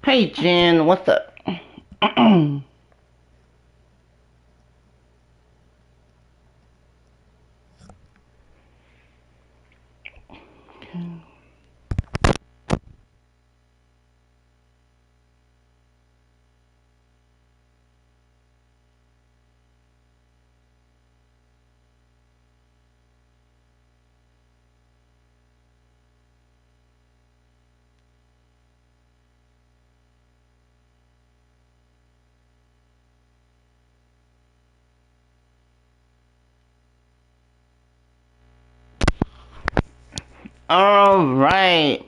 Hey Jen, what's up? Alright.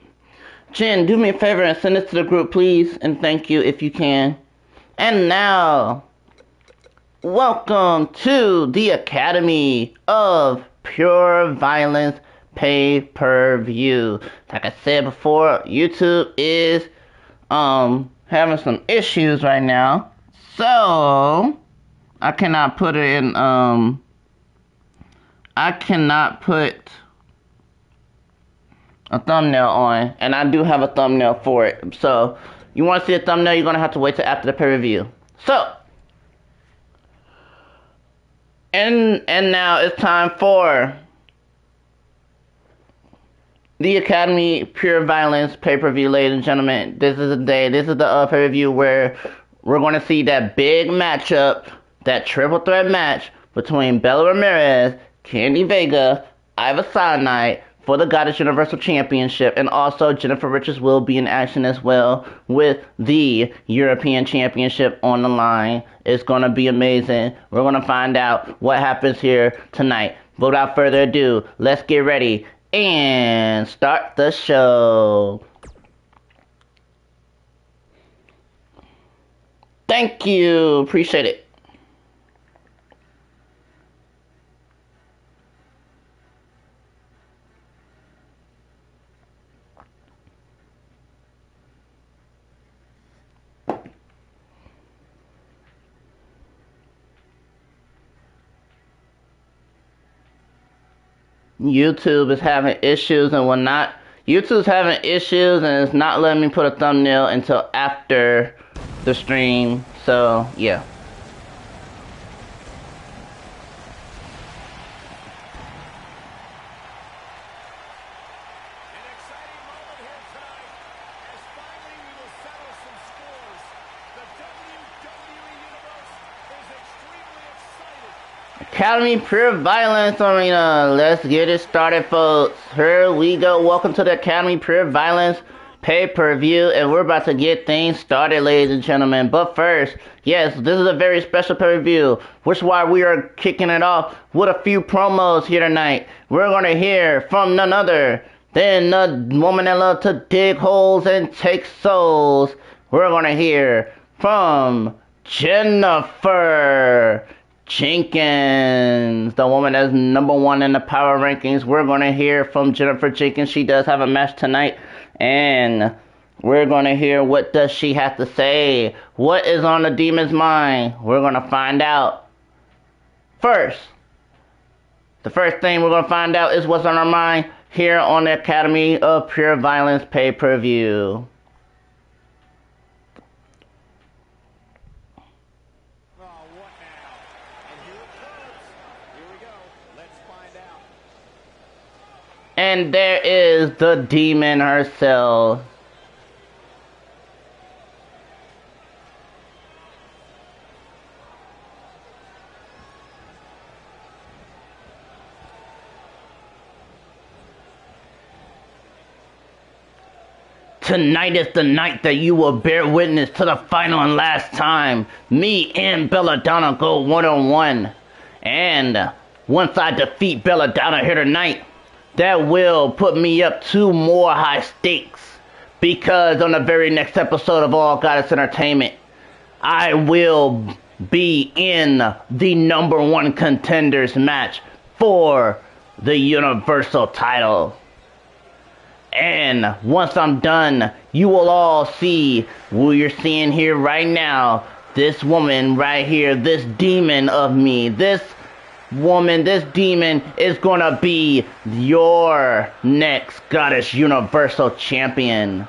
Jen, do me a favor and send this to the group, please. And thank you if you can. And now, welcome to the Academy of Pure Violence pay-per-view. Like I said before, YouTube is having some issues right now. So I cannot put it in I cannot put a thumbnail on, and I do have a thumbnail for it. So you want to see a thumbnail, you're gonna have to wait till after the pay-per-view. So and now it's time for the Academy Pure Violence pay-per-view, ladies and gentlemen. This is the day. This is the pay-per-view where we're going to see that big matchup, that triple threat match between Bella Ramirez, Candy Vega, Iva Cyanide for the Goddess Universal Championship, and also Jennifer Richards will be in action as well with the European Championship on the line. It's going to be amazing. We're going to find out what happens here tonight. But without further ado, let's get ready and start the show. Thank you. Appreciate it. YouTube is having issues and will not. YouTube's having issues and it's not letting me put a thumbnail until after the stream. So yeah. Academy Pure Violence Arena. Let's get it started, folks. Here we go. Welcome to the Academy Pure Violence pay-per-view, and we're about to get things started, ladies and gentlemen. But first, yes, this is a very special pay-per-view, which is why we are kicking it off with a few promos here tonight. We're going to hear from none other than the woman that loves to dig holes and take souls. We're going to hear from Jennifer Jenkins, the woman that's #1 in the power rankings. We're going to hear from Jennifer Jenkins. She does have a match tonight, and we're going to hear what does she have to say. What is on the demon's mind? We're going to find out. First, the first thing we're going to find out is what's on our mind here on the Academy of Pure Violence pay-per-view. And there is the demon herself. Tonight is the night that you will bear witness to the final and last time me and Belladonna go one-on-one. And once I defeat Belladonna here tonight, that will put me up to more high stakes, because on the very next episode of All Goddess Entertainment, I will be in the #1 contenders match for the Universal title. And once I'm done, you will all see what you're seeing here right now. This woman right here, this demon of me, this woman, this demon is gonna be your next Goddess Universal Champion.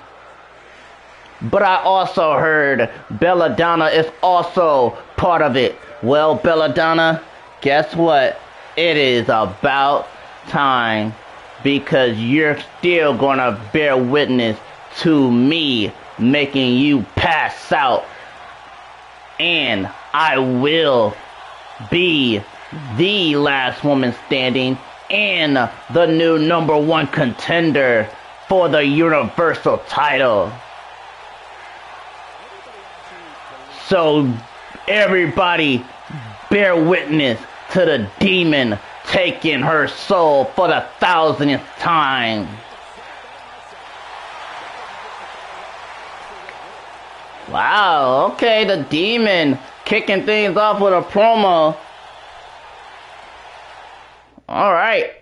But I also heard Belladonna is also part of it. Well, Belladonna, guess what? It is about time, because you're still gonna bear witness to me making you pass out. And I will be the last woman standing and the new #1 contender for the Universal title. So everybody bear witness to the demon taking her soul for the 1000th time. Wow, okay, the demon kicking things off with a promo. Alright,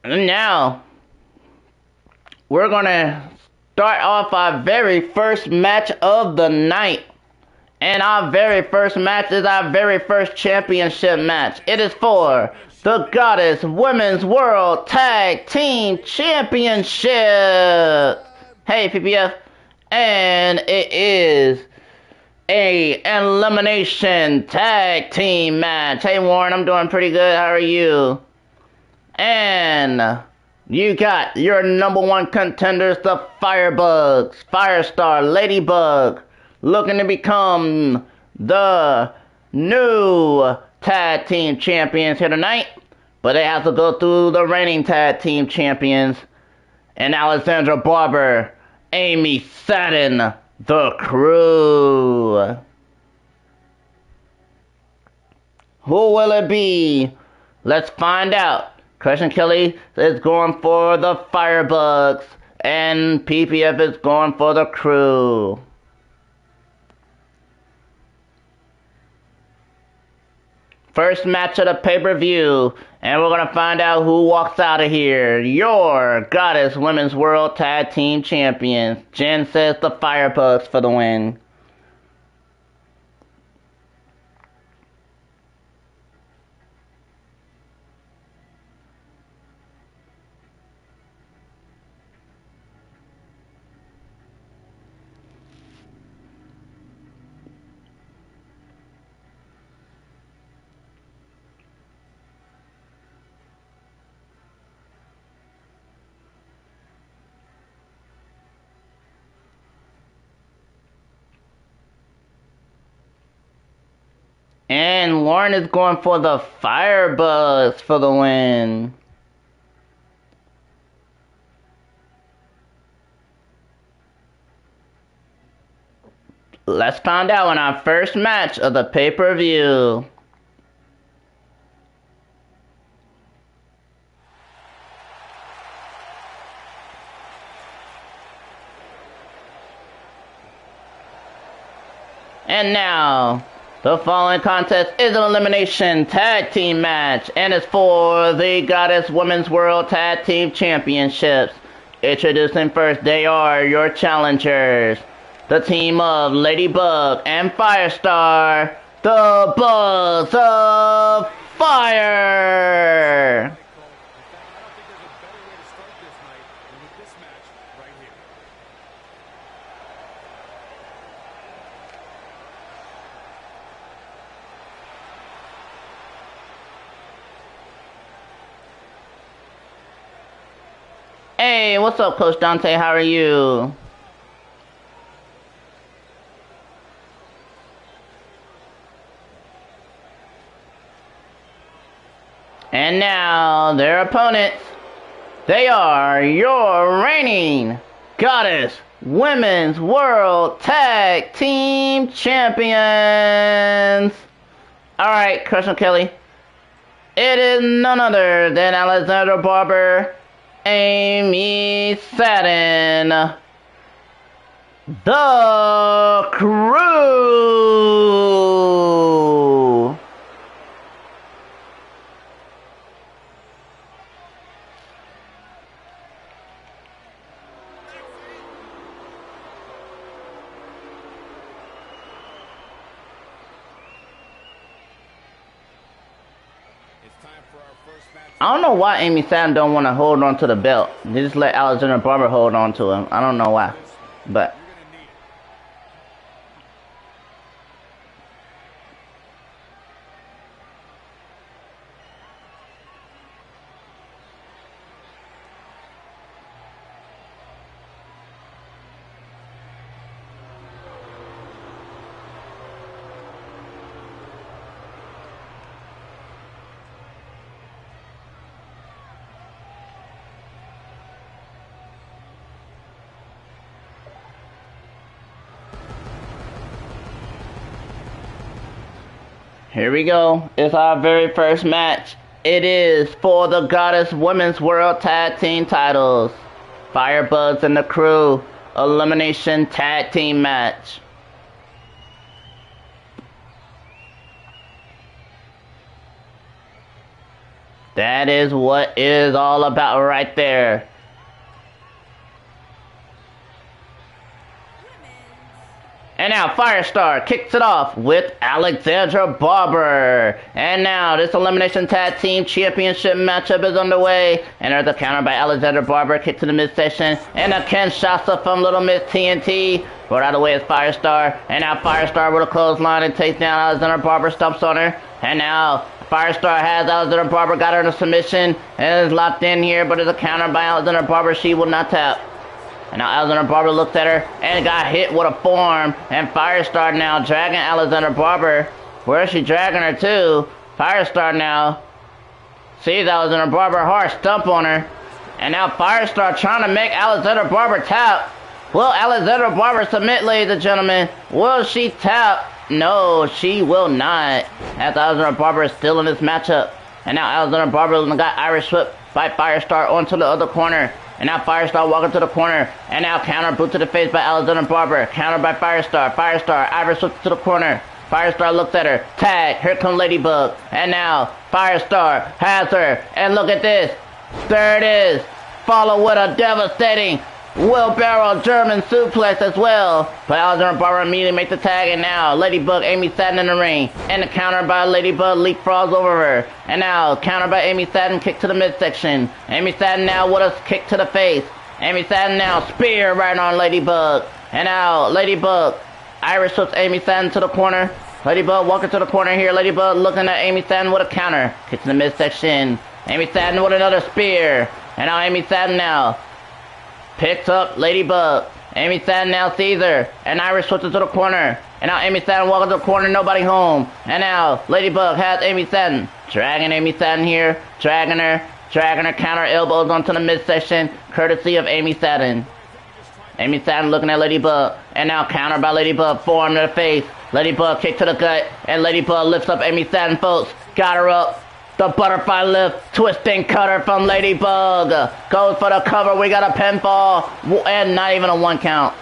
and now we're gonna start off our very first match of the night. And our very first match is our very first championship match. It is for the Goddess Women's World Tag Team Championship. Hey, PPF. And it is a elimination tag team match. Hey, Warren, I'm doing pretty good. How are you? And you got your #1 contenders, the Firebugs, Firestar, Ladybug, looking to become the new tag team champions here tonight. But they have to go through the reigning tag team champions, and Alexandra Barber, Amy Satin, the Crew. Who will it be? Let's find out. Christian Kelly is going for the Firebugs, and PPF is going for the Crew. First match of the pay-per-view, and we're going to find out who walks out of here. Your Goddess Women's World Tag Team Champions. Jen says the Firebugs for the win. And Lauren is going for the Firebugs for the win. Let's find out in our first match of the pay-per-view. And now, the following contest is an elimination tag team match, and it's for the Goddess Women's World Tag Team Championships. Introducing first, they are your challengers, the team of Ladybug and Firestar, the Bugs of Fire! Hey, what's up, Coach Dante? How are you? And now, their opponents. They are your reigning Goddess Women's World Tag Team Champions. Alright, Christian Kelly. It is none other than Alexandra Barber, Amy Satin, the Crew. I don't know why Amy Satin don't want to hold on to the belt. They just let Alexandra Barber hold on to him. I don't know why. But Here we go. It's our very first match. It is for the Goddess Women's World Tag Team titles. Firebuds and the Crew Elimination Tag Team match. That is what it is all about right there. And now Firestar kicks it off with Alexandra Barber. And now this Elimination Tag Team Championship matchup is underway. And there's a counter by Alexandra Barber, kick to the midsection. And a Kinshasa from Little Miss TNT. Brought out of the way is Firestar. And now Firestar with a clothesline and takes down Alexandra Barber, stumps on her. And now Firestar has Alexandra Barber, got her in a submission. And is locked in here, but there's a counter by Alexandra Barber. She will not tap. And now Alexandra Barber looked at her and got hit with a forearm. And Firestar now dragging Alexandra Barber. Where is she dragging her to? Firestar now sees Alexandra Barber, hard stump on her. And now Firestar trying to make Alexandra Barber tap. Will Alexandra Barber submit, ladies and gentlemen? Will she tap? No, she will not. As Alexandra Barber is still in this matchup. And now Alexandra Barber got Irish whipped by Firestar onto the other corner. And now Firestar walking to the corner. And now counter boot to the face by Alexandra Barber. Counter by Firestar. Firestar, Irish whip to the corner. Firestar looks at her. Tag. Here comes Ladybug. And now Firestar has her. And look at this. There it is. Follow with a devastating wheelbarrow German suplex as well. But Alexandra Barber immediately makes the tag. And now Ladybug, Amy Satin in the ring. And the counter by Ladybug leapfrogs over her. And now counter by Amy Satin, kick to the midsection. Amy Satin now with a kick to the face. Amy Satin now spear right on Ladybug. And now Ladybug Irish hooks Amy Satin to the corner. Ladybug walking to the corner here. Ladybug looking at Amy Satin with a counter. Kick to the midsection. Amy Satin with another spear. And now Amy Satin now picks up Ladybug. Amy Satin now sees her. And Irish switches to the corner. And now Amy Satin walking to the corner, nobody home. And now Ladybug has Amy Satin. Dragging Amy Satin here. Dragging her counter elbows onto the midsection. Courtesy of Amy Satin. Amy Satin looking at Ladybug. And now counter by Ladybug. Forearm to the face. Ladybug kick to the gut. And Ladybug lifts up Amy Satin, folks. Got her up. The butterfly lift, twisting cutter from Ladybug. Goes for the cover. We got a pinfall. And not even a 1 count.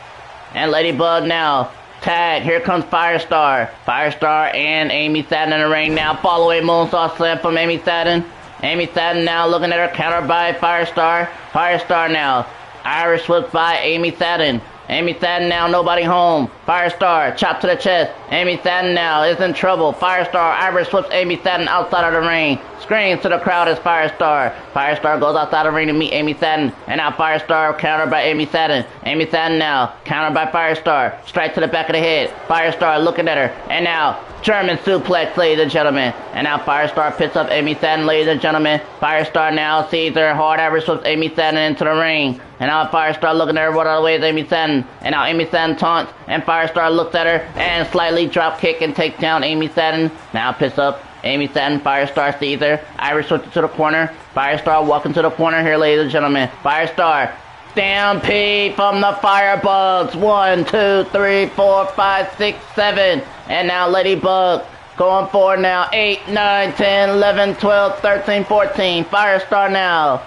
And Ladybug now. Tag. Here comes Firestar. Firestar and Amy Satin in the ring now. Following moonsault slam from Amy Satin. Amy Satin now looking at her counter by Firestar. Firestar now. Irish whip by Amy Satin. Amy Satin now, nobody home. Firestar, chop to the chest. Amy Satin now is in trouble. Firestar, Irish whips Amy Satin outside of the ring. Screams to the crowd as Firestar. Firestar goes outside the ring to meet Amy Satin. And now Firestar countered by Amy Satin. Amy Satin now, countered by Firestar. Straight to the back of the head. Firestar looking at her. And now, German suplex, ladies and gentlemen. And now Firestar picks up Amy Satin, ladies and gentlemen. Firestar now sees her hard Irish whips Amy Satin into the ring. And now Firestar looking at her what other way is Amy Satin. And now Amy Satin taunts. And Firestar looks at her and slightly drop kick and takes down Amy Satin. Now picks up Amy Satin. Firestar sees her. Irish switches to the corner. Firestar walking to the corner here, ladies and gentlemen. Firestar. Stampede from the Firebugs. 1, 2, 3, 4, 5, 6, 7. And now Ladybug going forward now. 8, 9, 10, 11, 12, 13, 14. Firestar now.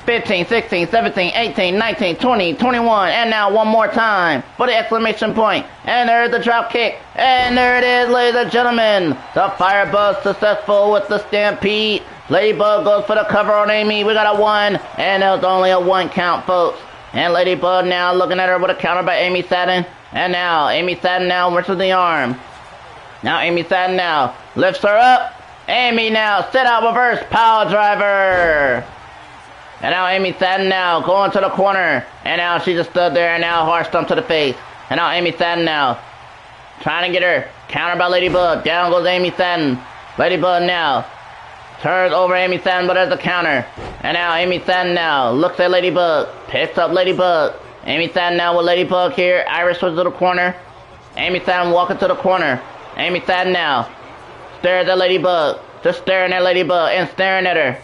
15, 16, 17, 18, 19, 20, 21, and now one more time for the exclamation point. And there's the drop kick. And there it is, ladies and gentlemen. The Firebug successful with the stampede. Ladybug goes for the cover on Amy. We got a 1, and it was only a 1 count, folks. And Ladybug now looking at her with a counter by Amy Satin. And now Amy Satin now versus the arm. Now Amy Satin now lifts her up. Amy now sit out reverse power driver. And now Amy Satin now going to the corner. And now she just stood there and now hard stump to the face. And now Amy Satin now trying to get her. Counter by Ladybug. Down goes Amy Satin. Ladybug now turns over Amy Satin, but there's a counter. And now Amy Satin now looks at Ladybug. Picks up Ladybug. Amy Satin now with Ladybug here. Iris switches to the corner. Amy Satin walking to the corner. Amy Satin now stares at Ladybug. Just staring at Ladybug and staring at her.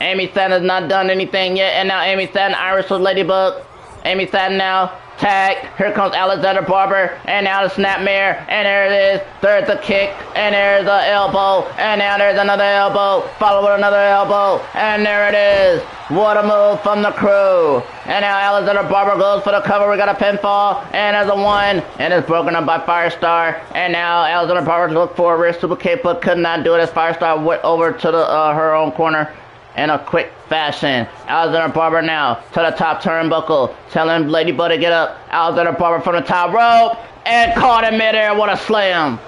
Amy Satin has not done anything yet, and now Amy Satin Irish with Ladybug. Amy Satin now Tag. Here comes Alexander Barber. And now the snapmare. And there it is. There's the kick. And there's the elbow. And now there's another elbow. Followed with another elbow. And there it is. What a move from the crew. And now Alexander Barber goes for the cover. We got a pinfall. And there's a 1. And it's broken up by Firestar. And now Alexander Barber looked for a rear super kick, but could not do it as Firestar went over to the her own corner in a quick fashion. Alexander Barber now to the top turnbuckle, telling Ladybug to get up. Alexander Barber from the top rope and caught in midair. What a slam.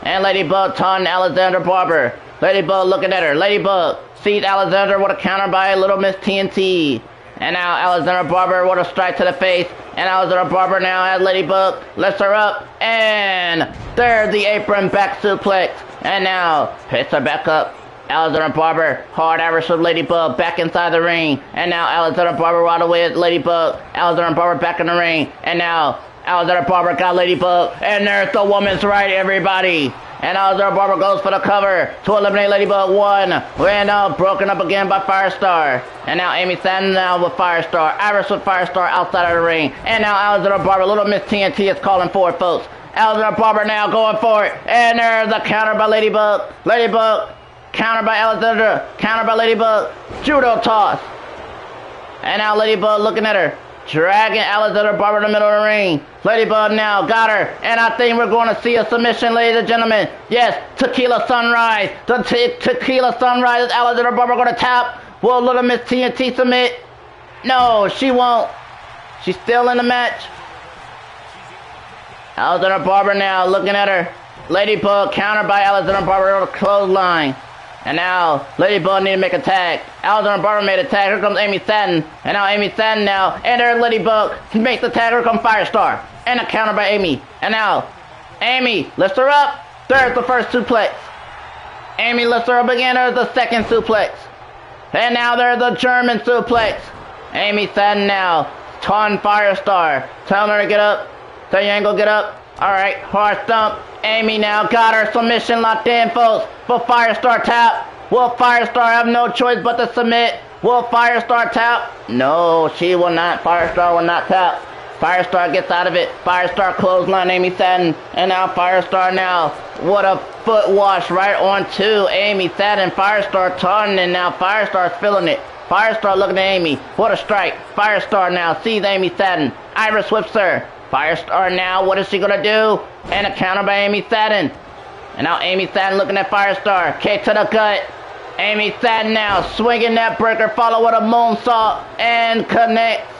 And Ladybug taunting Alexander Barber. Ladybug looking at her. Ladybug sees Alexander with a counter by Little Miss TNT. And now Alexander Barber with a strike to the face. And Alexander Barber now has Ladybug, lifts her up, and there's the apron back suplex. And now picks her back up. Alexander Barber, hard Irish with Ladybug back inside the ring. And now Alexander Barber right away at Ladybug. Alexander Barber back in the ring. And now Alexander Barber got Ladybug. And there's the woman's right, everybody. And Alexander Barber goes for the cover to eliminate Ladybug 1. And now broken up again by Firestar. And now Amy Satin now with Firestar. Iris with Firestar outside of the ring. And now Alexander Barber, Little Miss TNT is calling for it, folks. Alexander Barber now going for it. And there's the counter by Ladybug. Ladybug. Counter by Alexander. Counter by Ladybug. Judo toss. And now Ladybug looking at her. Dragging Alexander Barber in the middle of the ring. Ladybug now got her. And I think we're going to see a submission, ladies and gentlemen. Yes, Tequila Sunrise. The Tequila Sunrise is Alexander Barber going to tap. Will Little Miss TNT submit? No, she won't. She's still in the match. Alexander Barber now looking at her. Ladybug countered by Alexander Barber with a clothesline. And now, Ladybug need to make a tag. Alexander Barber made a tag. Here comes Amy Satin. And now Amy Satin now. And there's Ladybug. She makes the tag. Here comes Firestar. And a counter by Amy. And now, Amy lifts her up. There's the first suplex. Amy lifts her up again. There's the second suplex. And now there's the German suplex. Amy Satin now. Taunting Firestar. Telling her to get up. Tell you ain't gonna get up. Alright, hard stump. Amy now got her submission locked in, folks. Will Firestar tap? Will Firestar have no choice but to submit? Will Firestar tap? No, she will not. Firestar will not tap. Firestar gets out of it. Firestar clothesline Amy Satin. And now Firestar now. What a foot wash right onto Amy Satin. Firestar taunting, and now Firestar's feeling it. Firestar looking at Amy. What a strike. Firestar now sees Amy Satin. Iris whips her. Firestar now, what is she gonna do? And a counter by Amy Satin. And now Amy Satin looking at Firestar. Kick to the gut. Amy Satin now swinging that breaker, followed with a moonsault and connects.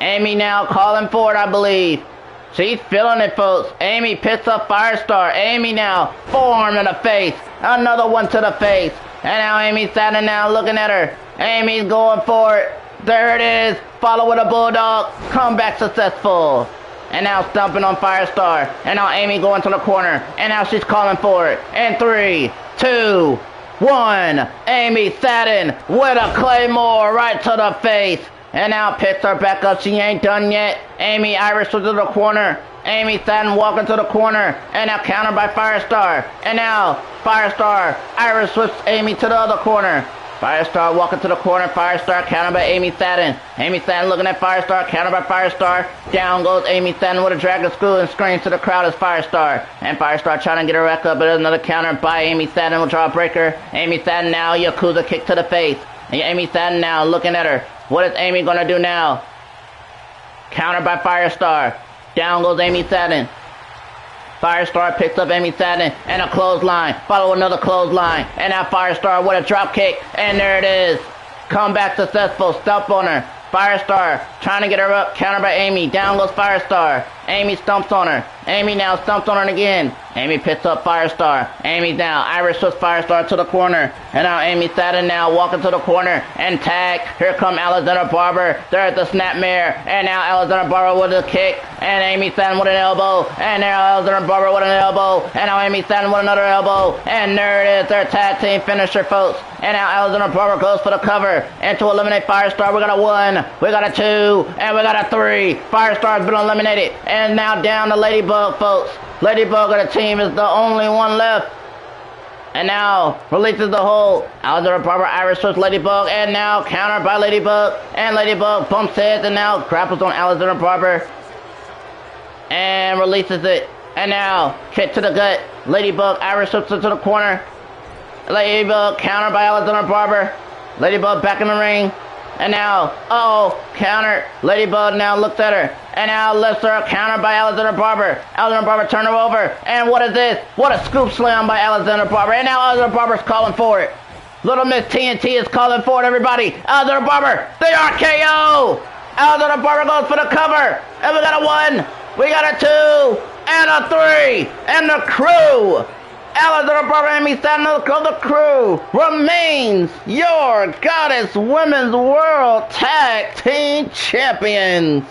Amy now calling for it, I believe. She's feeling it, folks. Amy picks up Firestar. Amy now forearm in the face. Another one to the face. And now Amy Satin now looking at her. Amy's going for it. There it is. Follow with a bulldog. Comeback successful. And now stumping on Firestar. And now Amy going to the corner. And now she's calling for it. And 3, 2, 1. Amy Satin with a claymore right to the face. And now picks her back up. She ain't done yet. Amy Irish to the corner. Amy Satin walking to the corner. And now countered by Firestar. And now Firestar. Irish whips Amy to the other corner. Firestar walking to the corner. Firestar countered by Amy Satin. Amy Satin looking at Firestar. Countered by Firestar. Down goes Amy Satin with a dragon screw and screams to the crowd as Firestar. And Firestar trying to get her back up. But there's another counter by Amy Satin with Jawbreaker. Amy Satin now. Yakuza kick to the face. And Amy Satin now looking at her. What is Amy going to do now? Countered by Firestar. Down goes Amy Satin. Firestar picks up Amy Satin and a clothesline. Follow another clothesline. And now Firestar with a drop kick. And there it is. Comeback successful. Stump on her. Firestar trying to get her up. Countered by Amy. Down goes Firestar. Amy stumps on her. Amy now stumps on her again. Amy picks up Firestar. Amy now. Iris puts Firestar to the corner. And now Amy Satin now walking to the corner. And tag. Here come Alexander Barber. There's the snapmare. And now Alexander Barber with a kick. And Amy Satin with an elbow. And now Alexander Barber with an elbow. And now Amy Satin with another elbow. And there it is. Their tag team finisher, folks. And now Alexander Barber goes for the cover. And to eliminate Firestar, we got a 1. We got a 2. And we got a 3. Firestar's been eliminated. And now down to Ladybug, folks. Ladybug of the team is the only one left. And now releases the hold. Alexander Barber Irish puts Ladybug. And now countered by Ladybug. And Ladybug bumps heads and now grapples on Alexander Barber. and releases it. And now, kick to the gut. Ladybug, Irish hooks it to the corner. Ladybug countered by Alexander Barber. Ladybug back in the ring. And now, counter. Ladybug now looks at her. And now lifts her, countered by Alexander Barber. Alexander Barber turned her over. And what is this? What a scoop slam by Alexander Barber. And now Alexander Barber's calling for it. Little Miss TNT is calling for it, everybody. Alexander Barber, the RKO. Alexander Barber goes for the cover. And we got a 1. We got a 2. And a 3. And the crew. Alexander Barber and me standing on the crew remains your Goddess Women's World Tag Team Champions.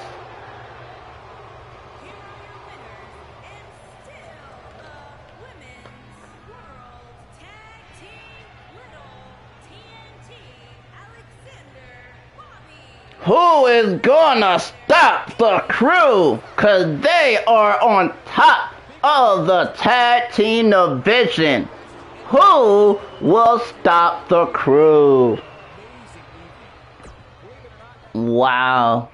Who is gonna stop the crew? Cause they are on top of the tag team division. Who will stop the crew? Wow.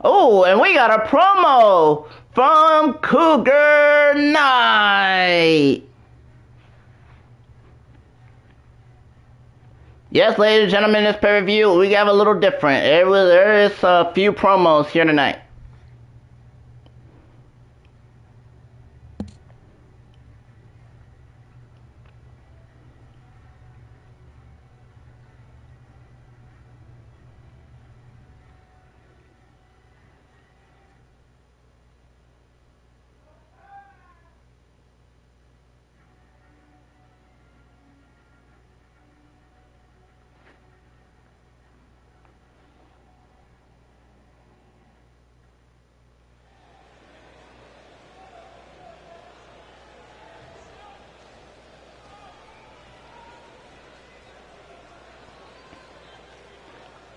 Oh, and we got a promo from Cougar Knight. Yes, ladies and gentlemen, this pay-per-view, we have a little different. There is a few promos here tonight.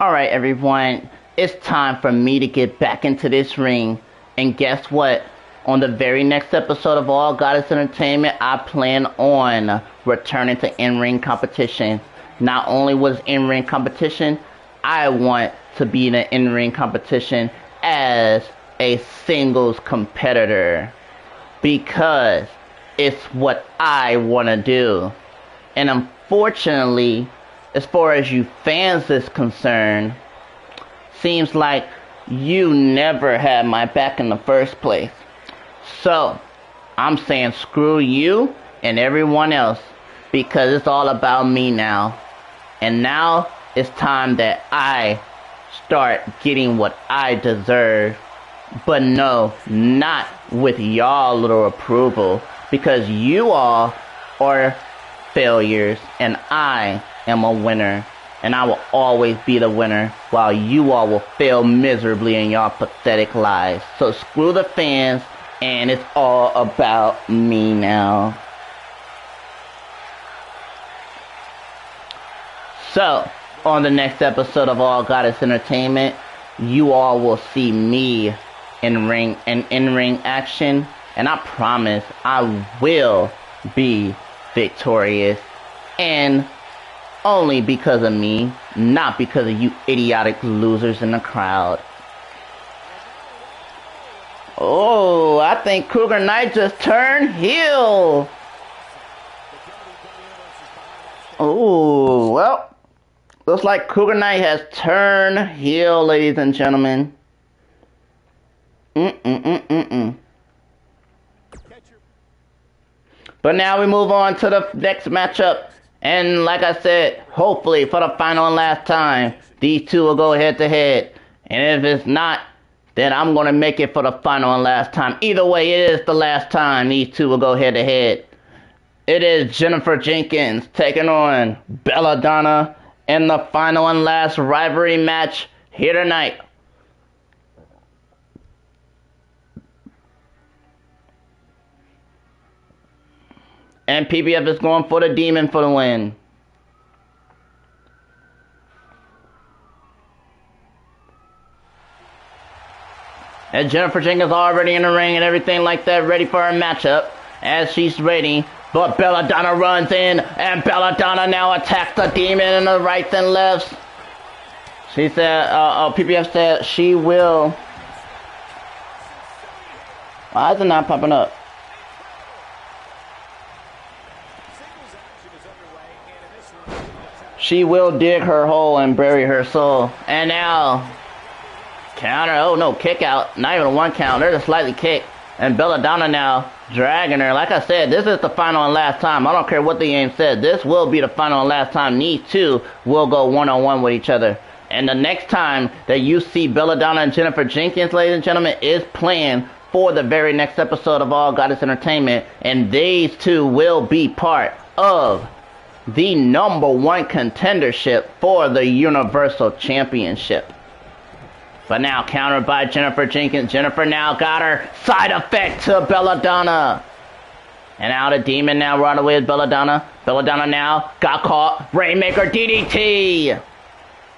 Alright everyone, it's time for me to get back into this ring, and guess what? On the very next episode of All Goddess Entertainment, I plan on returning to in-ring competition. Not only was in-ring competition, I want to be in an in-ring competition as a singles competitor, because it's what I want to do. And unfortunately, as far as you fans is concerned, seems like you never had my back in the first place. So, I'm saying screw you and everyone else, because it's all about me now. And now, it's time that I start getting what I deserve. But no, not with y'all little approval, because you all are failures and I am a winner, and I will always be the winner, while you all will fail miserably in y'all pathetic lives. So screw the fans, and it's all about me now. So, on the next episode of All Goddess Entertainment, you all will see me in ring and in-ring action, and I promise I will be victorious, and only because of me, not because of you idiotic losers in the crowd. Oh, I think Cougar Knight just turned heel. Oh, well, looks like Cougar Knight has turned heel, ladies and gentlemen. But now we move on to the next matchup. And like I said, hopefully for the final and last time, these two will go head to head. And if it's not, then I'm going to make it for the final and last time. Either way, it is the last time these two will go head to head. It is Jennifer Jenkins taking on Belladonna in the final and last rivalry match here tonight. And PPF is going for the Demon for the win. And Jennifer Jenkins already in the ring and everything like that, ready for her matchup. As she's ready, but Belladonna runs in, and Belladonna now attacks the Demon in the rights and lefts. She said, PPF said she will Why is it not popping up? She will dig her hole and bury her soul. And now, counter. Oh no, kick out. Not even a 1 count. There's a slightly kick. And Belladonna now dragging her. Like I said, this is the final and last time. I don't care what the game said. This will be the final and last time. These two will go one-on-one with each other. And the next time that you see Belladonna and Jennifer Jenkins, ladies and gentlemen, is planned for the very next episode of All Goddess Entertainment. And these two will be part of the #1 contendership for the Universal Championship. But now countered by Jennifer Jenkins. Jennifer now got her side effect to Belladonna. And now the Demon now right away with Belladonna. Belladonna now got caught. Rainmaker DDT.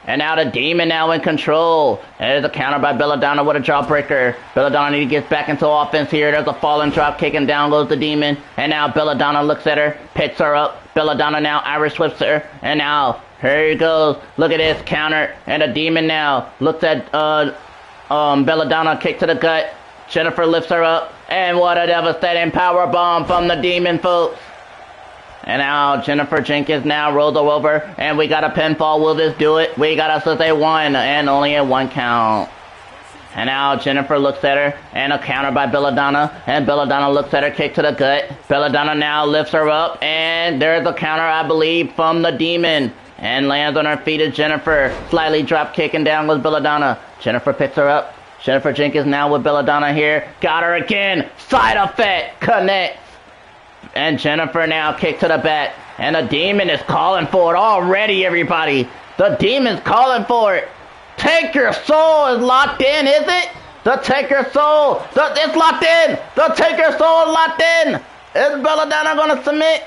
And now the Demon now in control. There's a counter by Belladonna with a jawbreaker. Belladonna needs to get back into offense here. There's a falling drop kick and down goes the Demon. And now Belladonna looks at her, picks her up. Belladonna now Irish whips her. And now here he goes. Look at this counter. And the Demon now looks at Belladonna, kick to the gut. Jennifer lifts her up. And what a devastating power bomb from the Demon, folks. And now Jennifer Jenkins now rolls her over. And we got a pinfall. Will this do it? We got us as a 1 and only a 1 count. And now Jennifer looks at her. And a counter by Belladonna. And Belladonna looks at her, kick to the gut. Belladonna now lifts her up. And there's a counter, I believe, from the Demon. And lands on her feet as Jennifer. Slightly drop kicking down with Belladonna. Jennifer picks her up. Jennifer Jenkins now with Belladonna here. Got her again. Side effect. Connects. And Jennifer now kick to the back. And the Demon is calling for it already, everybody. The Demon's calling for it. Take Your Soul is locked in, is it? The Take Your Soul. It's locked in. The Take Your Soul is locked in. Is Belladonna going to submit?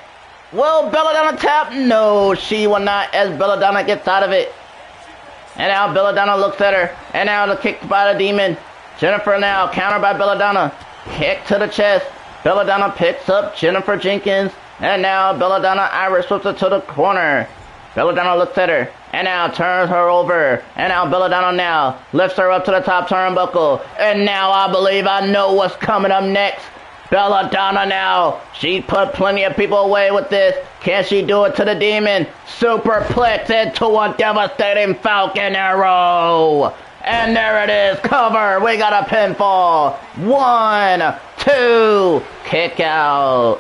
Will Belladonna tap? No, she will not, as Belladonna gets out of it. And now Belladonna looks at her. And now the kick by the Demon. Jennifer now countered by Belladonna. Kick to the chest. Belladonna picks up Jennifer Jenkins. And now Belladonna Irish whips it to the corner. Belladonna looks at her. And now turns her over. And now Belladonna now lifts her up to the top turnbuckle. And now I believe I know what's coming up next. Belladonna now. She put plenty of people away with this. Can she do it to the Demon? Superplex into a devastating Falcon Arrow. And there it is. Cover. We got a pinfall. 1, 2. Kick out.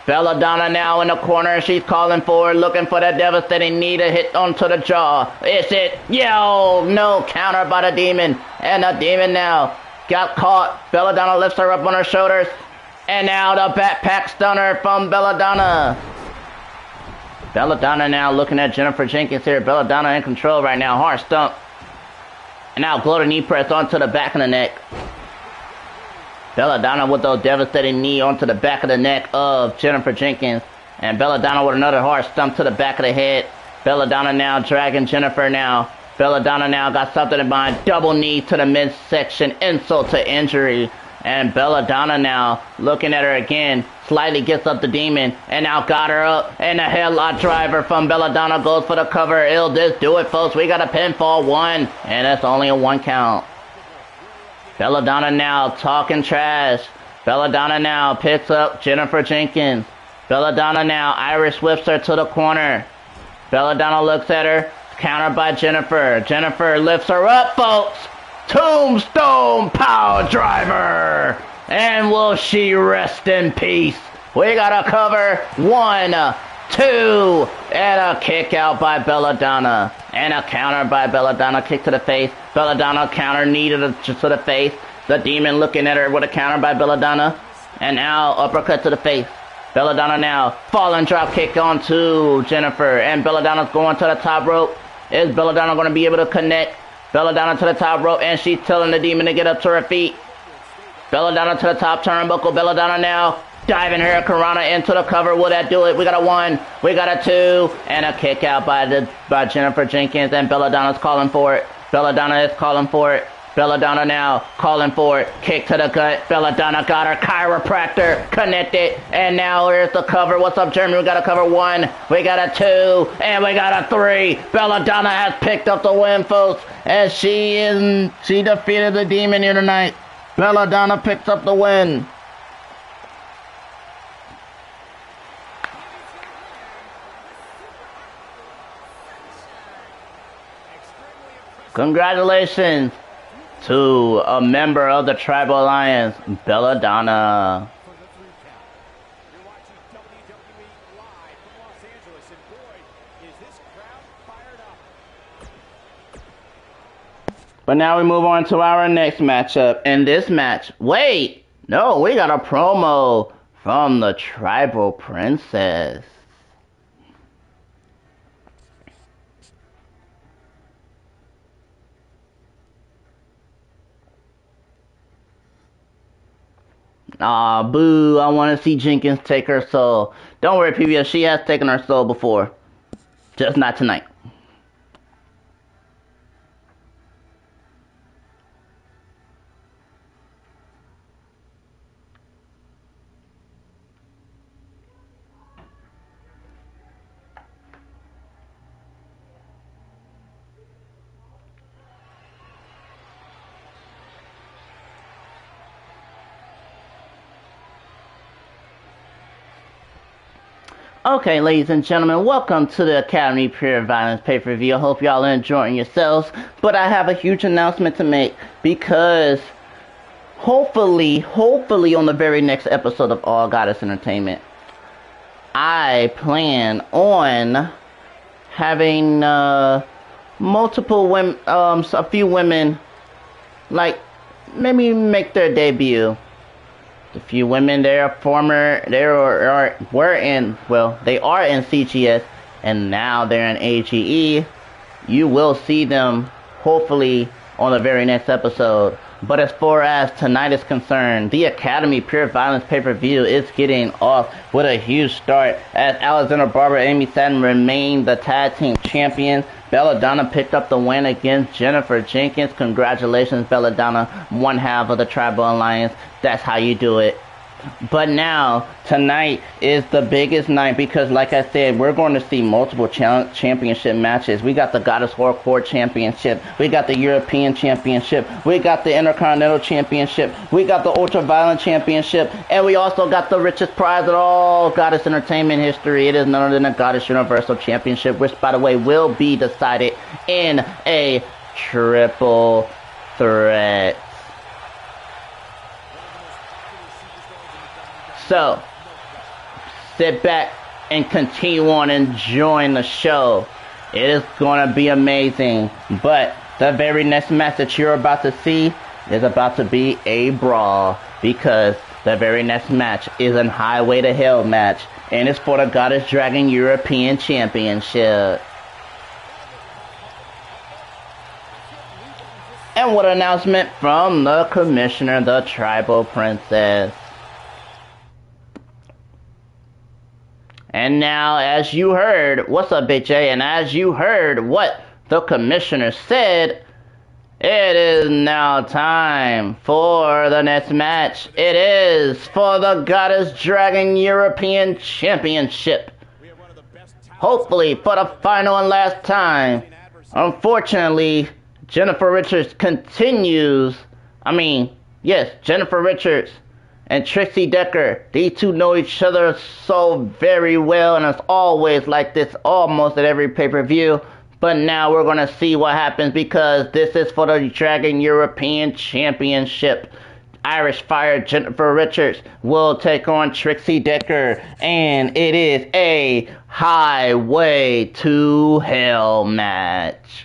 Belladonna now in the corner. She's calling for it, looking for that devastating knee to hit onto the jaw. Is it? Yo, no. Counter by the Demon. And the Demon now got caught. Belladonna lifts her up on her shoulders. And now the backpack stunner from Belladonna. Belladonna now looking at Jennifer Jenkins here. Belladonna in control right now. Hard stump. And now gloater knee press onto the back of the neck. Belladonna with those devastating knee onto the back of the neck of Jennifer Jenkins. And Belladonna with another hard stump to the back of the head. Belladonna now dragging Jennifer now. Belladonna now got something in mind. Double knee to the midsection. Insult to injury. And Belladonna now looking at her again. Slightly gets up the Demon. And now got her up. And the headlock driver from Belladonna goes for the cover. It'll just do it, folks. We got a pinfall 1. And that's only a 1 count. Belladonna now talking trash. Belladonna now picks up Jennifer Jenkins. Belladonna now Irish whips her to the corner. Belladonna looks at her. Countered by Jennifer. Jennifer lifts her up, folks. Tombstone power driver. And will she rest in peace? We got a cover. 1, 2. And a kick out by Belladonna. And a counter by Belladonna. Kick to the face. Belladonna counter knee to the face. The Demon looking at her with a counter by Belladonna. And now uppercut to the face. Belladonna now falling drop kick onto Jennifer. And Belladonna's going to the top rope. Is Belladonna going to be able to connect? Belladonna to the top rope. And she's telling the Demon to get up to her feet. Belladonna to the top turnbuckle. Belladonna now diving her Karana into the cover. Will that do it? We got a 1. We got a 2. And a kick out by Jennifer Jenkins. And Belladonna's calling for it. Belladonna is calling for it. Belladonna now calling for it. Kick to the gut. Belladonna got her chiropractor connected. And now here's the cover. What's up, Jeremy? We got a cover 1. We got a 2. And we got a 3. Belladonna has picked up the win, folks. As she defeated the Demon here tonight. Belladonna picks up the win. Congratulations to a member of the Tribal Alliance, Belladonna. You're watching WWE live from Los Angeles, and boy, is this crowd fired up. But now we move on to our next matchup. In this match, wait, no, we got a promo from the Tribal Princess. Aw, boo, I want to see Jenkins take her soul. Don't worry, PPV, she has taken her soul before. Just not tonight. Okay, ladies and gentlemen, welcome to the Academy Pure Violence pay-per-view. I hope y'all are enjoying yourselves, but I have a huge announcement to make because hopefully on the very next episode of All Goddess Entertainment, I plan on having multiple women, a few women, like maybe make their debut. A few women, they are in CGS, and now they're in AGE. You will see them hopefully on the very next episode. But as far as tonight is concerned, the Academy Pure Violence pay-per-view is getting off with a huge start as Alexander Barber and Amy Satin remain the tag team champions. Belladonna picked up the win against Jennifer Jenkins. Congratulations, Belladonna, one half of the Tribal Alliance. That's how you do it. But now, tonight is the biggest night because, like I said, we're going to see multiple championship matches. We got the Goddess Hardcore Championship. We got the European Championship. We got the Intercontinental Championship. We got the Ultra Violent Championship. And we also got the richest prize of all Goddess Entertainment history. It is none other than the Goddess Universal Championship, which, by the way, will be decided in a triple threat. So, sit back and continue on enjoying the show. It is going to be amazing. But the very next match that you're about to see is about to be a brawl. Because the very next match is a Highway to Hell match. And it's for the Goddess Dragon European Championship. And what announcement from the Commissioner, the Tribal Princess. And now, as you heard, what's up, Big J? And as you heard what the Commissioner said, it is now time for the next match. It is for the Goddess Dragon European Championship. Hopefully for the final and last time. Unfortunately, Jennifer Richards continues. Jennifer Richards and Trixie Decker, these two know each other so very well, and it's always like this almost at every pay-per-view. But now we're going to see what happens because this is for the Dragon European Championship. Irish Fire Jennifer Richards will take on Trixie Decker, and it is a Highway to Hell match.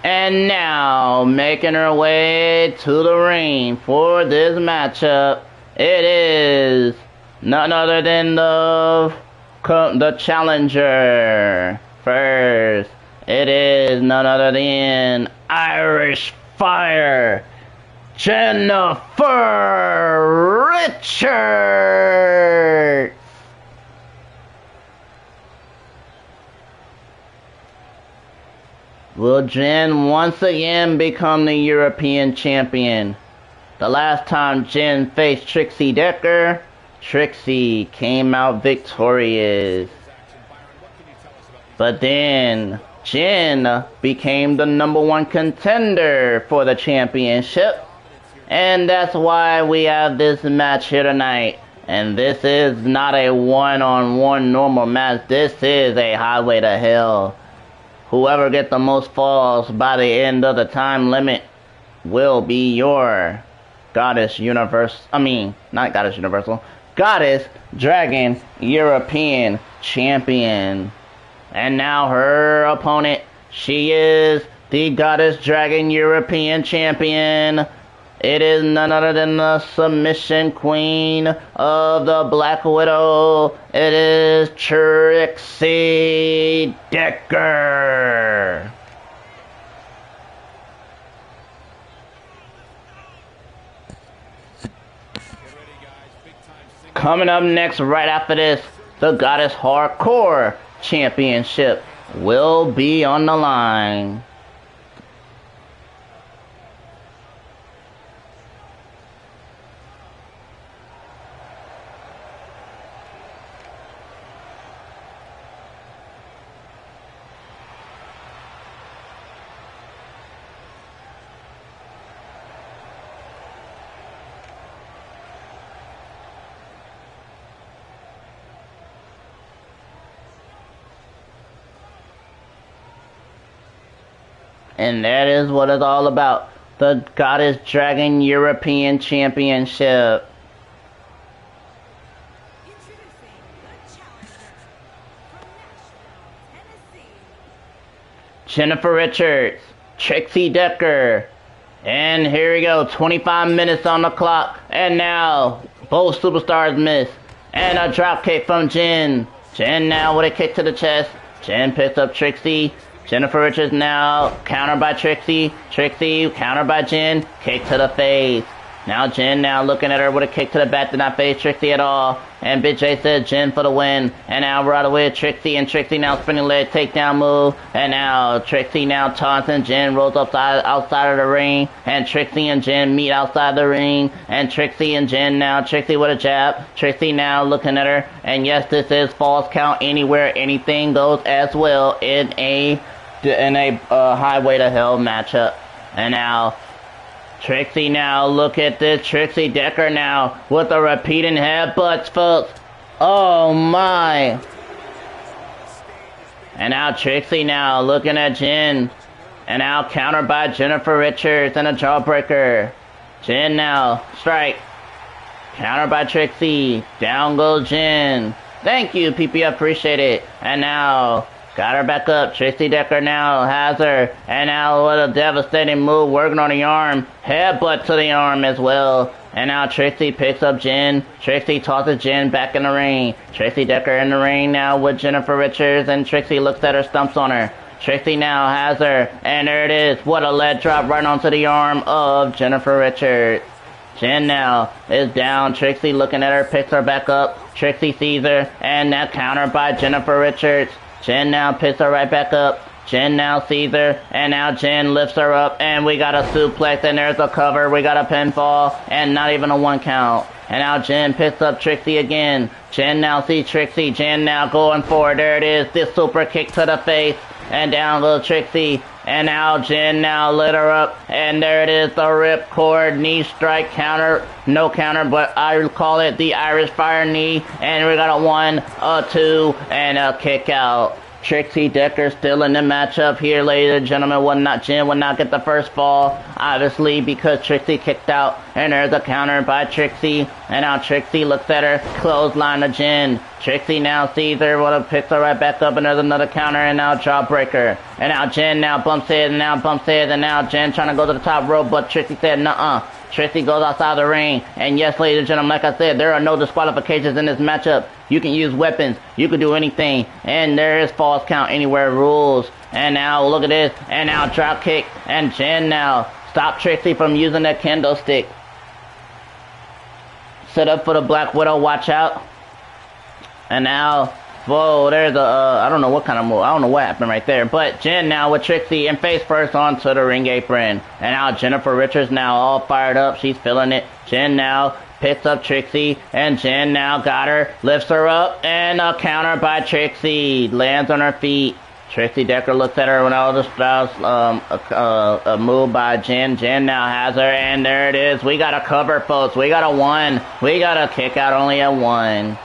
And now, making her way to the ring for this matchup, it is none other than the challenger. First, it is none other than Irish Fire, Jennifer Richards. Will Jen once again become the European champion? The last time Jen faced Trixie Decker, Trixie came out victorious. But then Jen became the #1 contender for the championship. And that's why we have this match here tonight. And this is not a one-on-one normal match. This is a highway to hell. Whoever gets the most falls by the end of the time limit will be your Goddess Dragon European Champion. And now her opponent, she is the Goddess Dragon European Champion. It is none other than the submission queen of the Black Widow. It is Trixie Decker. Coming up next, right after this, the Goddess Hardcore Championship will be on the line. And that is what it's all about. The Goddess Dragon European Championship. Introducing the challenger from Nashville, Tennessee. Jennifer Richards, Trixie Decker. And here we go, 25 minutes on the clock. And now, both superstars miss. And a drop kick from Jen. Jen now with a kick to the chest. Jen picks up Trixie. Jennifer Richards now countered by Trixie. Trixie countered by Jen. Kick to the face. Now Jen now looking at her with a kick to the back. Did not face Trixie at all. And Big J said Jen for the win. And now right away Trixie. And Trixie now spinning leg takedown move. And now Trixie now taunting. Jen rolls outside of the ring. And Trixie and Jen meet outside the ring. And Trixie and Jen now. Trixie with a jab. Trixie now looking at her. And yes, this is false count anywhere. Anything goes as well in a highway to hell matchup. And now Trixie now, look at this, Trixie Decker now with the repeating headbutts, folks. Oh my. And now Trixie now looking at Jen. And now countered by Jennifer Richards and a jawbreaker. Jen now, strike. Countered by Trixie. Down goes Jen. Thank you, PP, appreciate it. And now got her back up. Trixie Decker now has her. And now with a devastating move, working on the arm. Headbutt to the arm as well. And now Trixie picks up Jen. Trixie tosses Jen back in the ring. Trixie Decker in the ring now with Jennifer Richards. And Trixie looks at her, stumps on her. Trixie now has her. And there it is. What a leg drop right onto the arm of Jennifer Richards. Jen now is down. Trixie looking at her, picks her back up. Trixie sees her. And now countered by Jennifer Richards. Jen now picks her right back up. Jen now sees her, and now Jen lifts her up, and we got a suplex, and there's a cover. We got a pinfall, and not even a 1 count. And now Jen picks up Trixie again. Jen now sees Trixie. Jen now going forward. There it is. This super kick to the face, and down goes Trixie. And now Jen now lit her up, and there it is, the ripcord knee strike counter. No counter, but I call it the Irish Fire knee. And we got a 1, a 2, and a kick out. Trixie Decker still in the matchup here, ladies and gentlemen. Jen would not get the first fall, obviously, because Trixie kicked out. And there's a counter by Trixie. And now Trixie looks at her, clothesline to Jen. Trixie now sees her, picks her right back up, and there's another counter, and now jawbreaker. And now Jen now bumps heads, and now bumps heads, and now Jen trying to go to the top rope, but Trixie said, nuh-uh. Trixie goes outside the ring. And yes, ladies and gentlemen, like I said, there are no disqualifications in this matchup. You can use weapons. You can do anything. And there is false count anywhere rules. And now look at this. And now drop kick. And Jen now stop Trixie from using that kendo stick. Set up for the Black Widow. Watch out. And now Whoa, there's a, I don't know what kind of move. I don't know what happened right there. But Jen now with Trixie and face first onto the ring apron. And now Jennifer Richards now all fired up. She's feeling it. Jen now picks up Trixie. And Jen now got her. Lifts her up. And a counter by Trixie. Lands on her feet. Trixie Decker looks at her when all the styles, a move by Jen. Jen now has her. And there it is. We got a cover, folks. We got a 1. We got a kick out, only a 1.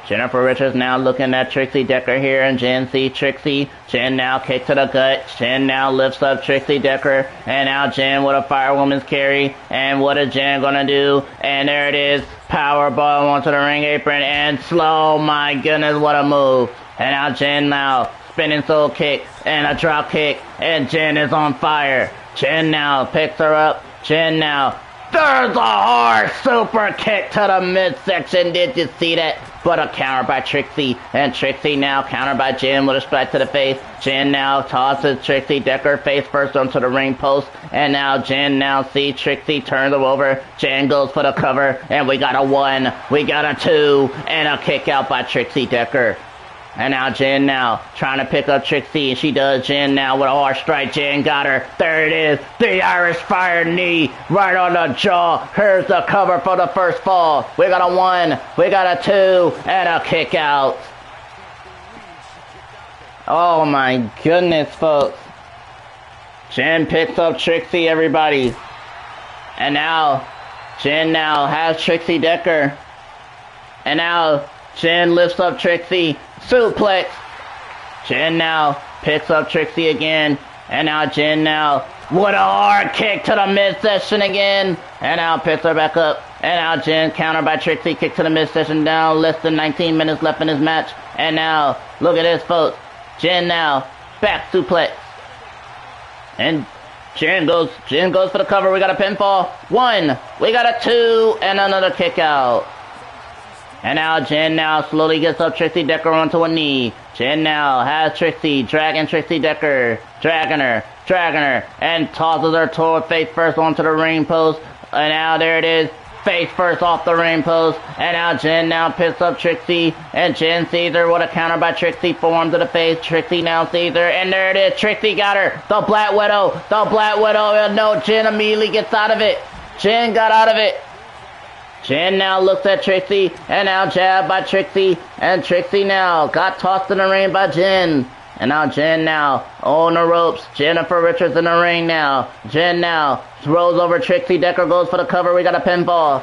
Jennifer Richards now looking at Trixie Decker here, and Jen sees Trixie. Jen now kick to the gut. Jen now lifts up Trixie Decker, and now Jen with a firewoman's carry. And what is Jen gonna do? And there it is, powerbomb onto the ring apron, and slow. My goodness, what a move! And now Jen now spinning soul kick and a drop kick, and Jen is on fire. Jen now picks her up. Jen now. There's a hard super kick to the midsection. Did you see that? But a counter by Trixie. And Trixie now countered by Jen with a strike to the face. Jen now tosses Trixie Decker face first onto the ring post. And now Jen now sees Trixie turns her over. Jen goes for the cover. And we got a 1. We got a 2. And a kick out by Trixie Decker. And now Jen now trying to pick up Trixie, and she does. Jen now with a hard strike. Jen got her. There it is. The Irish Fire knee right on the jaw. Here's the cover for the first fall. We got a 1. We got a 2. And a kick out. Oh my goodness, folks. Jen picks up Trixie, everybody. And now Jen now has Trixie Decker. And now Jen lifts up Trixie. Suplex. Jen now picks up Trixie again. And now Jen now with a hard kick to the midsection again. And now picks her back up. And now Jen countered by Trixie. Kick to the midsection down. Less than 19 minutes left in this match. And now, look at this, folks. Jen now back suplex. And Jen goes for the cover. We got a pinfall. 1. We got a 2. And another kick out. And now Jen now slowly gets up Trixie Decker onto a knee. Jen now has Trixie, dragging Trixie Decker, dragging her, and tosses her toward face first onto the ring post. And now there it is, face first off the ring post. And now Jen now picks up Trixie, and Jen sees her with a counter by Trixie, form to the face. Trixie now sees her, and there it is, Trixie got her, the Black Widow, and no, Jen immediately gets out of it. Jen got out of it. Jen now looks at Trixie, and now jabbed by Trixie, and Trixie now got tossed in the ring by Jen. And now Jen now on the ropes. Jennifer Richards in the ring now. Jen now throws over Trixie Decker, goes for the cover. We got a pinfall.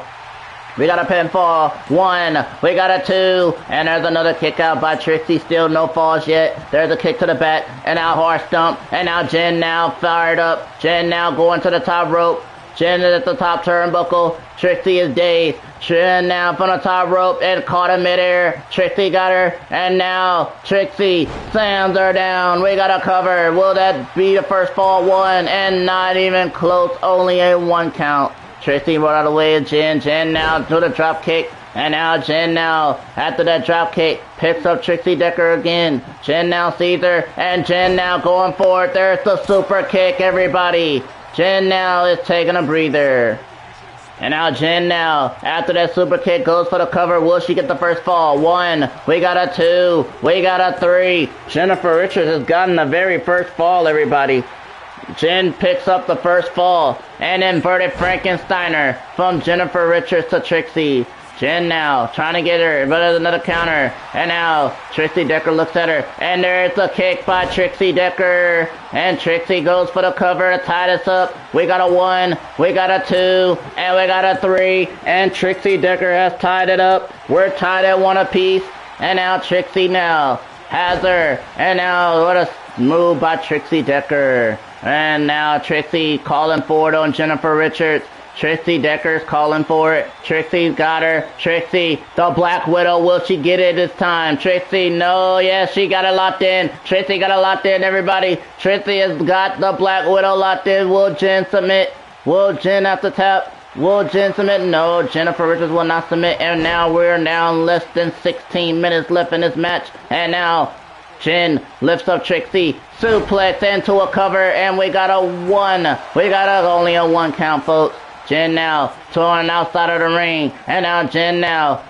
1. We got a 2. And there's another kick out by Trixie. Still no falls yet. There's a kick to the back. And now horse stomp. And now Jen now fired up. Jen now going to the top rope. Jen is at the top turnbuckle. Trixie is dazed. Jen now from the top rope and caught in midair. Trixie got her. And now Trixie slams her down. We got a cover. Will that be the first fall? 1. And not even close. Only a 1 count. Trixie brought out of the way of Jen. Jen now to the drop kick. And now Jen now, after that drop kick, picks up Trixie Decker again. Jen now sees her. And Jen now going for it. There's the super kick, everybody. Jen now is taking a breather. And now Jen now, after that super kick, goes for the cover. Will she get the first fall? 1. We got a 2. We got a 3. Jennifer Richards has gotten the very first fall, everybody. Jen picks up the first fall. And inverted Frankensteiner from Jennifer Richards to Trixie. Jen now trying to get her, but there's another counter. And now Trixie Decker looks at her, and there's a kick by Trixie Decker. And Trixie goes for the cover to tie this up. We got a 1, we got a 2, and we got a 3. And Trixie Decker has tied it up. We're tied at 1 apiece. And now Trixie now has her. And now what a move by Trixie Decker. And now Trixie calling forward on Jennifer Richards. Trixie Decker's calling for it. Trixie's got her. Trixie, the Black Widow. Will she get it this time? Trixie, no. Yes, she got it locked in. Trixie got it locked in, everybody. Trixie has got the Black Widow locked in. Will Jen submit? Will Jen have to tap? Will Jen submit? No, Jennifer Richards will not submit. And now we're down less than 16 minutes left in this match. And now Jen lifts up Trixie. Suplex into a cover. And we got a 1. We got only a 1 count, folks. Jen now torn outside of the ring. And now Jen now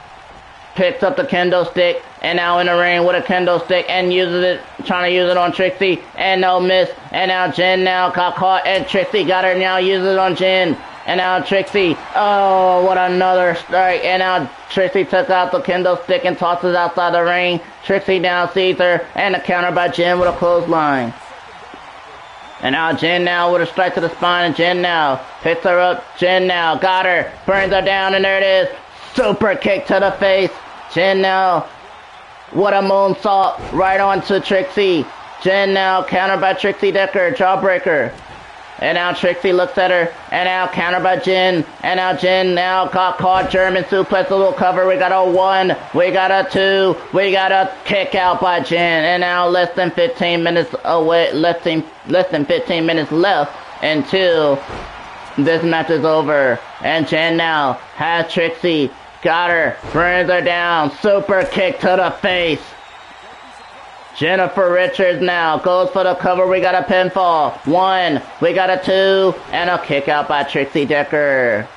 picks up the kendo stick, and now in the ring with a kendo stick, and uses it, trying to use it on Trixie, and no miss, and now Jen now got caught, and Trixie got her, now uses it on Jen, and now Trixie, oh, what another strike, and now Trixie took out the kendo stick and tosses outside the ring. Trixie now sees her, and a counter by Jen with a clothesline. And now Jen now with a strike to the spine, and Jen now picks her up. Jen now got her, burns her down, and there it is. Super kick to the face. Jen now, what a moonsault right onto Trixie. Jen now countered by Trixie Decker, jawbreaker. And now Trixie looks at her, and now countered by Jen. And now Jen now got caught, German suplex, a little cover. We got a 1, we got a 2, we got a kick out by Jen. And now less than 15 minutes away, less than 15 minutes left until this match is over. And Jen now has Trixie, got her, brings her down, super kick to the face. Jennifer Richards now goes for the cover. We got a pinfall. 1, we got a 2, and a kick out by Trixie Decker.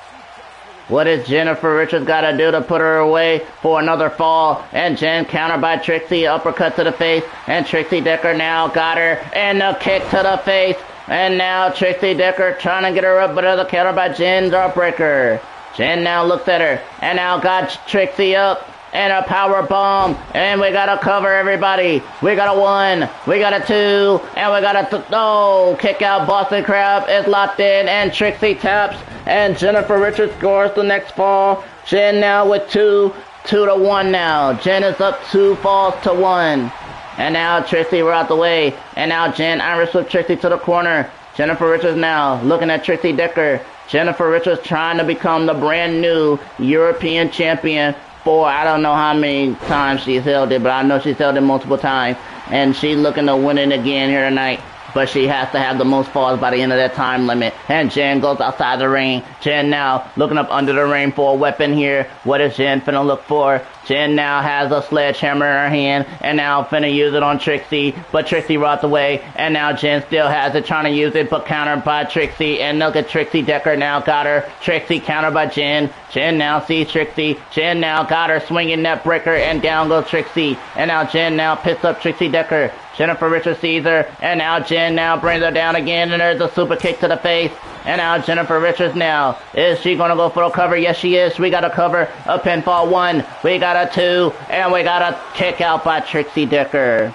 What does Jennifer Richards got to do to put her away for another fall? And Jen countered by Trixie, uppercut to the face, and Trixie Decker now got her, and a kick to the face. And now Trixie Decker trying to get her up, but another counter by Jen's heartbreaker. Jen now looks at her, and now got Trixie up. And a power bomb, and we got to cover, everybody. We got a 1, we got a 2, and we got a kick out. Boston Crab is locked in, and Trixie taps, and Jennifer Richards scores the next fall. Jen now with 2 to 1 now. Jen is up 2 falls to 1. And now Trixie, we're out the way. And now Jen Irish with Trixie to the corner. Jennifer Richards now looking at Trixie Decker. Jennifer Richards trying to become the brand new European champion. I don't know how many times she's held it, but I know she's held it multiple times. And she's looking to win it again here tonight. But she has to have the most falls by the end of that time limit. And Jen goes outside the ring. Jen now looking up under the ring for a weapon here. What is Jen finna look for? Jen now has a sledgehammer in her hand, and now finna use it on Trixie, but Trixie rots away, and now Jen still has it, trying to use it, but countered by Trixie, and look at Trixie Decker now got her. Trixie countered by Jen. Jen now sees Trixie. Jen now got her, swinging that breaker, and down goes Trixie. And now Jen now picks up Trixie Decker. Jennifer Richards sees her, and now Jen now brings her down again, and there's a super kick to the face. And now Jennifer Richards now, is she going to go for a cover? Yes, she is. We got a cover, a pinfall 1, we got a 2, and we got a kick out by Trixie Decker.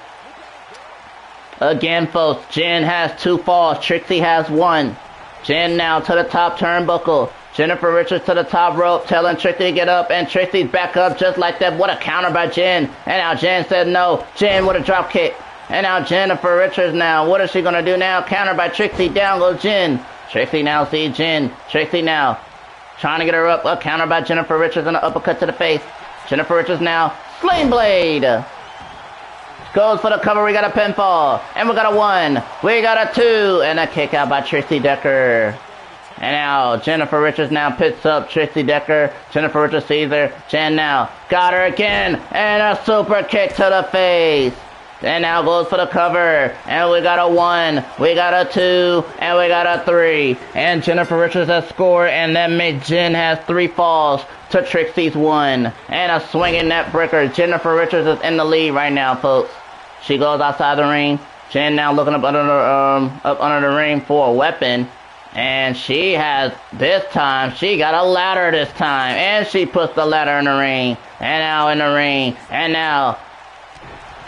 Again, folks, Jen has 2 falls, Trixie has 1. Jen now to the top turnbuckle. Jennifer Richards to the top rope, telling Trixie to get up, and Trixie's back up just like that. What a counter by Jen. And now Jen said no. Jen with a drop kick. And now Jennifer Richards now, what is she going to do now? Counter by Trixie, down goes Jen. Trixie now sees Jen. Trixie now trying to get her up. A counter by Jennifer Richards and an uppercut to the face. Jennifer Richards now, Sling Blade. Goes for the cover, we got a pinfall. And we got a 1, we got a 2, and a kick out by Trixie Decker. And now Jennifer Richards now picks up Trixie Decker. Jennifer Richards sees her. Jen now got her again, and a super kick to the face. And now goes for the cover. And we got a 1, we got a 2, and we got a 3. And Jennifer Richards has scored, and that made Jen has 3 falls to Trixie's 1. And a swinging net breaker. Jennifer Richards is in the lead right now, folks. She goes outside the ring. Jen now looking up under the ring for a weapon. And she has, this time, she got a ladder this time. And she puts the ladder in the ring. And now in the ring. And now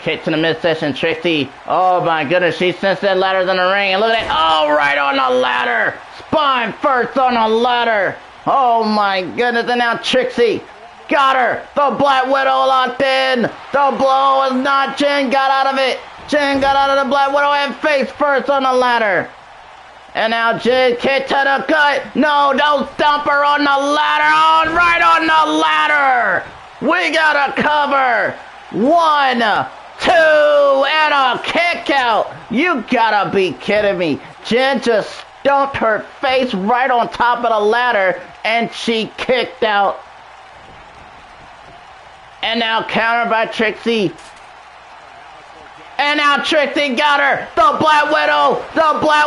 kick to the midsection. Trixie, oh my goodness, she sensed that ladder's in the ring. And look at that, oh, right on the ladder. Spine first on the ladder. Oh my goodness, and now Trixie got her. The Black Widow locked in. The blow is not, Jen got out of it. Jen got out of the Black Widow and face first on the ladder. And now Jen kick to the gut. No, don't stomp her on the ladder. Oh, right on the ladder. We got a cover. 1, 2, and a kick out. You gotta be kidding me. Jen just stomped her face right on top of the ladder, and she kicked out. And now countered by Trixie. And now Trixie got her. The Black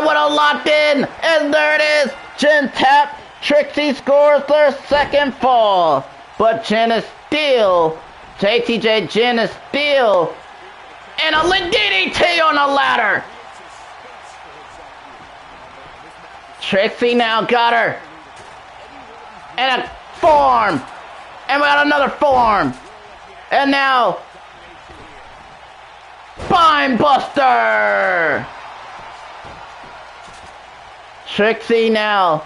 Widow locked in. And there it is. Jen tapped. Trixie scores their second fall. But Jen is still JTJ Jen is still. And a DDT on the ladder. Trixie now got her. And a forearm. And we got another forearm. And now, Spine Buster. Trixie now.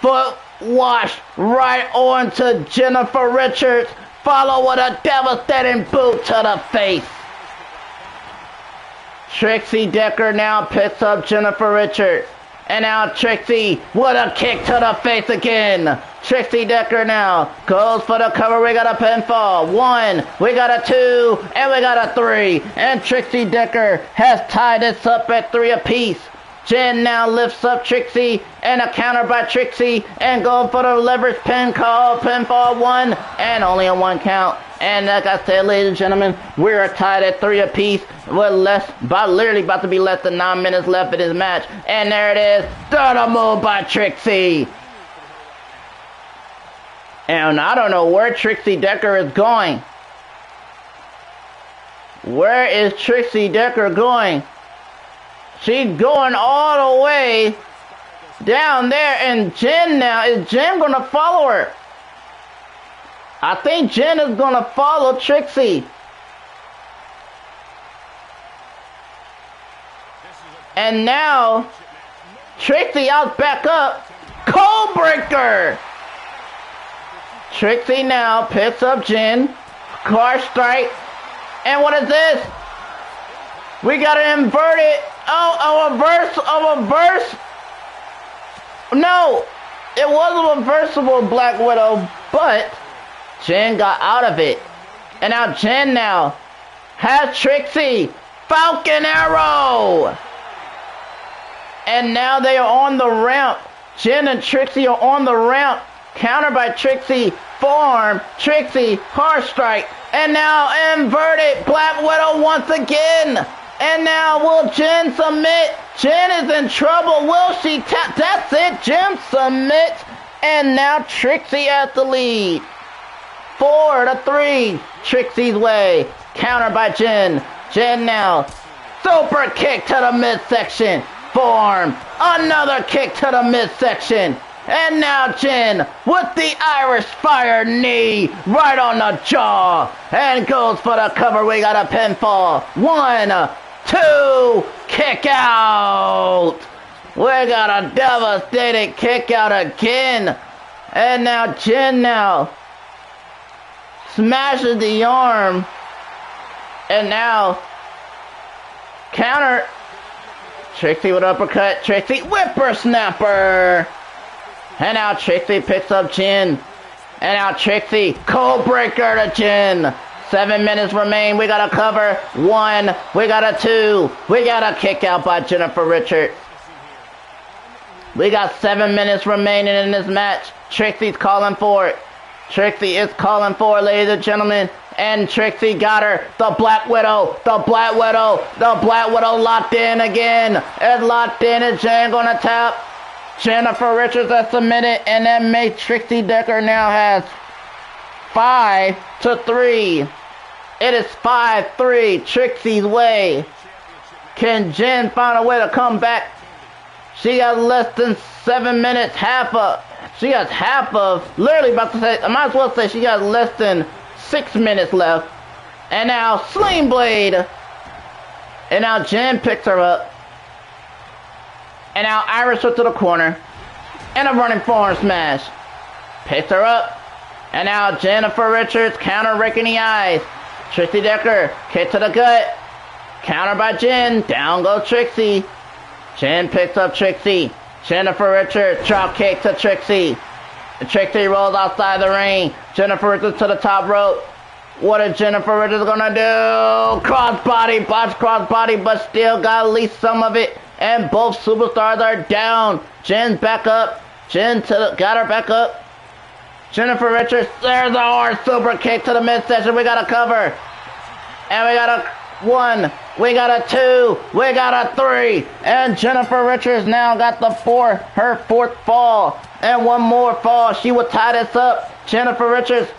Foot wash right onto Jennifer Richards. Follow with a devastating boot to the face. Trixie Decker now picks up Jennifer Richards. And now Trixie with a kick to the face again. Trixie Decker now goes for the cover. We got a pinfall. 1, we got a 2, and we got a 3. And Trixie Decker has tied this up at 3 apiece. Jen now lifts up Trixie and a counter by Trixie and going for the leverage pin call. Pinfall 1 and only a 1 count. And like I said, ladies and gentlemen, we're tied at 3 apiece with literally about to be less than 9 minutes left in this match. And there it is, the move by Trixie. And I don't know where Trixie Decker is going. Where is Trixie Decker going? She's going all the way down there, and Jen now, is Jen going to follow her? I think Jen is going to follow Trixie. And now, Trixie out back up. Cold breaker. Trixie now picks up Jen. Car strike. And what is this? We got an inverted. Oh, a reverse. No, it was a reversible Black Widow, but Jen got out of it. And now Jen now has Trixie. Falcon Arrow. And now they are on the ramp. Jen and Trixie are on the ramp. Countered by Trixie. Forearm. Trixie. Car strike. And now inverted Black Widow once again. And now will Jen submit? Jen is in trouble. Will she tap? That's it. Jen submits. And now Trixie has the lead. 4-3. Trixie's way. Counter by Jen. Jen now. Super kick to the midsection. Forearm. Another kick to the midsection. And now Jen with the Irish Fire knee right on the jaw. And goes for the cover. We got a pinfall. 1, 2, kick out. We got a devastating kick out again. And now Jen now smashes the arm. And now counter. Trixie with uppercut. Trixie whippersnapper. And now Trixie picks up Jen. And now Trixie cold breaker to Jen. 7 minutes remain. We got a cover. 1. We got a 2. We got a kick out by Jennifer Richards. We got 7 minutes remaining in this match. Trixie's calling for it. Trixie is calling for it, ladies and gentlemen. And Trixie got her. The Black Widow. The Black Widow. The Black Widow locked in again. It's locked in. Is Jen gonna tap? Jennifer Richards has submitted. And that makes Trixie Decker now has 5-3. It is 5-3. Trixie's way. Can Jen find a way to come back? She has less than 7 minutes. She has half of, literally about to say, I might as well say she has less than 6 minutes left. And now Sling Blade. And now Jen picks her up. And now Irish hook to the corner. And a running forearm smash. Picks her up. And now Jennifer Richards counter raking the eyes. Trixie Decker kick to the gut. Counter by Jen. Down goes Trixie. Jen picks up Trixie. Jennifer Richards drop kick to Trixie. Trixie rolls outside the ring. Jennifer Richards to the top rope. What is Jennifer Richards gonna do? Crossbody, botch crossbody, but still got at least some of it. And both superstars are down. Jen's back up. Got her back up. Jennifer Richards, there's a hard super kick to the midsection. We got a cover. And we got a 1. We got a 2. We got a 3. And Jennifer Richards now got her 4th fall. And one more fall. She will tie this up. Jennifer Richards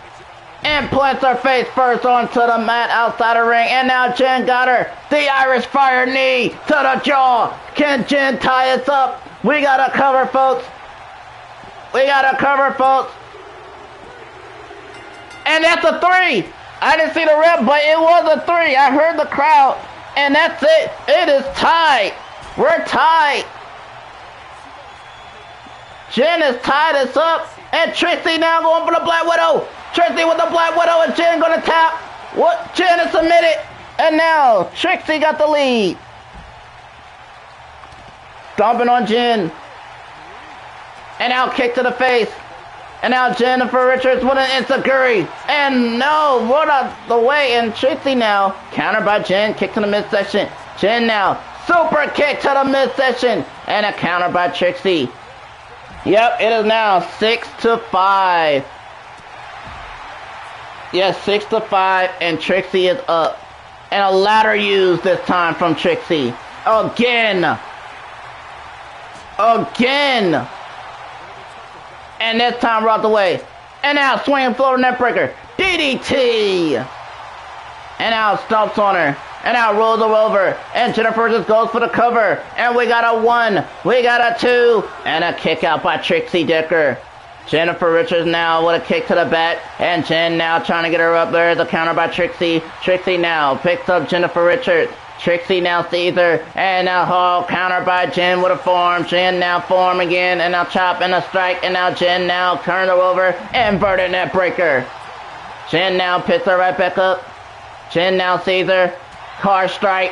and plants her face first onto the mat outside the ring. And now Jen got her. The Irish Fire knee to the jaw. Can Jen tie us up? We got to cover, folks. We got to cover, folks. And that's a 3. I didn't see the ref, but it was a 3. I heard the crowd. And that's it. It is tied. We're tied. Jen has tied us up. And Trixie now going for the Black Widow. Trixie with the Black Widow, and Jen going to tap. What? Jen is submitted. And now Trixie got the lead. Stomping on Jen. And now kick to the face. And now Jennifer Richards with an enziguri. And no, run out the way. And Trixie now countered by Jen. Kick to the midsection. Jen now super kick to the midsection. And a counter by Trixie. Yep, it is now 6-5. Yes, 6-5. And Trixie is up. And a ladder used this time from Trixie. Again. And this time we're out the way. And now swinging floater net breaker. DDT. And now stomps on her. And now rolls her over. And Jennifer just goes for the cover. And we got a 1. We got a 2. And a kick out by Trixie Dicker. Jennifer Richards now with a kick to the back. And Jen now trying to get her up there. The counter by Trixie. Trixie now picks up Jennifer Richards. Trixie now sees her, and now Hall counter by Jen with a forearm. Jen now forearm again, and now chop and a strike, and now Jen now turns her over, inverted net breaker. Jen now picks her right back up. Jen now sees her, car strike,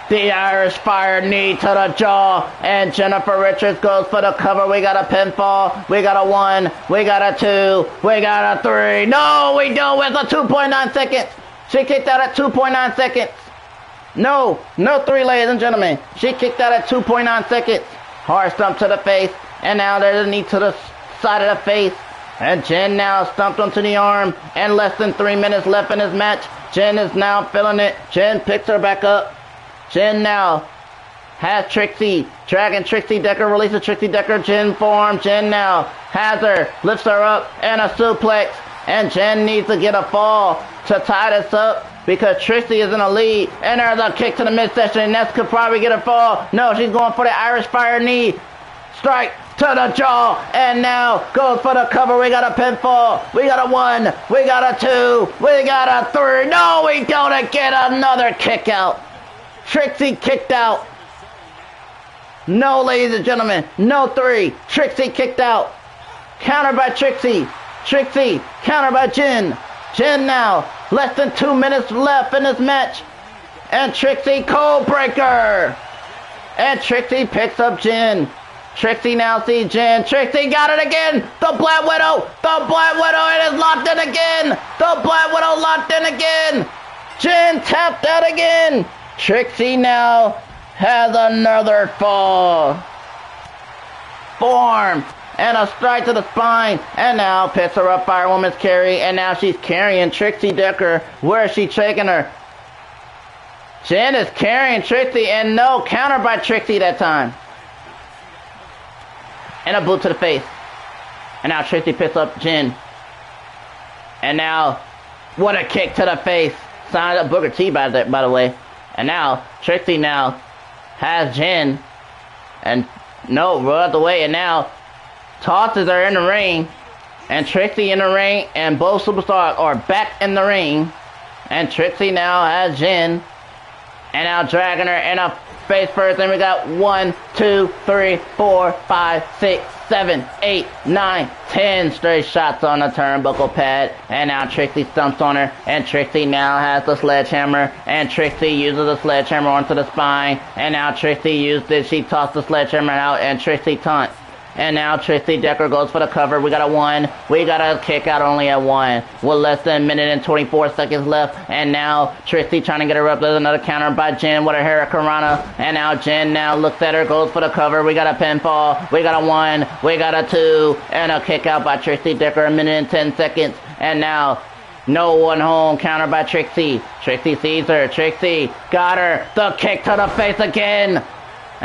the Irish Fire knee to the jaw, and Jennifer Richards goes for the cover. We got a pinfall, we got a 1, we got a 2, we got a 3. No, we don't, it's a 2.9 seconds. She kicked out at 2.9 seconds. No 3, ladies and gentlemen. She kicked out at 2.9 seconds. Hard stump to the face. And now there's a knee to the side of the face. And Jen now stumped onto the arm. And less than 3 minutes left in this match. Jen is now feeling it. Jen picks her back up. Jen now has Trixie. Dragging Trixie Decker. Releases Trixie Decker. Jen forearm. Jen now has her. Lifts her up. And a suplex. And Jen needs to get a fall to tie this up. Because Trixie is in the lead. And there's a kick to the midsection. And Ness could probably get a fall. No, she's going for the Irish Fire knee. Strike to the jaw. And now goes for the cover. We got a pinfall. We got a 1. We got a 2. We got a 3. No, we don't get another kick out. Trixie kicked out. No, ladies and gentlemen. No 3. Trixie kicked out. Counter by Trixie. Trixie counter by Jen. Jen now. Less than 2 minutes left in this match. And Trixie cold breaker. And Trixie picks up Jen. Trixie now sees Jen. Trixie got it again. The Black Widow. The Black Widow. It is locked in again. The Black Widow locked in again. Jen tapped out again. Trixie now has another fall. Form. And a strike to the spine. And now picks her up Firewoman's carry. And now she's carrying Trixie Decker. Where is she taking her? Jen is carrying Trixie. And no counter by Trixie that time. And a boot to the face. And now Trixie picks up Jen. And now, what a kick to the face. Signed up Booker T by the way. And now, Trixie now has Jen. And no, roll out the way. And now, tosses her in the ring. And Trixie in the ring. And both superstars are back in the ring. And Trixie now has Jen. And now dragging her in a face first. And we got 1, 2, 3, 4, 5, 6, 7, 8, 9, 10 straight shots on the turnbuckle pad. And now Trixie stumps on her. And Trixie now has the sledgehammer. And Trixie uses the sledgehammer onto the spine. And now Trixie used it. She tossed the sledgehammer out. And Trixie taunts. And now Trixie Decker goes for the cover. We got a 1. We got a kick out only at 1. With less than a minute and 24 seconds left. And now Trixie trying to get her up. There's another counter by Jen with her Hurricanrana. And now Jen now looks at her, goes for the cover. We got a pinfall. We got a 1. We got a 2. And a kick out by Trixie Decker. A minute and 10 seconds. And now no one home. Counter by Trixie. Trixie sees her. Trixie got her. The kick to the face again.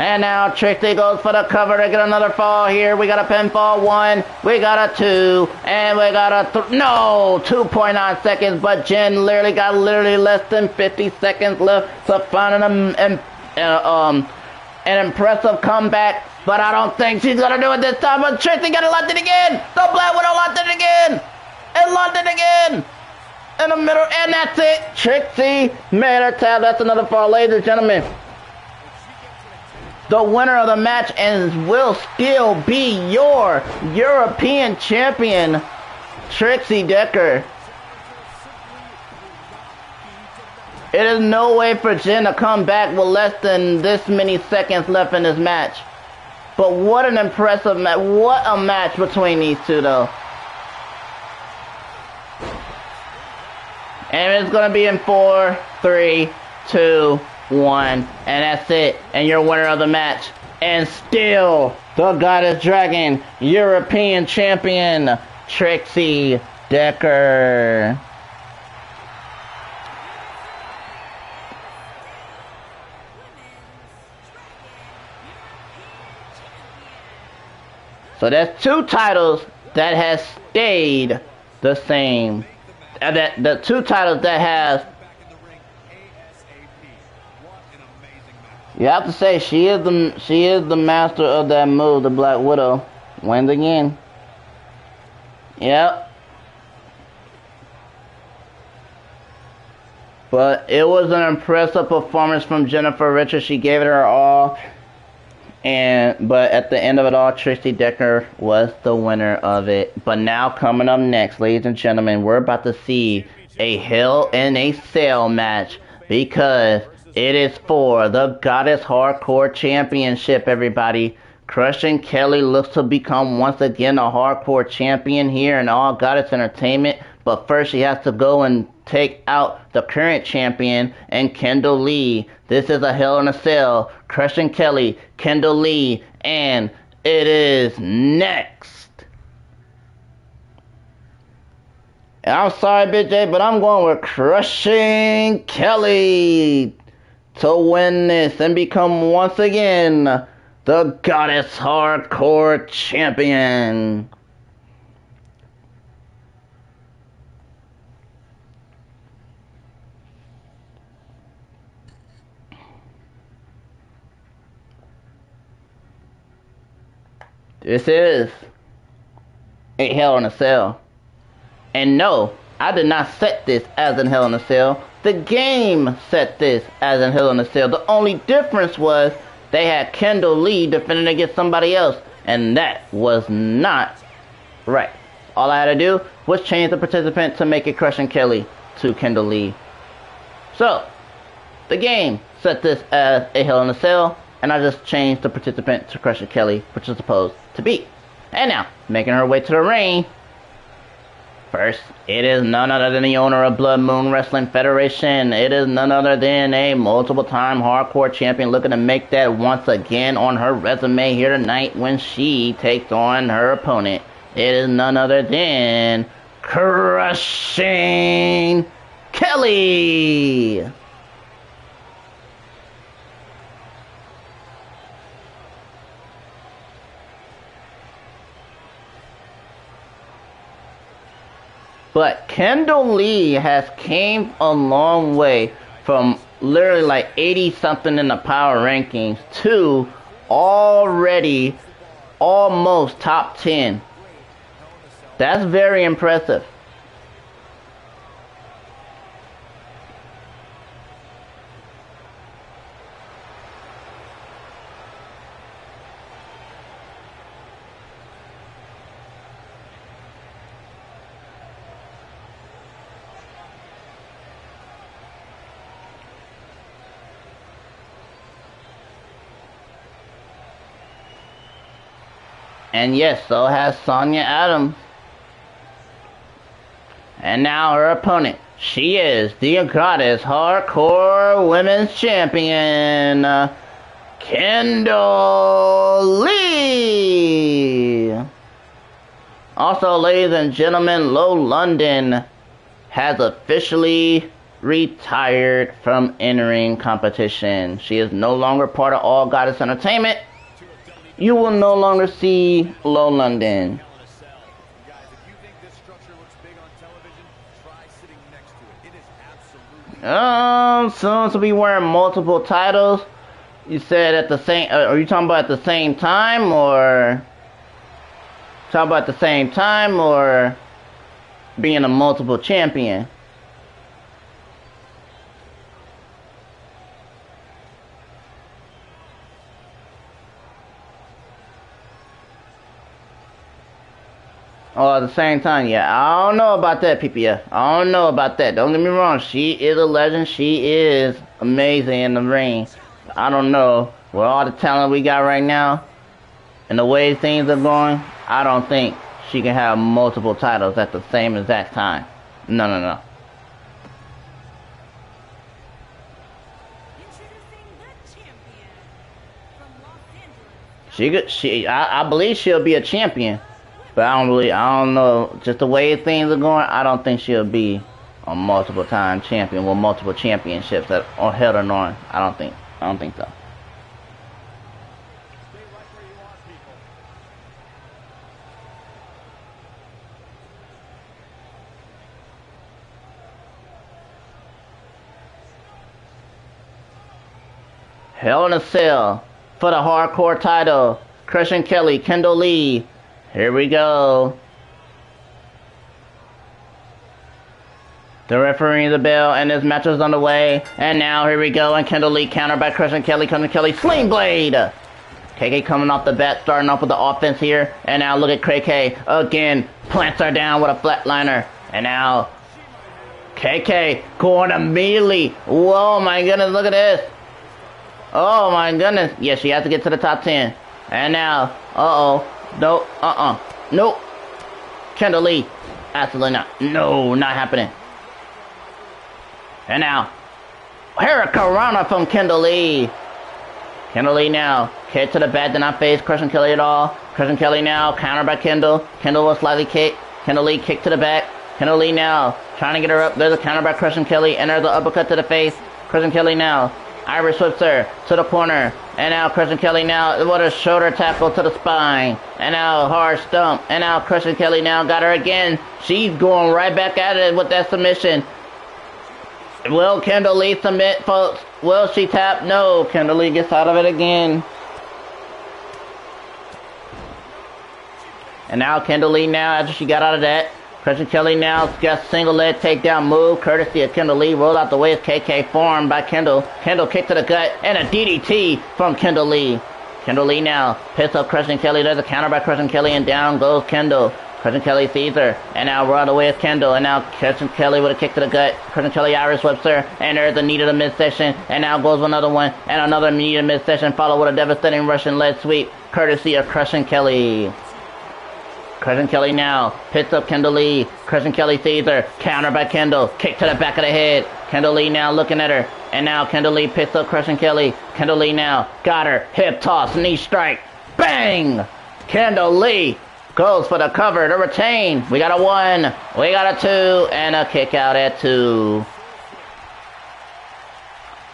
And now Trixie goes for the cover to get another fall here. We got a pinfall 1, we got a 2, and we got a 2.9 seconds. But Jen literally got less than 50 seconds left to find an impressive comeback. But I don't think she's gonna do it this time. But Trixie got it locked in again. The Black Widow locked in again. And locked in again. In the middle, and that's it. Trixie made her tap. That's another fall, ladies and gentlemen. The winner of the match and will still be your European champion, Trixie Decker. It is no way for Jen to come back with less than this many seconds left in this match. But what an impressive match. What a match between these two, though. And it's going to be in 4, 3, 2, 1. And that's it. And your winner of the match. And still, the Goddess Dragon European Champion, Trixie Decker. So that's 2 titles that has stayed the same. The 2 titles that have. You have to say she is the master of that move. The Black Widow wins again. Yep. But it was an impressive performance from Jennifer Richards. She gave it her all. But at the end of it all, Trixie Decker was the winner of it. But now coming up next, ladies and gentlemen, we're about to see a Hell in a Cell match, because it is for the Goddess Hardcore Championship, everybody. Crushing Kelly looks to become once again a hardcore champion here in All Goddess Entertainment. But first she has to go and take out the current champion and Kendall Lee. This is a Hell in a Cell. Crushing Kelly, Kendall Lee, and it is next. And I'm sorry, Big J, but I'm going with Crushing Kelly to win this and become once again the Goddess Hardcore Champion. This is a Hell in a Cell. And no, I did not set this as a Hell in a Cell. The game set this as a Hell in a Cell. The only difference was they had Kendall Lee defending against somebody else. And that was not right. All I had to do was change the participant to make it Crushing Kelly to Kendall Lee. So, the game set this as a Hell in a Cell. And I just changed the participant to Crushing Kelly, which is supposed to be. And now, making her way to the ring. First, it is none other than the owner of Blood Moon Wrestling Federation. It is none other than a multiple-time hardcore champion looking to make that once again on her resume here tonight when she takes on her opponent. It is none other than Crushing Kelly. But Kendall Lee has came a long way from literally like 80 something in the power rankings to already almost top 10. That's very impressive. And yes, so has Sonya Adams. And now her opponent. She is the Goddess Hardcore Women's Champion, Kendall Lee. Also, ladies and gentlemen, Low London has officially retired from in-ring competition. She is no longer part of All Goddess Entertainment. You will no longer see Low London. Hell in a Cell. Guys, if you think this structure looks big on television, try sitting next to it. It is absolutely... Soon to be wearing multiple titles. You said at the same... are you talking about at the same time, or... talking about at the same time, or... being a multiple champion? Oh, at the same time, yeah. I don't know about that, PPF. I don't know about that. Don't get me wrong. She is a legend. She is amazing in the ring. I don't know. With all the talent we got right now, and the way things are going, I don't think she can have multiple titles at the same exact time. No. Introducing the champion from Los She Angeles. I believe she'll be a champion, but I don't know. Just the way things are going, I don't think she'll be a multiple time champion with multiple championships that are held or on. I don't think so. Stay right where you are, people. Hell in a Cell for the hardcore title. Christian Kelly, Kendall Lee. Here we go. The referee the bell, and this match is underway. And now here we go, and Kendall Lee countered by Christian Kelly. Christian Kelly, Sling Blade. KK coming off the bat, starting off with the offense here. And now look at KK again, plants her down with a flatliner. And now KK going immediately. Whoa, my goodness, look at this. Oh my goodness. Yeah, she has to get to the top 10. And now, nope, nope. Kendall Lee, absolutely not. No, not happening. And now, Hurricanrana from Kendall Lee. Kendall Lee now, kick to the back, did not face Christian Kelly at all. Christian Kelly now, countered by Kendall. Kendall will slightly kick. Kendall Lee kick to the back. Kendall Lee now, trying to get her up. There's a counter by Christian Kelly, and there's an uppercut to the face. Christian Kelly now, Irish whips her to the corner. And now Christian Kelly now, what a shoulder tackle to the spine. And now hard stump. And now Christian Kelly now got her again. She's going right back at it with that submission. Will Kendall Lee submit, folks? Will she tap? No. Kendall Lee gets out of it again. And now Kendall Lee now, after she got out of that, Christian Kelly now got single leg takedown move, courtesy of Kendall Lee. Rolled out the way as KK formed by Kendall. Kendall kick to the gut, and a DDT from Kendall Lee. Kendall Lee now picks up Christian Kelly. There's a counter by Christian Kelly, and down goes Kendall. Christian Kelly sees her, and now rolled away as Kendall. And now Christian Kelly with a kick to the gut. Christian Kelly Irish whips her, and there's a knee to the midsection. And now goes another one, and another knee to the midsection, followed with a devastating Russian leg sweep, courtesy of Christian Kelly. Christian Kelly now picks up Kendall Lee. Christian Kelly sees her. Counter by Kendall. Kick to the back of the head. Kendall Lee now looking at her. And now Kendall Lee picks up Christian Kelly. Kendall Lee now got her. Hip toss. Knee strike. Bang! Kendall Lee goes for the cover to retain. We got a 1. We got a 2. And a kick out at 2.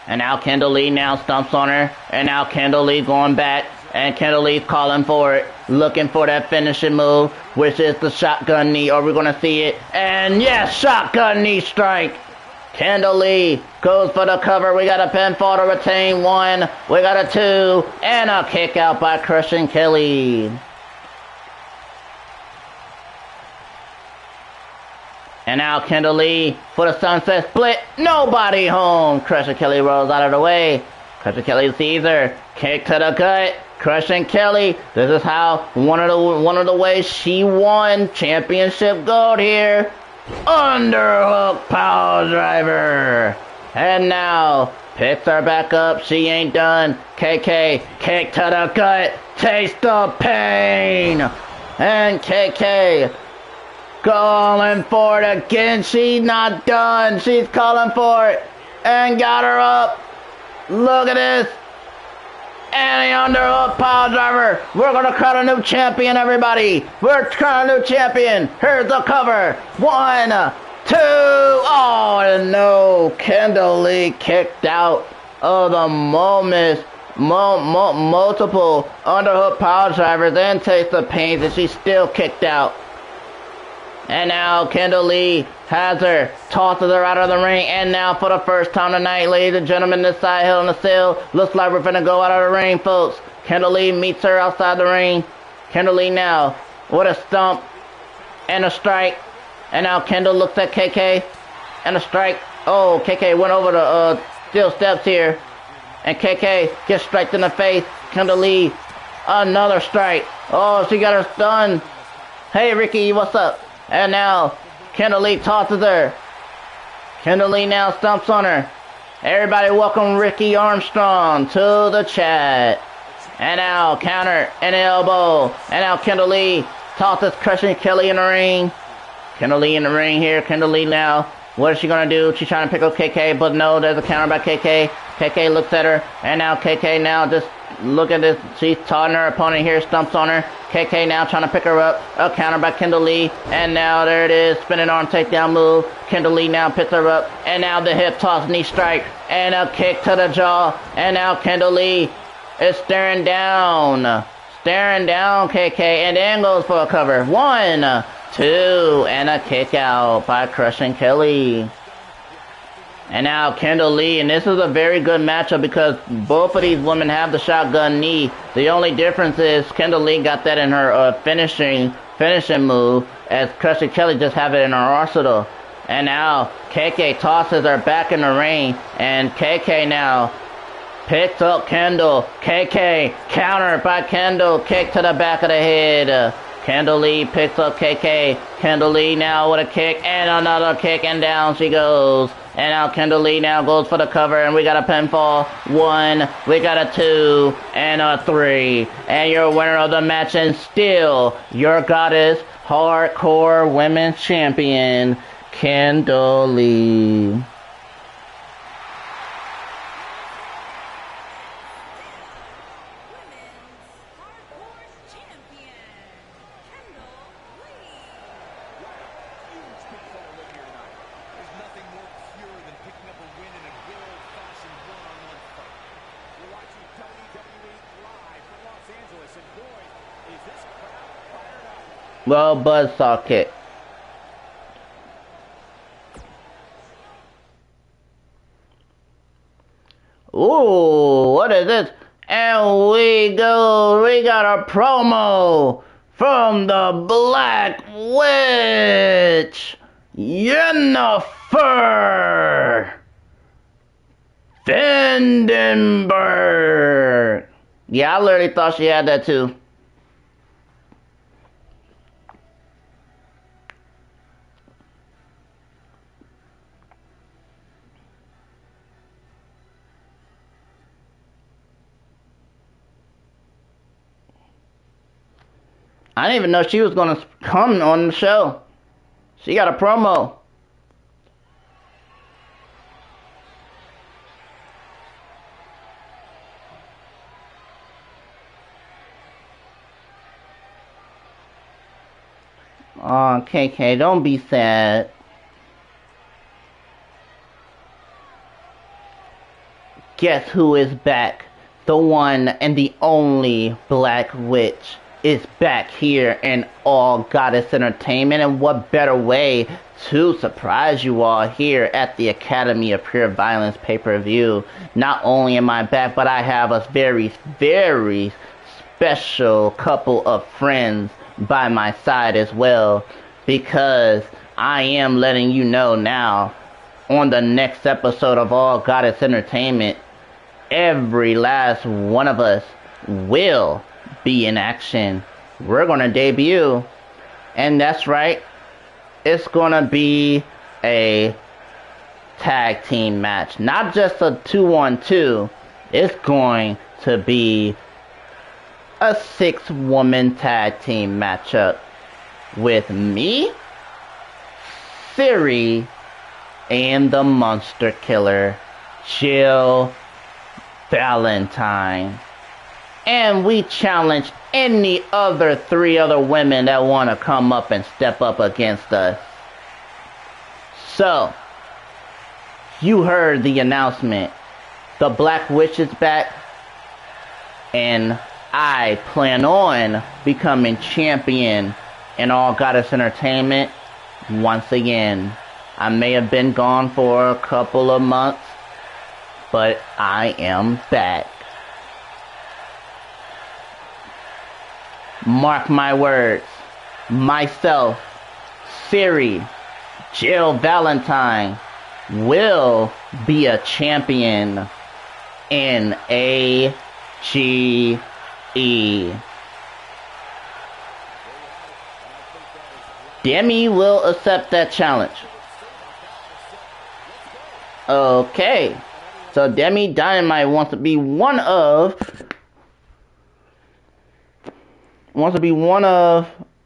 And now Kendall Lee now stumps on her. And now Kendall Lee going back. And Kendall Lee's calling for it, looking for that finishing move, which is the shotgun knee. Are we going to see it? And yes, shotgun knee strike. Kendall Lee goes for the cover. We got a pinfall to retain 1. We got a 2. And a kick out by Christian Kelly. And now Kendall Lee for the sunset split. Nobody home. Christian Kelly rolls out of the way. Christian Kelly sees her. Kick to the gut. Christian Kelly, this is how one of the ways she won championship gold here. Underhook power driver. And now picks her back up. She ain't done. KK, kick to the gut. Taste the pain. And KK calling for it again. She's not done. She's calling for it. And got her up. Look at this. And the underhook power driver. We're going to crown a new champion, everybody. We're crowning a new champion. Here's the cover. 1, 2. Oh no, Kendall Lee kicked out of the multiple underhook power drivers, then takes the pains, and she's still kicked out. And now Kendall Lee has her, tosses her out of the ring, and now for the first time tonight, ladies and gentlemen, this side Hell in a Cell, looks like we're finna go out of the ring, folks. Kendall Lee meets her outside the ring. Kendall Lee now with a stomp and a strike. And now Kendall looks at KK and a strike. Oh, KK went over the steel steps here. And KK gets striked in the face. Kendall Lee, another strike. Oh, she got her stunned. Hey, Ricky, what's up? And now Kendall Lee tosses her. Kendall Lee now stomps on her. Everybody welcome Ricky Armstrong to the chat. And now counter and elbow. And now Kendall Lee tosses Crushing Kelly in the ring. Kendall Lee in the ring here. Kendall Lee now. What is she going to do? She's trying to pick up KK, but no, there's a counter by KK. KK looks at her. And now KK now just look at this. She's taunting her opponent here. Stumps on her. KK now trying to pick her up. A counter by Kendall Lee. And now there it is. Spinning arm takedown move. Kendall Lee now picks her up. And now the hip toss knee strike. And a kick to the jaw. And now Kendall Lee is staring down KK, and then goes for a cover. 1, 2, and a kick out by Crushing Kelly. And now Kendall Lee, and this is a very good matchup because both of these women have the shotgun knee. The only difference is Kendall Lee got that in her finishing move, as Crushing Kelly just have it in her arsenal. And now KK tosses her back in the ring, and KK now picks up Kendall. KK countered by Kendall. Kick to the back of the head. Kendall Lee picks up KK. Kendall Lee now with a kick and another kick, and down she goes. And now Kendall Lee now goes for the cover, and we got a pinfall. 1, we got a 2, and a 3. And your winner of the match, and still your goddess hardcore women's champion, Kendall Lee. Well, buzzsaw kick. Ooh, what is this? And we got a promo from the Black Witch, Jennifer Vandenberg. Yeah, I literally thought she had that too. I didn't even know she was going to come on the show. She got a promo. Oh, KK, don't be sad. Guess who is back? The one and the only Black Witch is back here in All Goddess Entertainment, and what better way to surprise you all here at the Academy of Pure Violence pay-per-view. Not only am I back, but I have a very, very special couple of friends by my side as well, because I am letting you know now, on the next episode of All Goddess Entertainment, every last one of us will be in action. We're gonna debut, and that's right, it's gonna be a tag team match, not just a 2-on-2. It's going to be a 6-woman tag team matchup with me, Siri, and the Monster Killer, Jill Valentine. And we challenge any other 3 other women that want to come up and step up against us. So, You heard the announcement. The Black Witch is back, and I plan on becoming champion in All Goddess Entertainment once again. I may have been gone for a couple of months, but I am back. Mark my words. Myself, Siri, Jill Valentine will be a champion in AGE. Demi will accept that challenge. Okay. So Demi Dynamite wants to be one of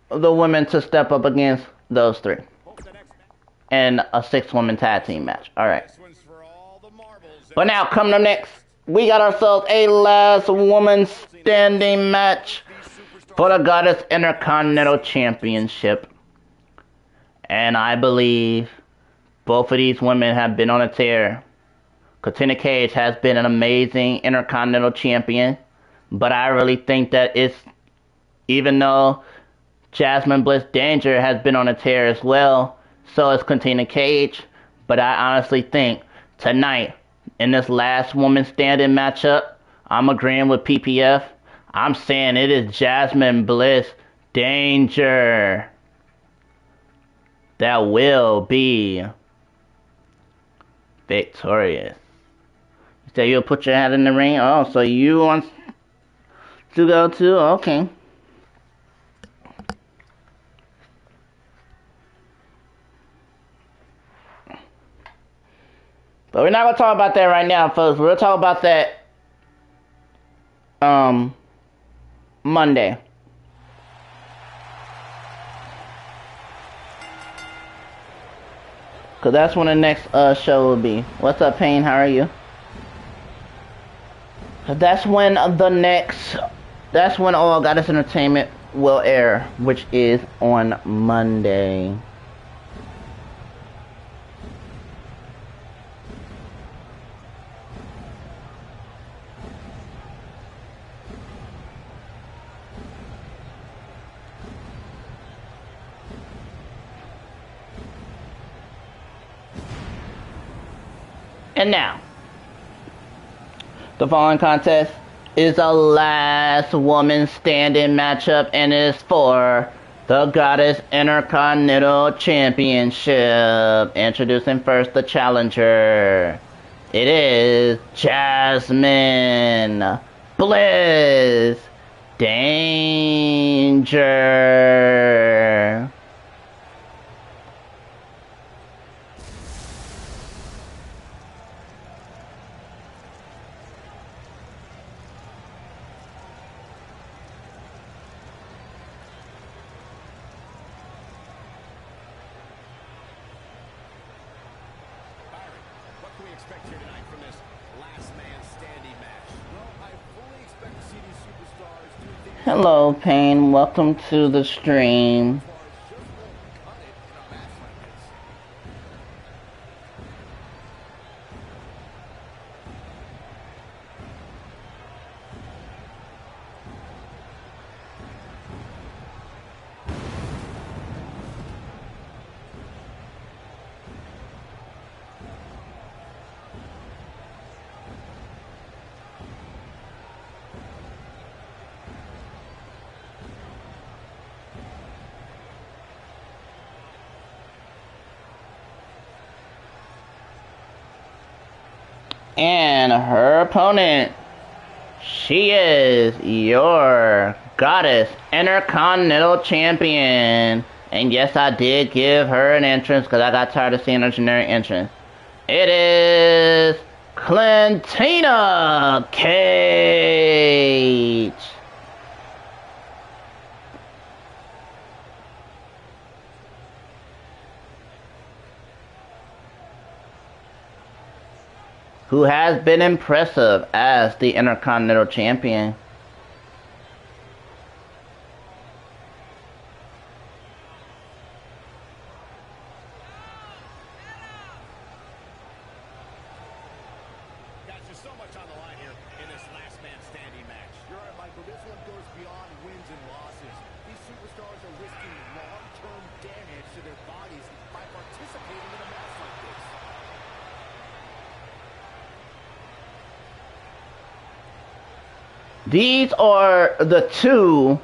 the women to step up against those three in a 6-woman tag team match. Alright. But now, coming up next, we got ourselves a last woman standing match for the Goddess Intercontinental Championship. And I believe both of these women have been on a tear. Katina Cage has been an amazing Intercontinental Champion, but I really think that it's, even though Jasmine Bliss Danger has been on a tear as well, so is Katina Cage, but I honestly think tonight, in this last woman standing matchup, I'm agreeing with PPF. I'm saying it is Jasmine Bliss Danger that will be victorious. You say you'll put your hat in the ring? Oh, so you want to go too? Okay. But we're not going to talk about that right now, folks. We'll talk about that Monday. Because that's when the next show will be. What's up, Payne? How are you? That's when All Goddess Entertainment will air, which is on Monday. And now, the following contest is a last woman standing matchup, and is for the Goddess Intercontinental Championship. Introducing first the challenger. It is Jasmine Bliss Danger. Hello, Payne. Welcome to the stream. And her opponent, she is your Goddess Intercontinental Champion. And yes, I did give her an entrance because I got tired of seeing her generic entrance. It is Katina Cage. Who has been impressive as the Intercontinental Champion. So much on the line here in this last man standing match. You're right, Michael. This one goes beyond wins and losses. These superstars are risking long-term damage to their bodies by participating in a match like this. These are the two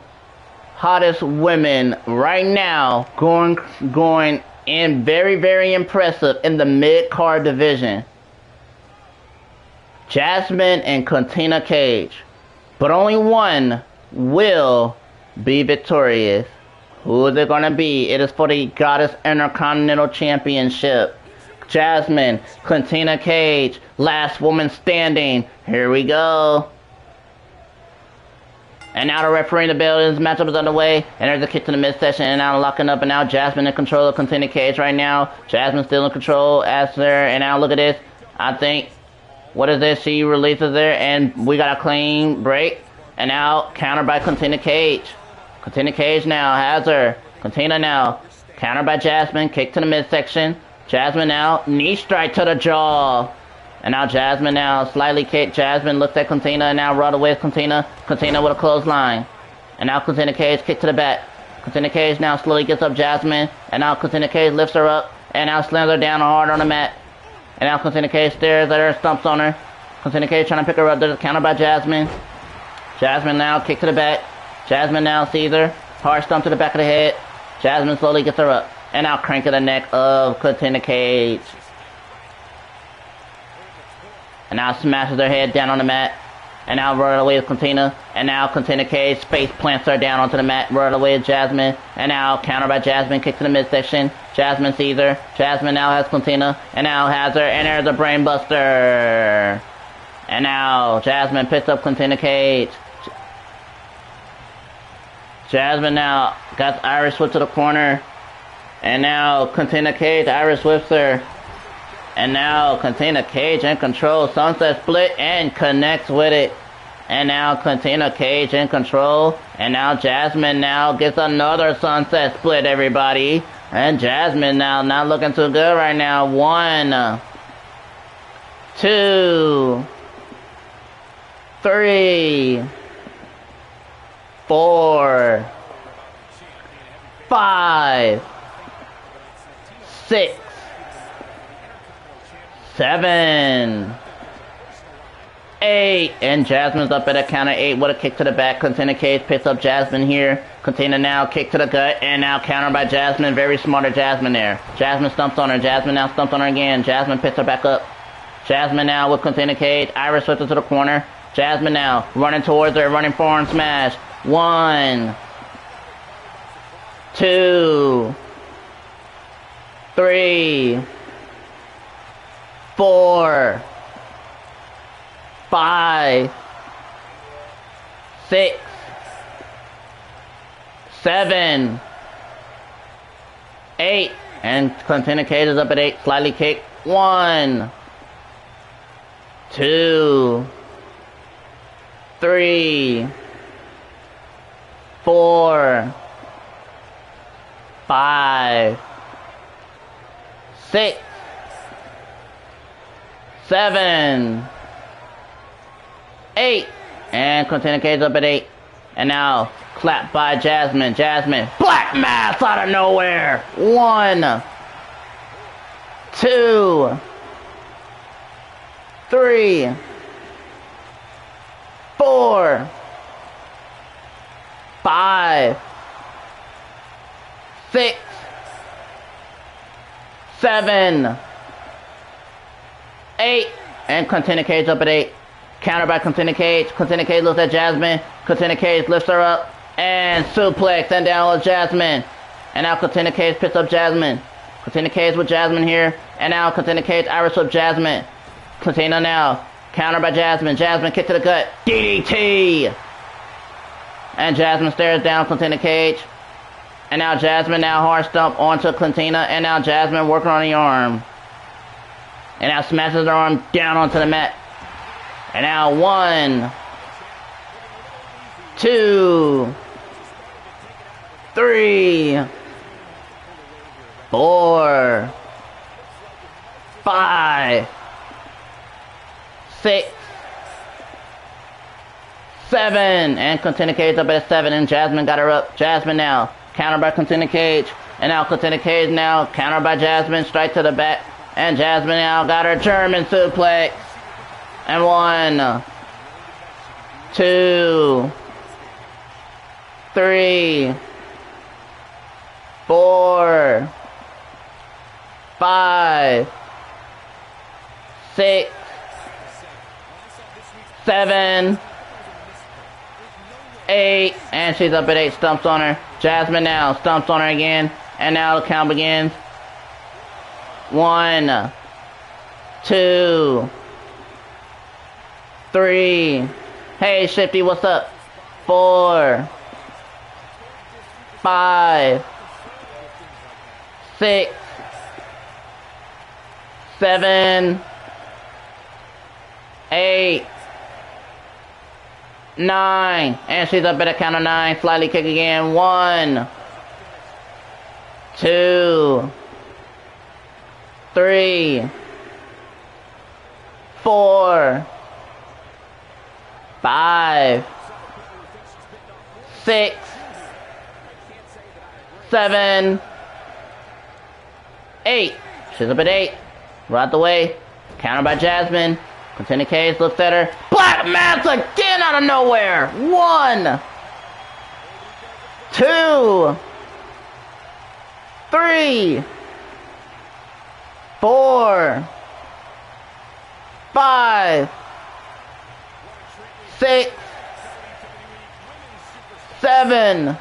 hottest women right now going in very impressive in the mid-card division. Jasmine and Katina Cage. But only one will be victorious. Who is it going to be? It is for the Goddess Intercontinental Championship. Jasmine, Katina Cage, last woman standing. Here we go. And now the referee, the bell, this matchup is underway. And there's a kick to the midsection. And now locking up. And now Jasmine in control of Katina Cage right now. Jasmine still in control. As there. And now look at this. I think. What is this? She releases there. And we got a clean break. And now countered by Katina Cage. Katina Cage now has her. Katina now. Countered by Jasmine. Kick to the midsection. Jasmine now. Knee strike to the jaw. And now Jasmine now slightly kicked. Jasmine looks at Katina and now run away with Katina. Katina with a clothesline. And now Katina Cage kick to the back. Katina Cage now slowly gets up Jasmine. And now Katina Cage lifts her up. And now slams her down hard on the mat. And now Katina Cage stares at her, stumps on her. Katina Cage trying to pick her up. There's a counter by Jasmine. Jasmine now kick to the back. Jasmine now sees her. Hard stump to the back of the head. Jasmine slowly gets her up. And now crank to the neck of Katina Cage. And now smashes her head down on the mat. And now run away with Katina. And now Katina Cage space plants her down onto the mat. Run away with Jasmine. And now counter by Jasmine. Kick to the midsection. Jasmine sees her. Jasmine now has Katina. And now has her. And there's a brain buster. And now Jasmine picks up Katina Cage. Jasmine now got Irish whip to the corner. And now Katina Cage Irish whips her. And now Katina Cage in control. Sunset split and connects with it. And now Katina Cage in control. And now Jasmine now gets another sunset split, everybody. And Jasmine now not looking too good right now. 1, 2, 3, 4, 5, 6, 7, 8, and Jasmine's up at a count of 8 with a kick to the back. Katina Cage picks up Jasmine here. Katina now kick to the gut, and now counter by Jasmine. Very smarter Jasmine there. Jasmine stumps on her. Jasmine now stumps on her again. Jasmine picks her back up. Jasmine now with Katina Cage. Irish switches to the corner. Jasmine now running towards her, running forearm smash. 1, 2, 3, 4, 5, 6, 7, 8, and Katina Cage is up at 8, slightly kick. 1, 2, 3, 4, 5, 6, 7, 8, and Katina Cage up at 8. And now clap by Jasmine. Jasmine, black mass out of nowhere. 1, 2, 3, 4, 5, 6, 7, 8, and Katina Cage up at 8. Counter by Katina Cage. Katina Cage looks at Jasmine. Katina Cage lifts her up and suplex and down with Jasmine. And now Katina Cage picks up Jasmine. Katina Cage with Jasmine here. And now Katina Cage Irish whip Jasmine. Katina now counter by Jasmine. Jasmine kick to the gut. DDT. And Jasmine stares down Katina Cage. And now Jasmine now hard stump onto Katina. And now Jasmine working on the arm. And now smashes her arm down onto the mat. And now 1, 2, 3, 4, 5, 6, 7. And Contender Cage up at 7. And Jasmine got her up. Jasmine now. Counter by Contender Cage. And now Contender Cage now. Counter by Jasmine. Straight to the back. And Jasmine now got her German suplex. And 1, 2, 3, 4, 5, 6, 7, 8, and she's up at 8, stumps on her. Jasmine now, stumps on her again, and now the count begins. 1, 2, 3, hey Shifty, what's up? 4, 5, 6, 7, 8, 9, and she's up at a count of 9. Slightly kick again. 1, 2, 3, 4, 5, 6, 7, 8. She's up at 8. Right the way. Counter by Jasmine. Contender Cage looks at her. Black Mass again out of nowhere. 1, 2, 3, 4, 5, 6, 7,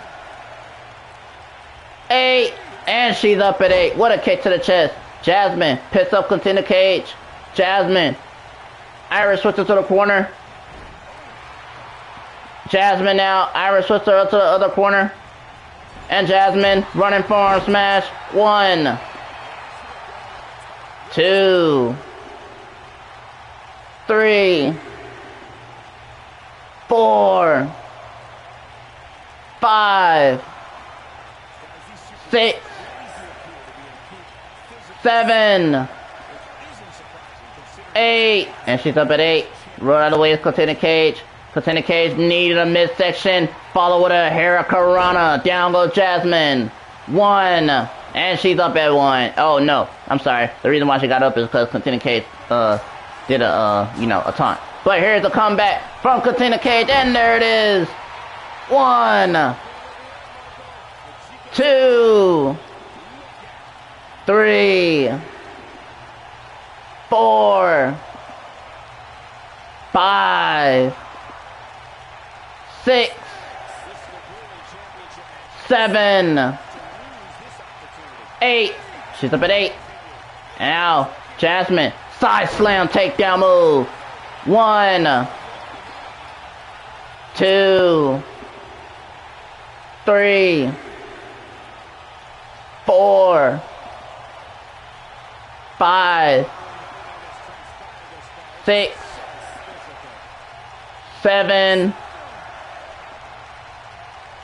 8, and she's up at 8. What a kick to the chest. Jasmine picks up Contender Cage. Jasmine. Irish switches to the corner. Jasmine now. Irish switches her to the other corner. And Jasmine running forearm smash. 1, 2, 3, 4, 5, 6, 7, 8, and she's up at 8. Roll out of the way is Contender Cage. Contender Cage needed a midsection. Follow with a Hurricanrana. Down goes Jasmine. 1, and she's up at 1. Oh no, I'm sorry. The reason why she got up is because Contender Cage did a taunt. But here's a comeback from Contender Cage, and there it is. 1, 2, 3, 4, 5, 6, 7, 8. She's up at 8. And now, Jasmine, side slam takedown move. 1, 2, 3, 4, 5, 6, 7,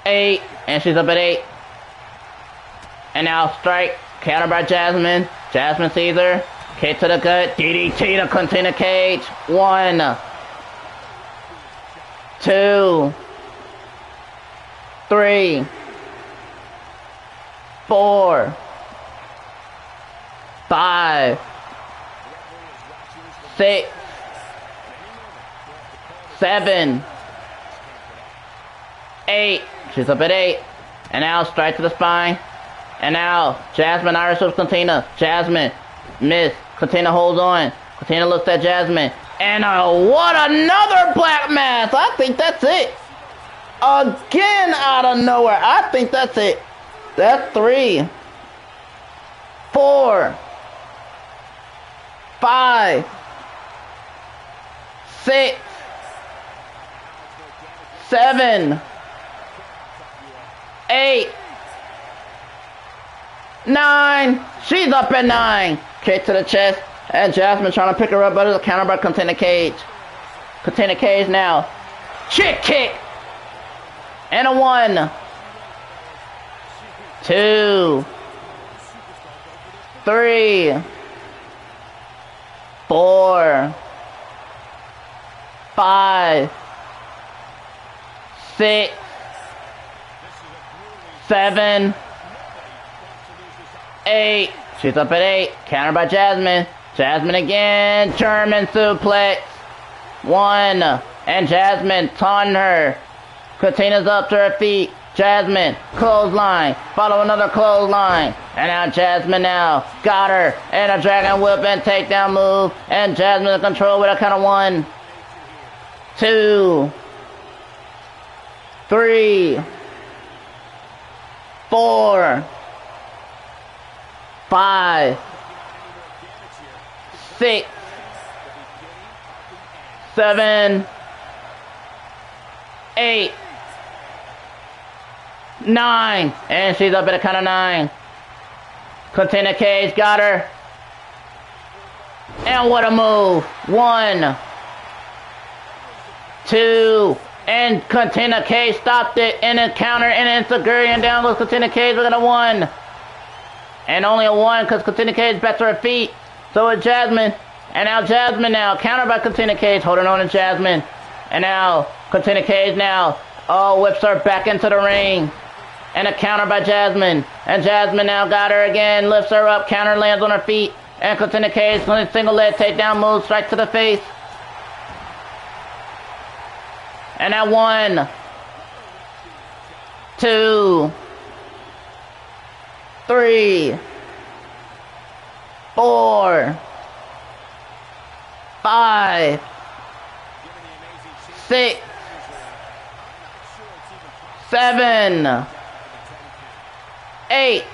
8, and she's up at 8. And now strike, counter by Jasmine. Jasmine sees her, kick to the gut, DDT to Contender Cage. 1, 2, 3, 4, 5, 6, 7, 8. She's up at 8. And now strike to the spine. And now Jasmine Irish hooks Contender. Jasmine miss. Contender holds on. Contender looks at Jasmine. And what another Black Mass. I think that's it. Again out of nowhere. I think that's it. That's 3, 4, 5, 6, 7, 8, 9. She's up at 9. Kick to the chest. And Jasmine trying to pick her up, but it's a counter by Contender Cage. Contender Cage now. Chick kick. And a 1, 2, 3, 4, 5, 6, 7, 8. She's up at 8. Counter by Jasmine. Jasmine again. German suplex. 1. And Jasmine taunting her. Katina's up to her feet. Jasmine, clothesline. Follow another clothesline. And now Jasmine now. Got her. And a dragon whip and takedown move. And Jasmine in control with a count of 1, 2, 3, 4, 5, 6, 7, 8, 9. And she's up at a count of 9. Container cage, got her. And what a move. 1, 2, and container cage stopped it, and then counter, and then Saguri, and down goes container cage. We're gonna 1. And only a 1 because container cage back to her feet. So it's Jasmine. And now Jasmine now. Counter by container cage, holding on to Jasmine. And now container cage now. Oh, whips her back into the ring. And a counter by Jasmine. And Jasmine now got her again. Lifts her up. Counter lands on her feet. And container cage. Single leg takedown move. Straight to the face. And now 1, 2, 3, 4, 5, 6, 7, 8,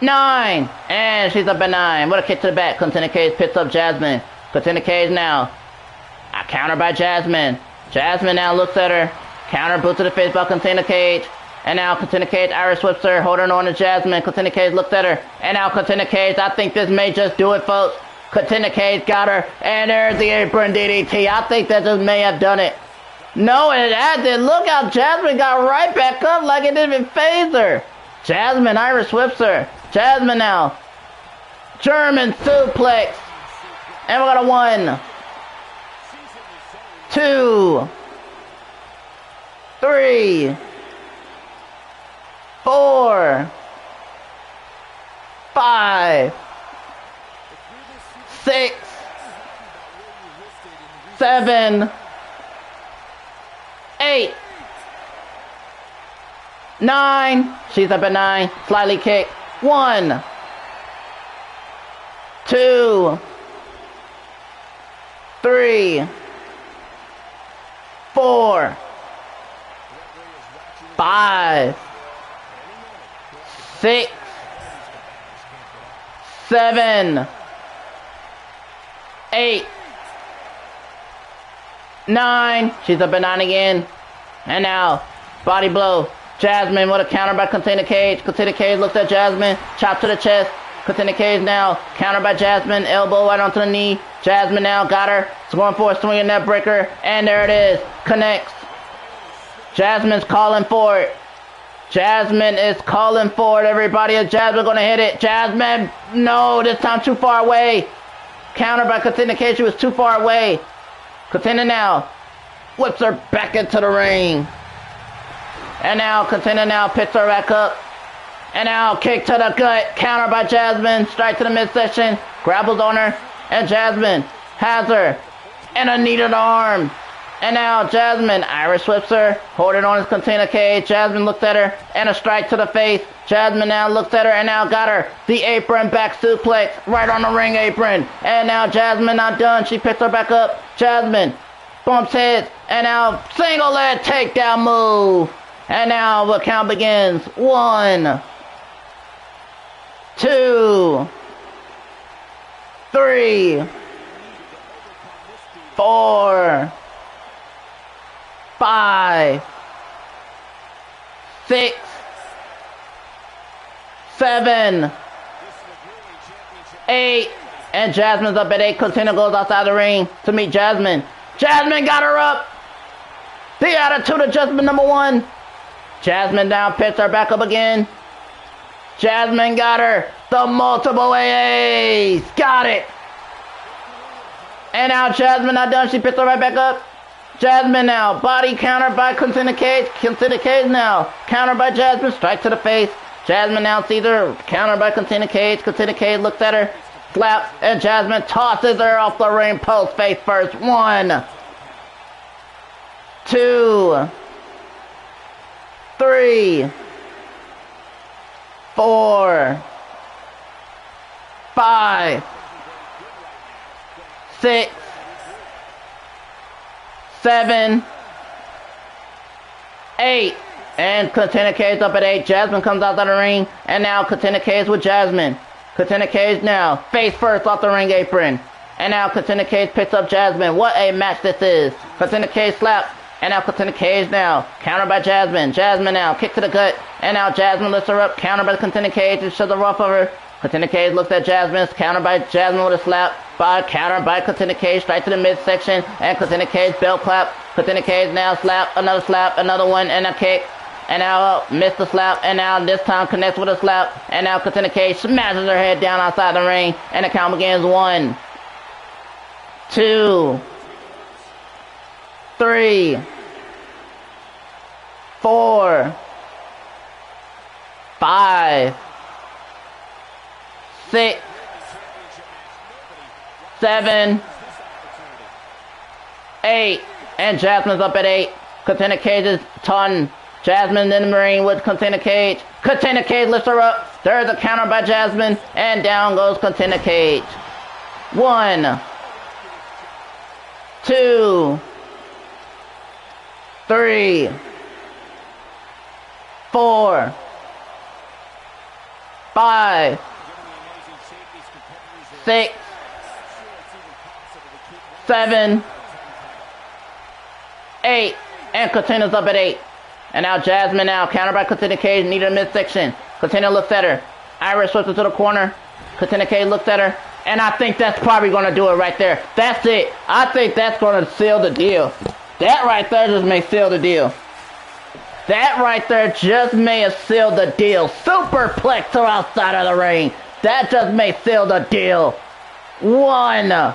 9. And she's up at 9. What a kick to the back. Container cage picks up Jasmine. Container cage now. A counter by Jasmine. Jasmine now looks at her. Counter boot to the face by container cage. And now container cage Irish whips her, holding on to Jasmine. Container cage looks at her. And now container cage. I think this may just do it, folks. Container cage got her. And there's the apron DDT. I think that just may have done it. No, it hasn't. Look how Jasmine got right back up like it didn't even phase her. Jasmine Irish whips her. Jasmine now. German suplex. And we're gonna 1, 2, 3, 4, 5, 6, 7, 8, 9. She's up at 9. Slightly kick. 1, 2, 3, 4, 5, 6, 7, 8, 9. She's up at 9 again. And now, body blow. Jasmine with a counter by container cage. Container cage looks at Jasmine. Chop to the chest. Container cage now. Counter by Jasmine. Elbow right onto the knee. Jasmine now got her. It's going for a swinging net breaker. And there it is. Connects. Jasmine's calling for it. Jasmine is calling for it, everybody. Is Jasmine going to hit it? Jasmine, no, this time too far away. Counter by Katina Cage. She was too far away. Katina now whips her back into the ring. And now Katina now picks her back up. And now kick to the gut. Counter by Jasmine. Strike to the midsection. Grapples on her. And Jasmine has her. And a knee to the arm. And now Jasmine, Irish whips her, holding on his container cage. Jasmine looks at her, and a strike to the face. Jasmine now looks at her, and now got her. The apron back suplex, right on the ring apron. And now Jasmine not done. She picks her back up. Jasmine bumps heads, and now single leg takedown move. And now the count begins. 1, 2, 3, 4, 5, 6, 7, 8, and Jasmine's up at 8. Katina goes outside the ring to meet Jasmine. Jasmine got her up. The attitude adjustment number 1. Jasmine down, picks her back up again. Jasmine got her. The multiple AAs. Got it. And now Jasmine not done. She picks her right back up. Jasmine now. Body counter by Contender Cage. Contender Cage now. Counter by Jasmine. Strike to the face. Jasmine now sees her. Counter by Contender Cage. Contender Cage looks at her. Slap. And Jasmine tosses her off the ring post face first. 1, 2, 3, 4, 5, 6, 7, 8. And Contender Cage up at 8. Jasmine comes out of the ring. And now Contender Cage with Jasmine. Contender Cage now. Face first off the ring apron. And now Contender Cage picks up Jasmine. What a match this is. Contender Cage slap. And now Contender Cage now. Counter by Jasmine. Jasmine now. Kick to the gut. And now Jasmine lifts her up. Counter by Contender Cage and shoves her off of her. Contender Cage looks at Jasmine. Counter by Jasmine with a slap. Counter by Contender Cage straight to the midsection. And Contender Cage belt clap. Contender Cage now slap. Another one. And a kick. And now missed the slap. And now this time connects with a slap. And now Contender Cage smashes her head down outside the ring. And the count begins. 1, 2, 3, 4, 5, 6, 7, 8. And Jasmine's up at 8. Contender Cage is taunting Jasmine in the ring with Contender Cage. Contender Cage lifts her up. There's a counter by Jasmine. And down goes Contender Cage. 1, 2, 3, 4, 5, 6, 7, 8. And Contender's up at 8. And now Jasmine now. Counter by Contender Cage. Needed a midsection. Contender looks at her. Iris flips her to the corner. Contender Cage looks at her. And I think that's probably going to do it right there. That's it. I think that's going to seal the deal. That right there just may seal the deal. That right there just may have sealed the deal. Superplex her outside of the ring. That just may seal the deal. 1,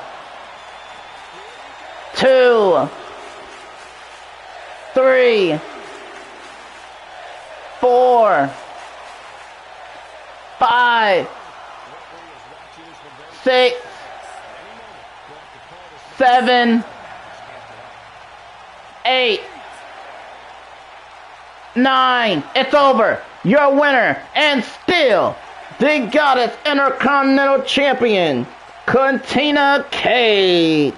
2, 3, 4, 5, 6, 7, 8, 9. It's over. You're a winner. And still, the Goddess Intercontinental Champion, Contender Cage.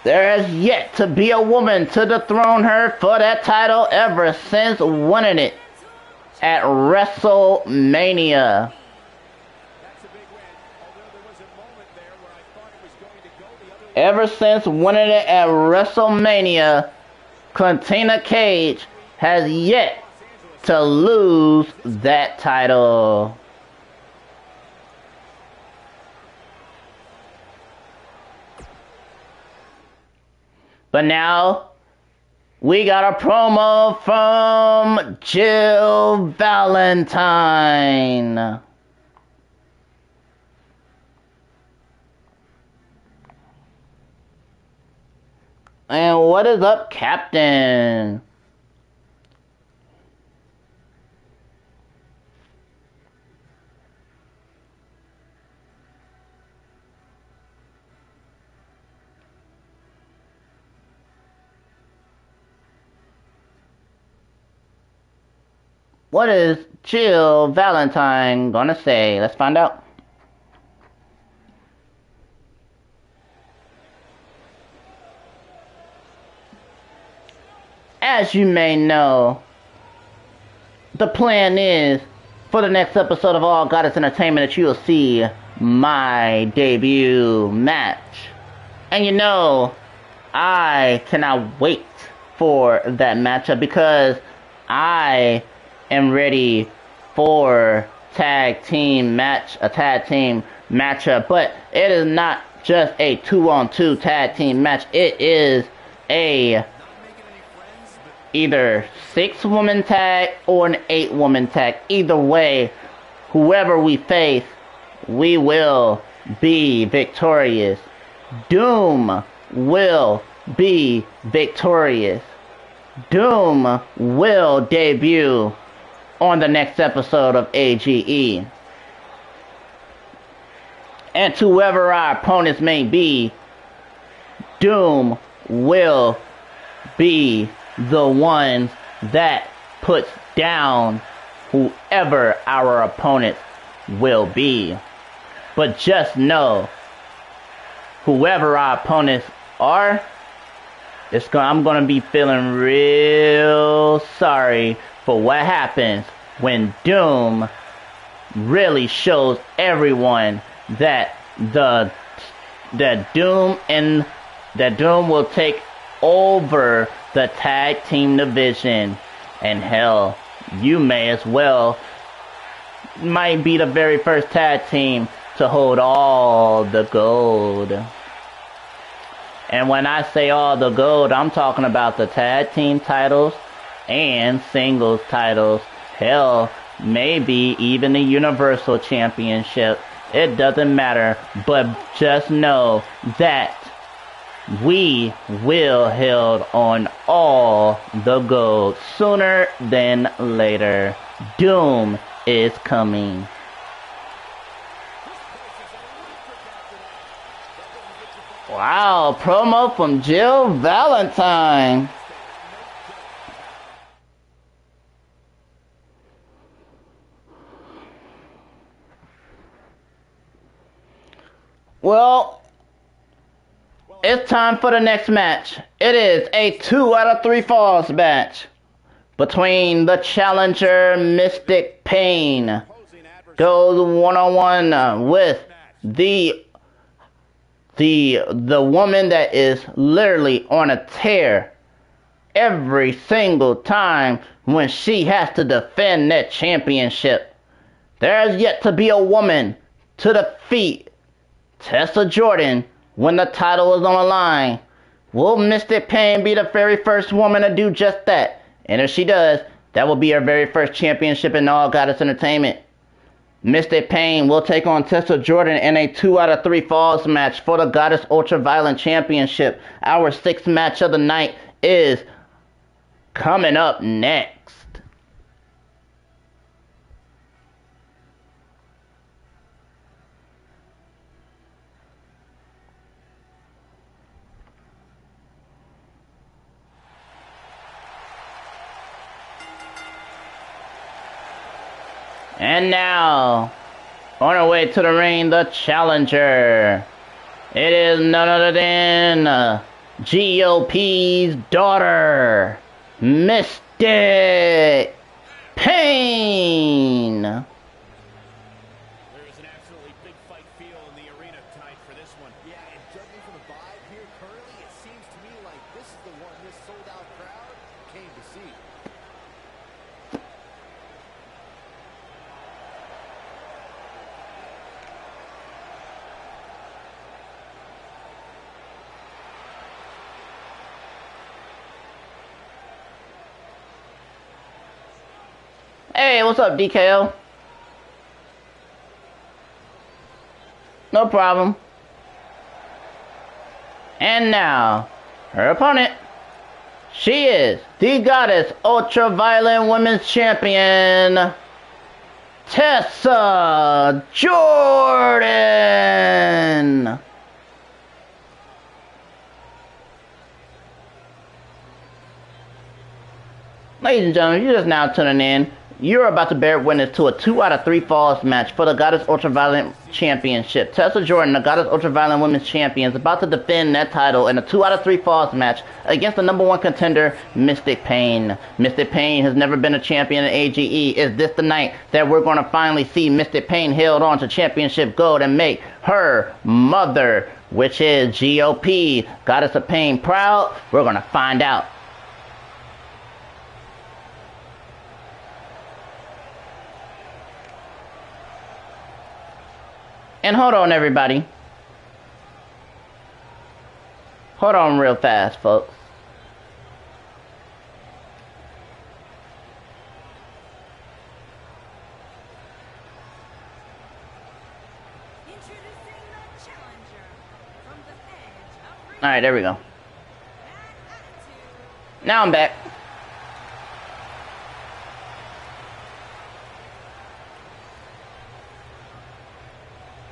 There has yet to be a woman to dethrone her for that title ever since winning it at WrestleMania. Ever since winning it at WrestleMania, Contender Cage has yet to lose that title. But now, we got a promo from Jill Valentine. And what is up, Captain? What is Jill Valentine gonna say? Let's find out. As you may know, the plan is for the next episode of All Goddess Entertainment that you will see my debut match. And you know, I cannot wait for that matchup because I am ready for a tag team matchup, but it is not just a 2-on-2 tag team match. It is a either 6-woman tag or an 8-woman tag. Either way, whoever we face, we will be victorious. Doom will be victorious. Doom will debut on the next episode of AGE. And to whoever our opponents may be, Doom will be the one that puts down whoever our opponents will be. But just know, whoever our opponents are, I'm going to be feeling real sorry for what happens when Doom really shows everyone that Doom will take over the tag team division. And hell, you may as well might be the very first tag team to hold all the gold. And when I say all the gold, I'm talking about the tag team titles and singles titles. Hell, maybe even the Universal Championship. It doesn't matter, but just know that we will hold on all the gold sooner than later. Doom is coming. Wow, promo from Jill Valentine. Well, it's time for the next match. It is a 2 out of 3 falls match between the challenger Mystic Pain. Goes one-on-one with the woman that is literally on a tear every single time when she has to defend that championship. There has yet to be a woman to defeat Tessa Jordan when the title is on the line. Will Mystic Pain be the very first woman to do just that? And if she does, that will be her very first championship in All Goddess Entertainment. Mystic Pain will take on Tessa Jordan in a 2 out of 3 falls match for the Goddess Ultraviolent Championship. Our 6th match of the night is coming up next. And now, on her way to the ring, the challenger. It is none other than GOP's daughter, Mystic Pain. There is an absolutely big fight feel in the arena tonight for this one. Yeah, and judging from the vibe here currently, it seems to me like this is the one this sold-out crowd came to see. Hey, what's up, DKO? No problem. And now, her opponent. She is the Goddess Ultraviolent Women's Champion, Tessa Jordan. Ladies and gentlemen, you're just now tuning in. You're about to bear witness to a 2 out of 3 falls match for the Goddess Ultraviolent Championship. Tessa Jordan, the Goddess Ultraviolent Women's Champion, is about to defend that title in a 2 out of 3 falls match against the #1 contender, Mystic Pain. Mystic Pain has never been a champion in AGE. Is this the night that we're going to finally see Mystic Pain held on to championship gold and make her mother, which is GOP, Goddess of Pain, proud? We're going to find out. And hold on, everybody. Hold on real fast, folks. Introducing the challenger from the edge of ring. Alright, there we go. Bad attitude. Now I'm back.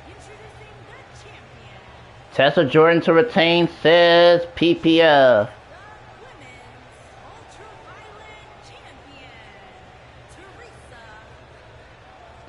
Introducing the champion, Tessa Jordan to retain, says PPV. the women's ultraviolet champion, Teresa.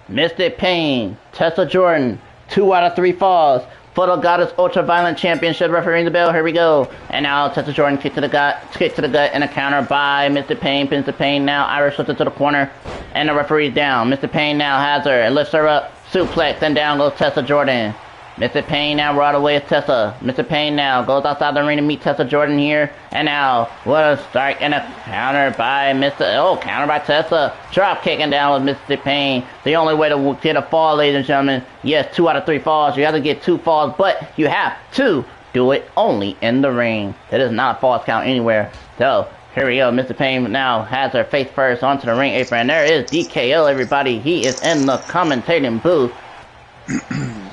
Mystic Pain, Tessa Jordan, 2 out of 3 falls. Photo Goddess Ultraviolet Championship, refereeing the bell, here we go. And now Tessa Jordan kick to the gut, and a counter by Mystic Pain, pins the Pain now. Irish flips it to the corner, and the referee's down. Mystic Pain now has her, and lifts her up, suplex, and down goes Tessa Jordan. Mr. Pain now right away with Tessa. Mr. Pain now goes outside the ring to meet Tessa Jordan here. And now, what a strike and a counter by counter by Tessa. Drop kicking down with Mr. Pain. The only way to get a fall, ladies and gentlemen. Yes, 2 out of 3 falls. You have to get 2 falls, but you have to do it only in the ring. It is not a falls count anywhere. So, here we go. Mr. Pain now has her face first onto the ring apron. There is DKO, everybody. He is in the commentating booth.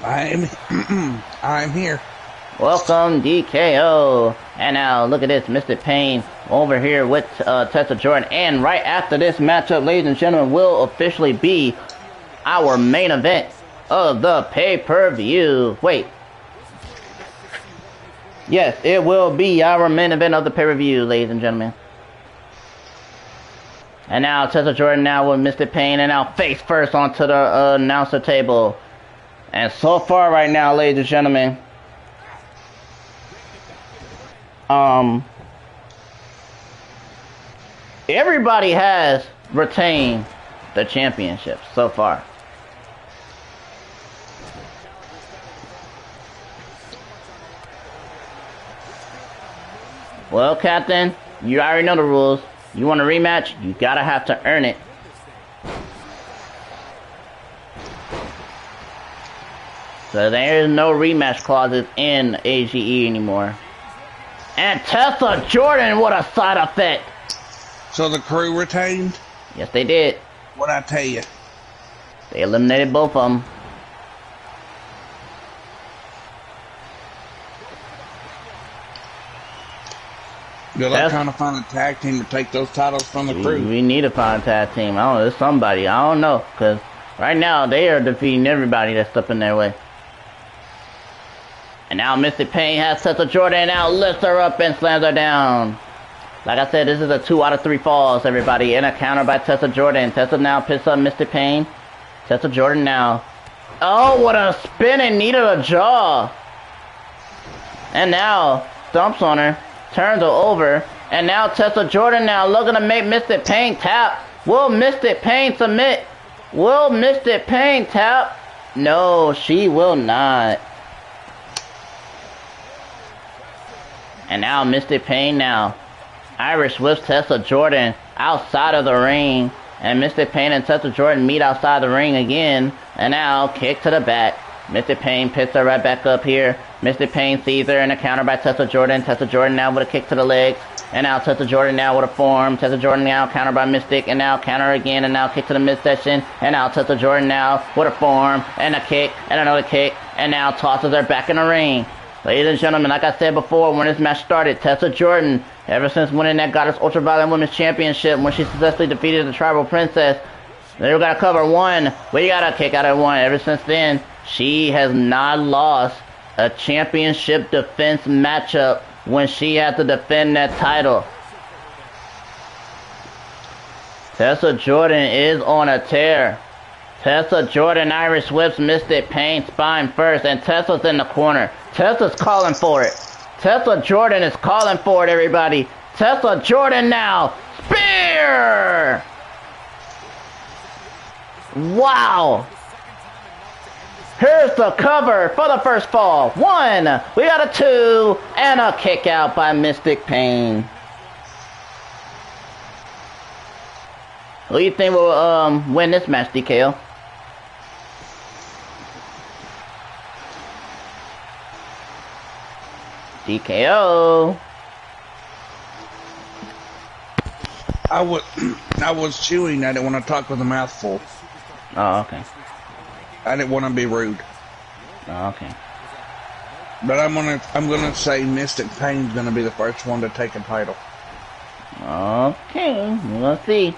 I'm here. Welcome, DKO. And now, look at this, Mr. Pain over here with Tessa Jordan. And right after this matchup, ladies and gentlemen, will officially be our main event of the pay-per-view. Wait. Yes, it will be our main event of the pay-per-view, ladies and gentlemen. And now, Tessa Jordan now with Mr. Pain, and now face first onto the announcer table. And so far right now, ladies and gentlemen, everybody has retained the championship so far. Well, Captain, you already know the rules. You want a rematch, you gotta have to earn it. So there is no rematch clauses in AGE anymore. And Tessa Jordan, what a side effect! So the crew retained? Yes, they did. What'd I tell you? They eliminated both of them. Good luck trying to find a tag team to take those titles from the crew. We need to find a tag team. I don't know, there's somebody. I don't know, because right now they are defeating everybody that's stepping their way. And now Mr. Pain has Tessa Jordan and now lifts her up and slams her down. Like I said, this is a 2 out of 3 falls, everybody. And a counter by Tessa Jordan. Tessa now picks up Mr. Pain. Tessa Jordan now. Oh, what a spin and needed a jaw. And now stomps on her. Turns her over. And now Tessa Jordan now looking to make Mr. Pain tap. Will Mr. Pain submit? Will Mr. Pain tap? No, she will not. And now Mystic Pain now. Irish whips Tessa Jordan outside of the ring. And Mystic Pain and Tessa Jordan meet outside the ring again. And now kick to the back. Mystic Pain picks her right back up here. Mystic Pain sees her and a counter by Tessa Jordan. Tessa Jordan now with a kick to the legs. And now Tessa Jordan now with a forearm. Tessa Jordan now counter by Mystic. And now counter again. And now kick to the midsection. And now Tessa Jordan now with a forearm. And a kick. And another kick. And now tosses her back in the ring. Ladies and gentlemen, like I said before, when this match started, Tessa Jordan, ever since winning that Goddess Ultraviolet Women's Championship, when she successfully defeated the Tribal Princess, they got to cover 1. We got to kick out of 1. Ever since then, she has not lost a championship defense matchup when she had to defend that title. Tessa Jordan is on a tear. Tessa Jordan Irish whips Mystic Pain spine first, and Tessa's in the corner. Tessa's calling for it. Tessa Jordan is calling for it, everybody. Tessa Jordan now. Spear! Wow. Here's the cover for the first fall. 1. We got a 2. And a kick out by Mystic Pain. Who do you think will win this match, DKO? DKO. I was chewing. I didn't want to talk with a mouth full. Oh, okay. I didn't want to be rude. Oh, okay. But I'm gonna say Mystic Payne's gonna be the first one to take a title. Okay, we'll see.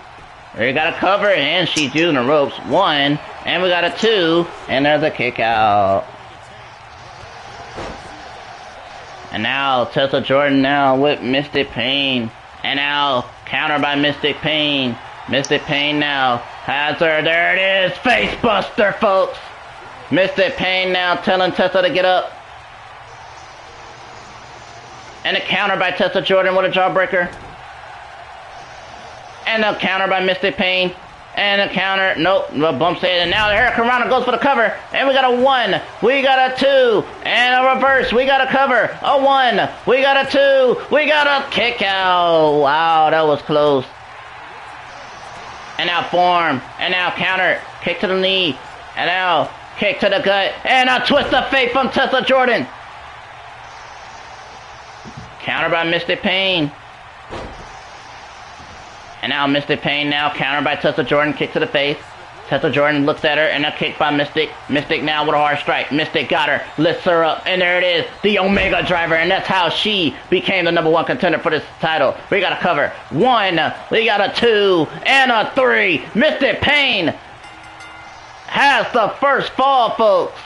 We got a cover, and she's using the ropes. 1, and we got a 2, and there's a kick out. And now Tessa Jordan now with Mystic Payne. And now counter by Mystic Payne. Mystic Payne now has her. There it is. Face buster, folks. Mystic Payne now telling Tessa to get up. And a counter by Tessa Jordan with a jawbreaker. And a counter by Mystic Payne. And a counter. Nope. The bump set. And now the Hurricane Rana goes for the cover. And we got a 1. We got a 2. And a reverse. We got a cover. A 1. We got a 2. We got a kick out. Wow, that was close. And now form. And now counter. Kick to the knee. And now kick to the gut. And a twist of fate from Tessa Jordan. Counter by Mystic Payne. And now Mystic Payne now countered by Tessa Jordan, kick to the face. Tessa Jordan looks at her, and a kick by Mystic. Mystic now with a hard strike. Mystic got her, lifts her up, and there it is, the Omega Driver, and that's how she became the #1 contender for this title. We got a cover. 1, we got a 2, and a 3. Mystic Payne has the first fall, folks.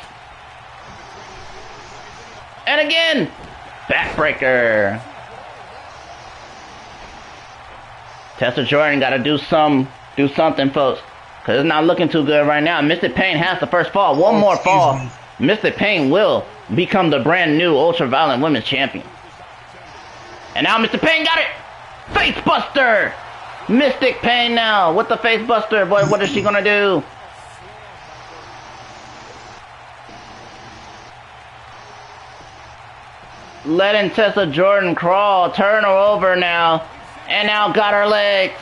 And again, backbreaker. Tessa Jordan got to do something, folks, because it's not looking too good right now. Mystic Payne has the first fall. One more fall. Mystic Payne will become the brand new Ultraviolent Women's Champion. And now Mystic Payne got it. Face Buster. Mystic Payne now with the Face Buster. Boy, what is she going to do? Letting Tessa Jordan crawl. Turn her over now. And now got her legs.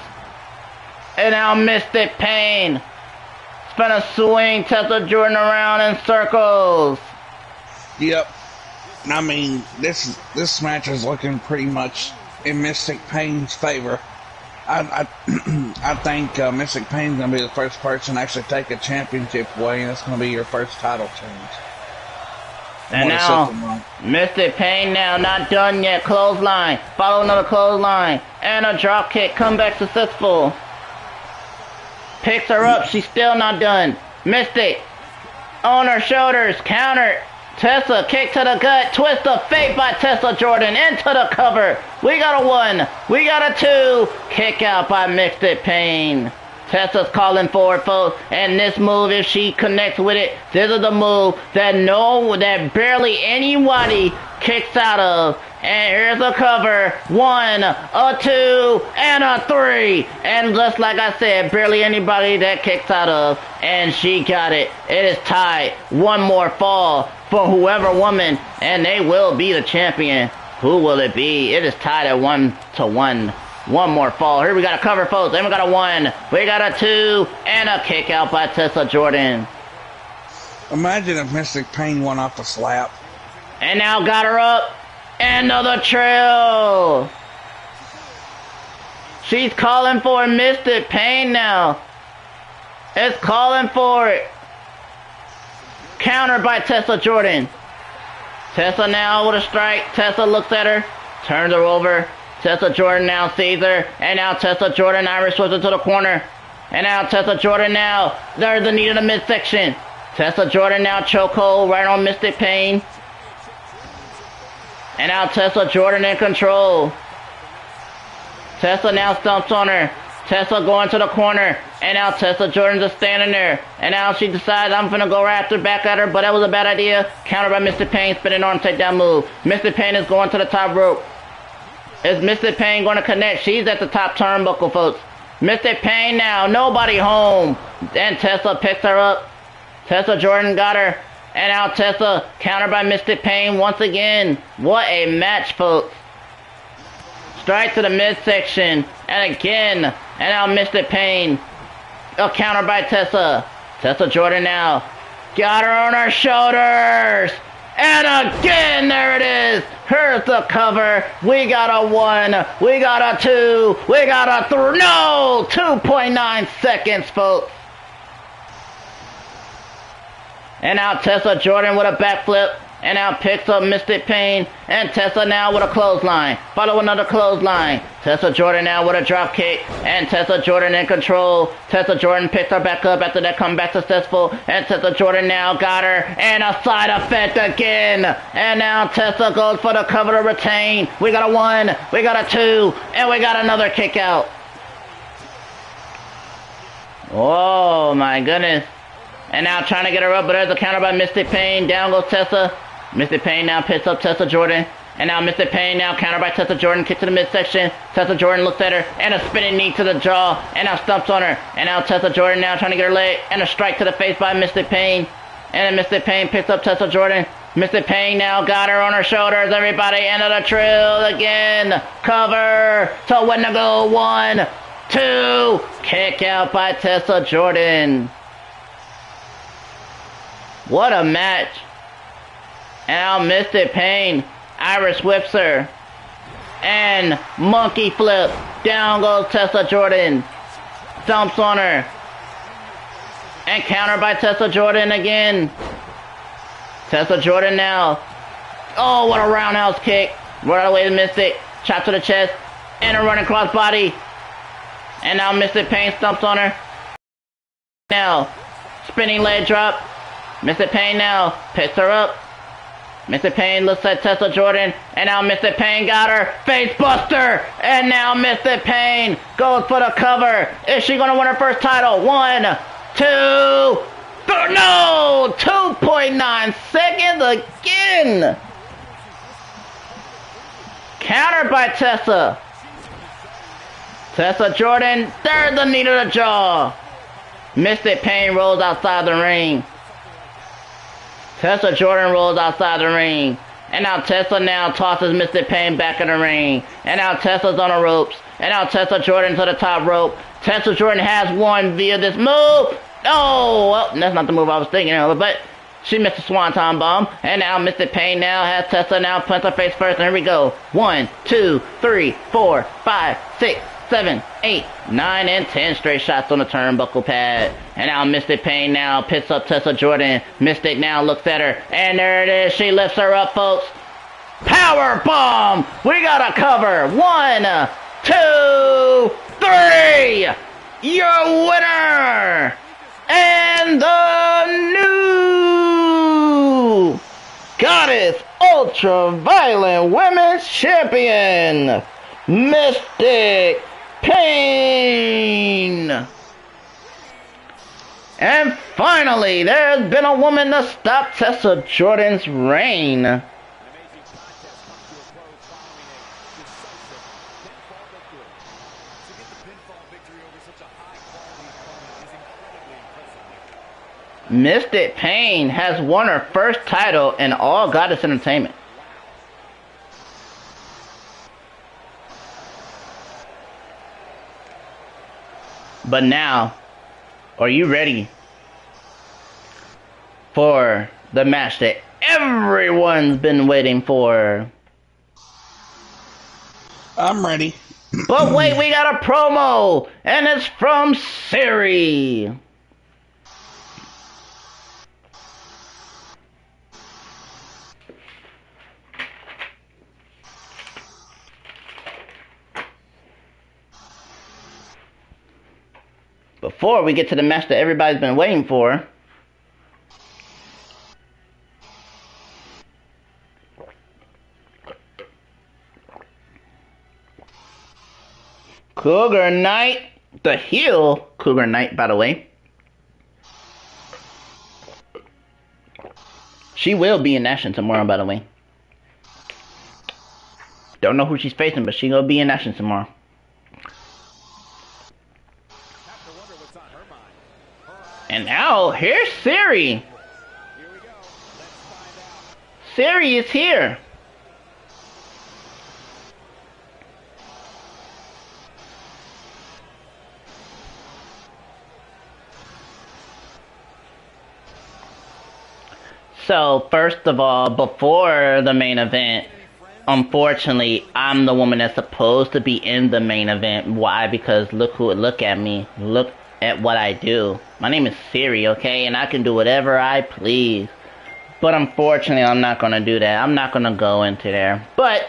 And now Mystic Payne. It's gonna swing Tessa Jordan around in circles. Yep. I mean, this match is looking pretty much in Mystic Payne's favor. I think Mystic Payne's gonna be the first person to actually take a championship away, and it's gonna be your first title change. And now, Mystic Payne now, not done yet. Clothesline. Follow another clothesline. And a drop kick. Comeback successful. Picks her up. She's still not done. Mystic. On her shoulders. Counter. Tessa. Kick to the gut. Twist of fate by Tessa Jordan. Into the cover. We got a 1. We got a 2. Kick out by Mystic Payne. Tessa's calling for it, folks, and this move, if she connects with it, this is the move that barely anybody kicks out of. And here's a cover. 1, a 2, and a 3. And just like I said, barely anybody that kicks out of. And she got it. It is tied. One more fall for whoever woman, and they will be the champion. Who will it be? It is tied at 1-1. One more fall. Here we got a cover, folks. Then we got a 1. We got a 2. And a kick out by Tessa Jordan. Imagine if Mystic Payne went off the slap. And now got her up. Another trail. She's calling for Mystic Payne now. It's calling for it. Counter by Tessa Jordan. Tessa now with a strike. Tessa looks at her. Turns her over. Tessa Jordan now sees her, and now Tessa Jordan Irish whips it to the corner. And now Tessa Jordan now, there's the knee to the midsection. Tessa Jordan now chokehold right on Mystic Payne. And now Tessa Jordan in control. Tessa now stumps on her. Tessa going to the corner, and now Tessa Jordan just standing there. And now she decides, I'm gonna go right after back at her, but that was a bad idea. Counter by Mystic Payne, spinning arm takedown move. Mystic Payne is going to the top rope. Is Mystic Payne going to connect? She's at the top turnbuckle, folks. Mystic Payne now. Nobody home. And Tessa picks her up. Tessa Jordan got her. And now Tessa countered by Mystic Payne once again. What a match, folks. Straight to the midsection. And again. And now Mystic Payne. A counter by Tessa. Tessa Jordan now. Got her on her shoulders. And again, there it is. Here's the cover. We got a 1. We got a 2. We got a 3. No! 2.9 seconds, folks. And now Tessa Jordan with a backflip. and now picks up Mystic Pain, and Tessa now with a clothesline. Follow another clothesline. Tessa Jordan now with a drop kick, and Tessa Jordan in control. Tessa Jordan picks her back up after that comeback successful, and Tessa Jordan now got her, and a side effect again. And now Tessa goes for the cover to retain. We got a 1, we got a 2, and we got another kick out. Oh my goodness. And now trying to get her up, but there's a counter by Mystic Pain. Down goes Tessa. Mystic Pain now picks up Tessa Jordan. And now Mystic Pain now counter by Tessa Jordan. Kick to the midsection. Tessa Jordan looks at her. And a spinning knee to the jaw. And now stumps on her. And now Tessa Jordan now trying to get her leg. And a strike to the face by Mystic Pain. And then Mystic Pain picks up Tessa Jordan. Mystic Pain now got her on her shoulders. Everybody into the trill again. Cover to win the goal. 1, 2. Kick out by Tessa Jordan. What a match. And now Mystic Pain, Irish whips her. And monkey flip. Down goes Tessa Jordan. Stomps on her. And counter by Tessa Jordan again. Tessa Jordan now. Oh, what a roundhouse kick. Right away to Mystic. Chop to the chest. And a running crossbody. And now Mystic Pain stomps on her. Now, spinning leg drop. Mystic Pain now picks her up. Mystic Pain looks at Tessa Jordan, and now Mystic Pain got her. Face buster, and now Mystic Pain goes for the cover. Is she gonna win her first title? 1, 2, 3, no! 2.9 seconds again. Countered by Tessa. Tessa Jordan, there's the knee to the jaw. Mystic Pain rolls outside the ring. Tessa Jordan rolls outside the ring. And now Tessa now tosses Mystic Pain back in the ring. And now Tessa's on the ropes. And now Tessa Jordan to the top rope. Tessa Jordan has won via this move. Oh, well, that's not the move I was thinking of, but she missed a swanton bomb. And now Mystic Pain now has Tessa now punch her face first. And here we go. 1, 2, 3, 4, 5, 6, 7, 8, 9, and 10 straight shots on the turnbuckle pad. And now Mystic Pain now picks up Tessa Jordan. Mystic now looks at her, and there it is. She lifts her up, folks. Power bomb. We got a cover. 1, 2, 3. Your winner and the new Goddess Ultra-Violent Women's Champion, Mystic Pain. And finally, there's been a woman to stop Tessa Jordan's reign. Mystic Pain has won her first title in All Goddess Entertainment. But now, are you ready for the match that everyone's been waiting for? I'm ready. But wait, we got a promo, and it's from Siri. Before we get to the match that everybody's been waiting for, Cougar Knight, the heel Cougar Knight, by the way. She will be in action tomorrow, by the way. Don't know who she's facing, but she gonna be in action tomorrow. And now, here's Siri. Siri is here. So, first of all, before the main event, unfortunately, I'm the woman that's supposed to be in the main event. Why? Because look at me. Look at what I do. My name is Siri, okay? And I can do whatever I please. But unfortunately, I'm not going to do that. I'm not going to go into there. But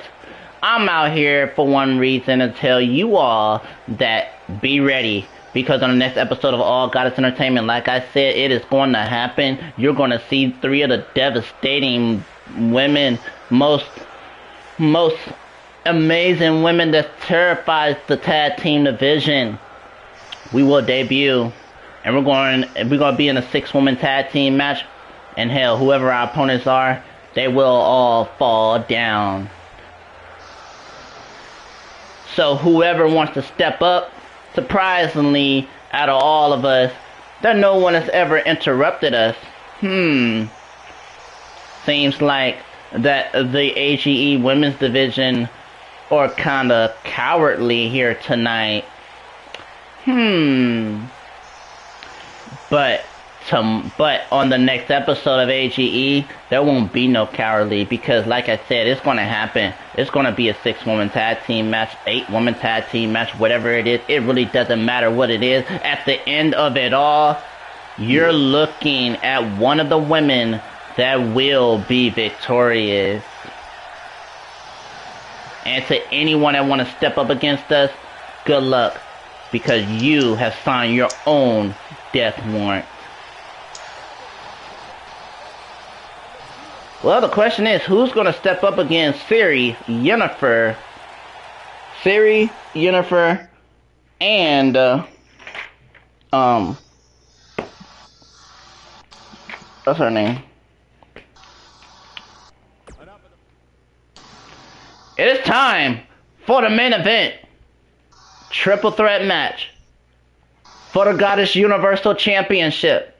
I'm out here for one reason, to tell you all that be ready. Because on the next episode of All Goddess Entertainment, like I said, it is going to happen. You're going to see 3 of the devastating women, most amazing women that terrifies the tag team division. We will debut, and we're going to be in a 6-woman tag team match. And hell, whoever our opponents are, they will all fall down. So whoever wants to step up, surprisingly, out of all of us, that no one has ever interrupted us. Seems like that the AGE women's division are kind of cowardly here tonight. But on the next episode of AGE, there won't be no cowardly, because like I said, it's going to happen. It's going to be a 6-woman tag team match, 8-woman tag team match, whatever it is. It really doesn't matter what it is. At the end of it all, you're looking at one of the women that will be victorious. And to anyone that want to step up against us, good luck, because you have signed your own death warrant. Well, the question is, who's going to step up against Siri, Yennefer, and, what's her name? It is time for the main event. Triple threat match for the Goddess Universal Championship.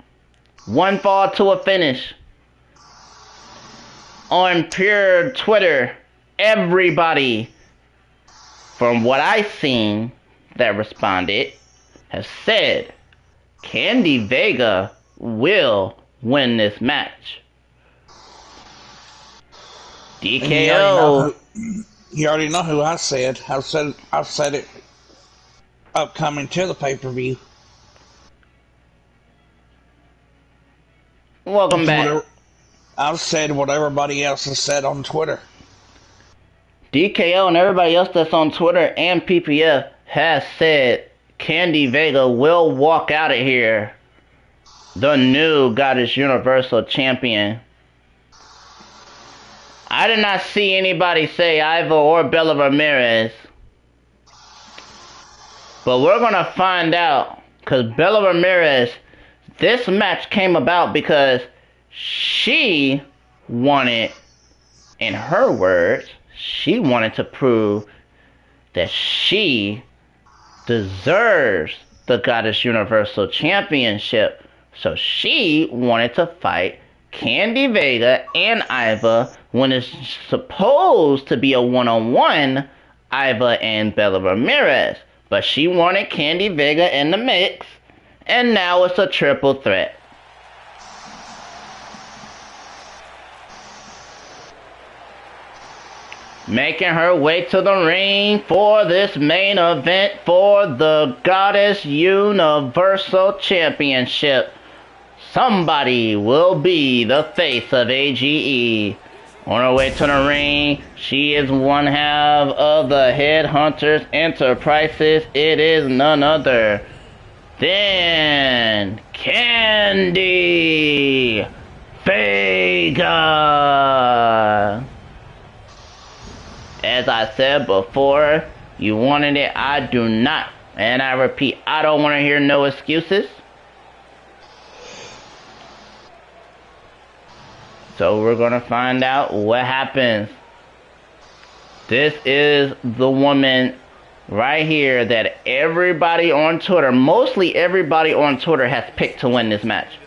One fall to a finish. On pure Twitter, everybody, from what I've seen that responded, has said Candy Vega will win this match. DKO. You already know who I said. I've said it upcoming to the pay-per-view. Welcome back. I've said what everybody else has said on Twitter. DKO and everybody else that's on Twitter and PPF has said Candy Vega will walk out of here the new Goddess Universal Champion. I did not see anybody say Ivo or Bella Ramirez. But we're going to find out, because Bella Ramirez, this match came about because she wanted, in her words, she wanted to prove that she deserves the Goddess Universal Championship. So she wanted to fight Candy Vega and Iva when it's supposed to be a one-on-one, Iva and Bella Ramirez. But she wanted Candy Vega in the mix, and now it's a triple threat. Making her way to the ring for this main event for the Goddess Universal Championship. Somebody will be the face of AGE. On her way to the ring, she is one half of the Headhunters Enterprises. It is none other than Candy Vega. As I said before, you wanted it, I do not. And I repeat, I don't want to hear no excuses. So we're going to find out what happens. This is the woman right here that everybody on Twitter, mostly everybody on Twitter, has picked to win this match.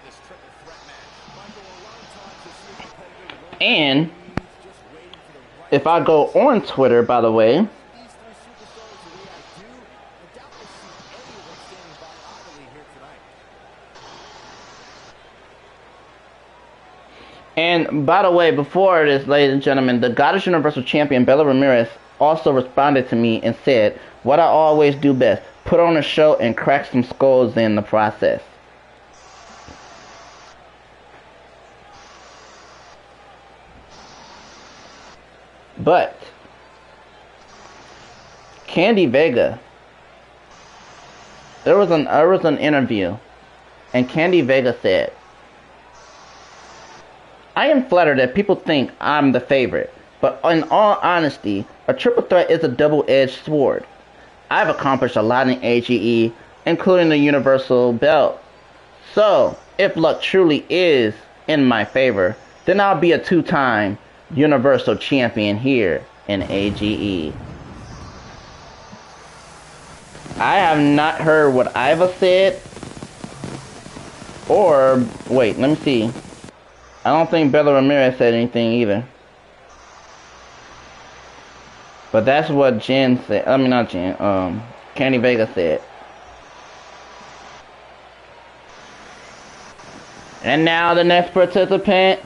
And if I go on Twitter, by the way, and by the way, before this, ladies and gentlemen, the Goddess Universal Champion, Bella Ramirez, also responded to me and said, what I always do best, put on a show and crack some skulls in the process. But Candy Vega, there was an interview, and Candy Vega said, "I am flattered that people think I'm the favorite, but in all honesty, a triple threat is a double-edged sword. I've accomplished a lot in AGE, including the Universal Belt. So, if luck truly is in my favor, then I'll be a two-time Universal Champion here in AGE." I have not heard what Iva said, or, wait, let me see. I don't think Bella Ramirez said anything either. But that's what Jen said. I mean, not Jen, Candy Vega said. And now the next participant.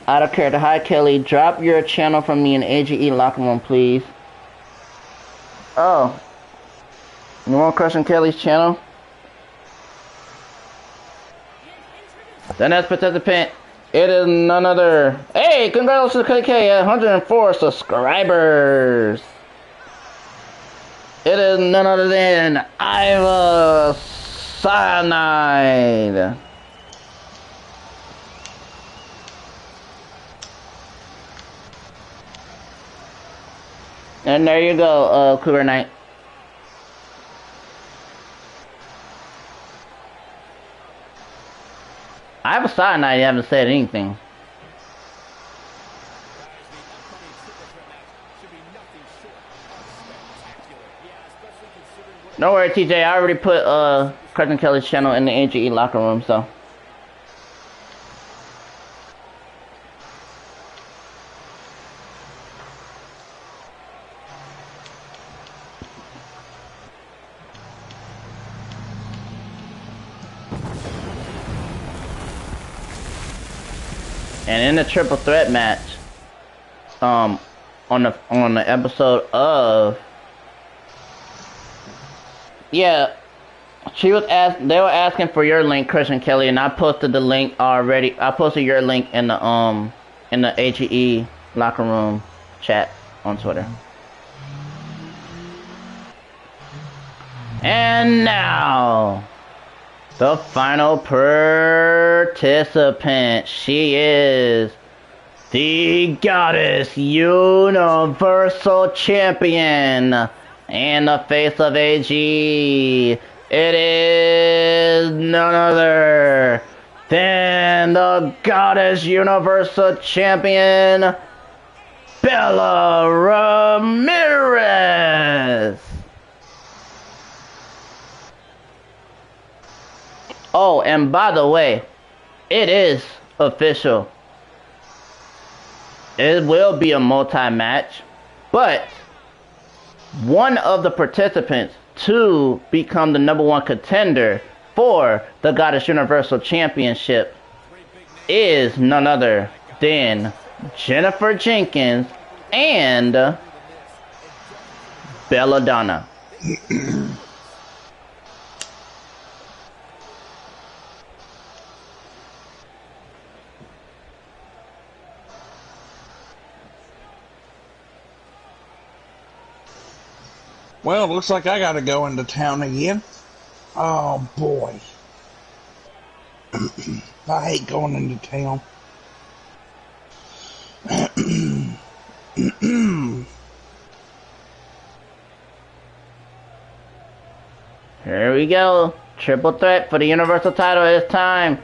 Out of character. Hi, Kelly. Drop your channel from me in AGE locker room, please. Oh. You want Crushing Kelly's channel? The next participant, it is none other. Hey, congratulations to KK at 104 subscribers. It is none other than Iva Cyanide. And there you go, Cougar Knight. I have a side night, you haven't said anything. Don't worry, TJ, I already put Crushing Kelly's channel in the AGE locker room, so. And in the triple threat match, on the episode of, yeah, they were asking for your link, Christian Kelly, and I posted the link already. I posted your link in the AGE locker room chat on Twitter. And now, the final participant. She is the Goddess Universal Champion and the face of AG. It is none other than the Goddess Universal Champion, Bella Ramirez. Oh, and by the way, it is official. It will be a multi-match, but one of the participants to become the #1 contender for the Goddess Universal Championship is none other than Jennifer Jenkins and Belladonna. Well, it looks like I gotta go into town again. Oh boy. I hate going into town. Here we go. Triple threat for the Universal title this time.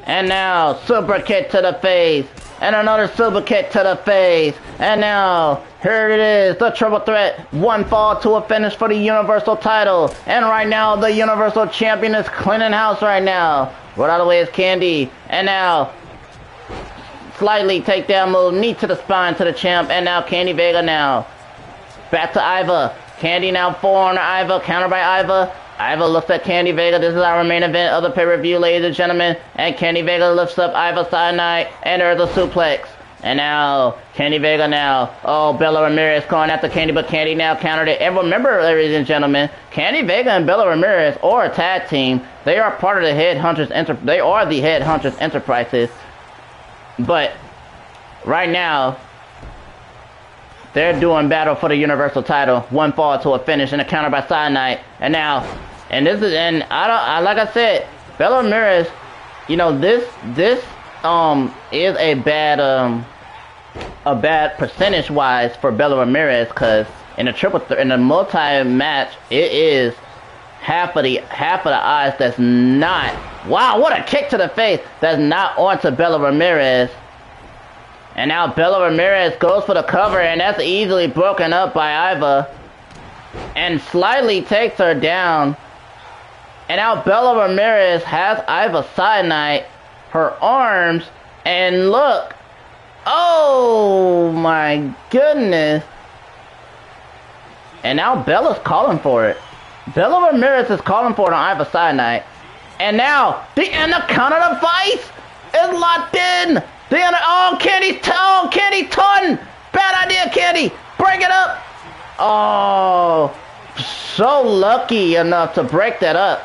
And now, super kick to the face. And another super kick to the face. And now, here it is, the triple threat. One fall to a finish for the Universal title. And right now, the Universal Champion is cleaning house right now. Right out of the way is Candy. And now, slightly takedown move, knee to the spine to the champ. And now, Candy Vega now. Back to Iva. Candy now 4 on Iva, counter by Iva. Iva looks at Candy Vega. This is our main event of the pay-per-view, ladies and gentlemen. And Candy Vega lifts up Iva Cyanide, and there's a suplex. And now, Candy Vega now. Oh, Bella Ramirez going after Candy, but Candy now countered it. And remember, ladies and gentlemen, Candy Vega and Bella Ramirez are a tag team. They are part of the Headhunters They are the Headhunters Enterprises. But right now, they're doing battle for the Universal title. One fall to a finish and a counter by Cyanide. And now, and this is, and like I said, Bella Ramirez, you know, this is a bad percentage wise for Bella Ramirez, because in a multi match, it is half of the odds that's not. Wow, what a kick to the face! That's not onto Bella Ramirez. And now Bella Ramirez goes for the cover, and that's easily broken up by Iva. And slightly takes her down. And now Bella Ramirez has Iva side night, her arms, and look. Oh my goodness. And now Bella's calling for it. Bella Ramirez is calling for it on Iva side night. And now the Anaconda device is locked in. Candy ton! Bad idea, Candy! Break it up! Oh, so lucky enough to break that up.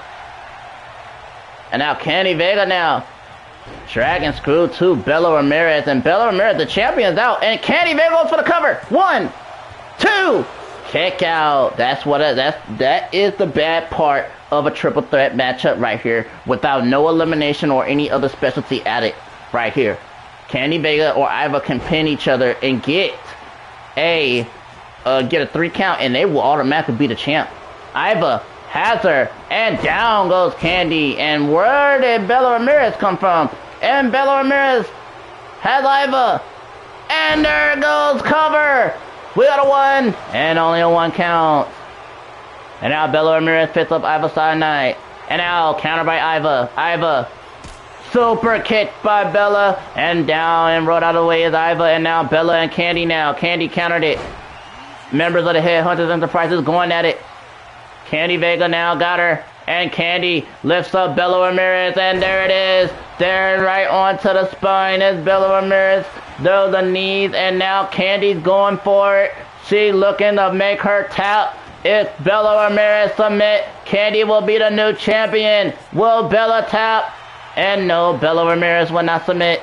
And now Candy Vega now. Dragon screw to Bella Ramirez. And Bella Ramirez, the champion's out. And Candy Vega goes for the cover. 1, 2, kick out. That is the bad part of a triple threat matchup right here. Without no elimination or any other specialty added right here. Candy Vega or Iva can pin each other and get a 3 count, and they will automatically be the champ. Iva has her, and down goes Candy. And where did Bella Ramirez come from? And Bella Ramirez has Iva, and there goes cover. We got a 1, and only a 1 count. And now Bella Ramirez picks up Iva side night, and now counter by Iva. Super kick by Bella, and down and rolled out of the way is Iva, and now Bella and Candy now. Candy countered it. Members of the Headhunters Enterprises going at it. Candy Vega now got her, and Candy lifts up Bella Ramirez, and there it is. There right onto the spine is Bella Ramirez. Those the knees, and now Candy's going for it. She looking to make her tap. If Bella Ramirez submit, Candy will be the new champion. Will Bella tap? And no, Bella Ramirez will not submit.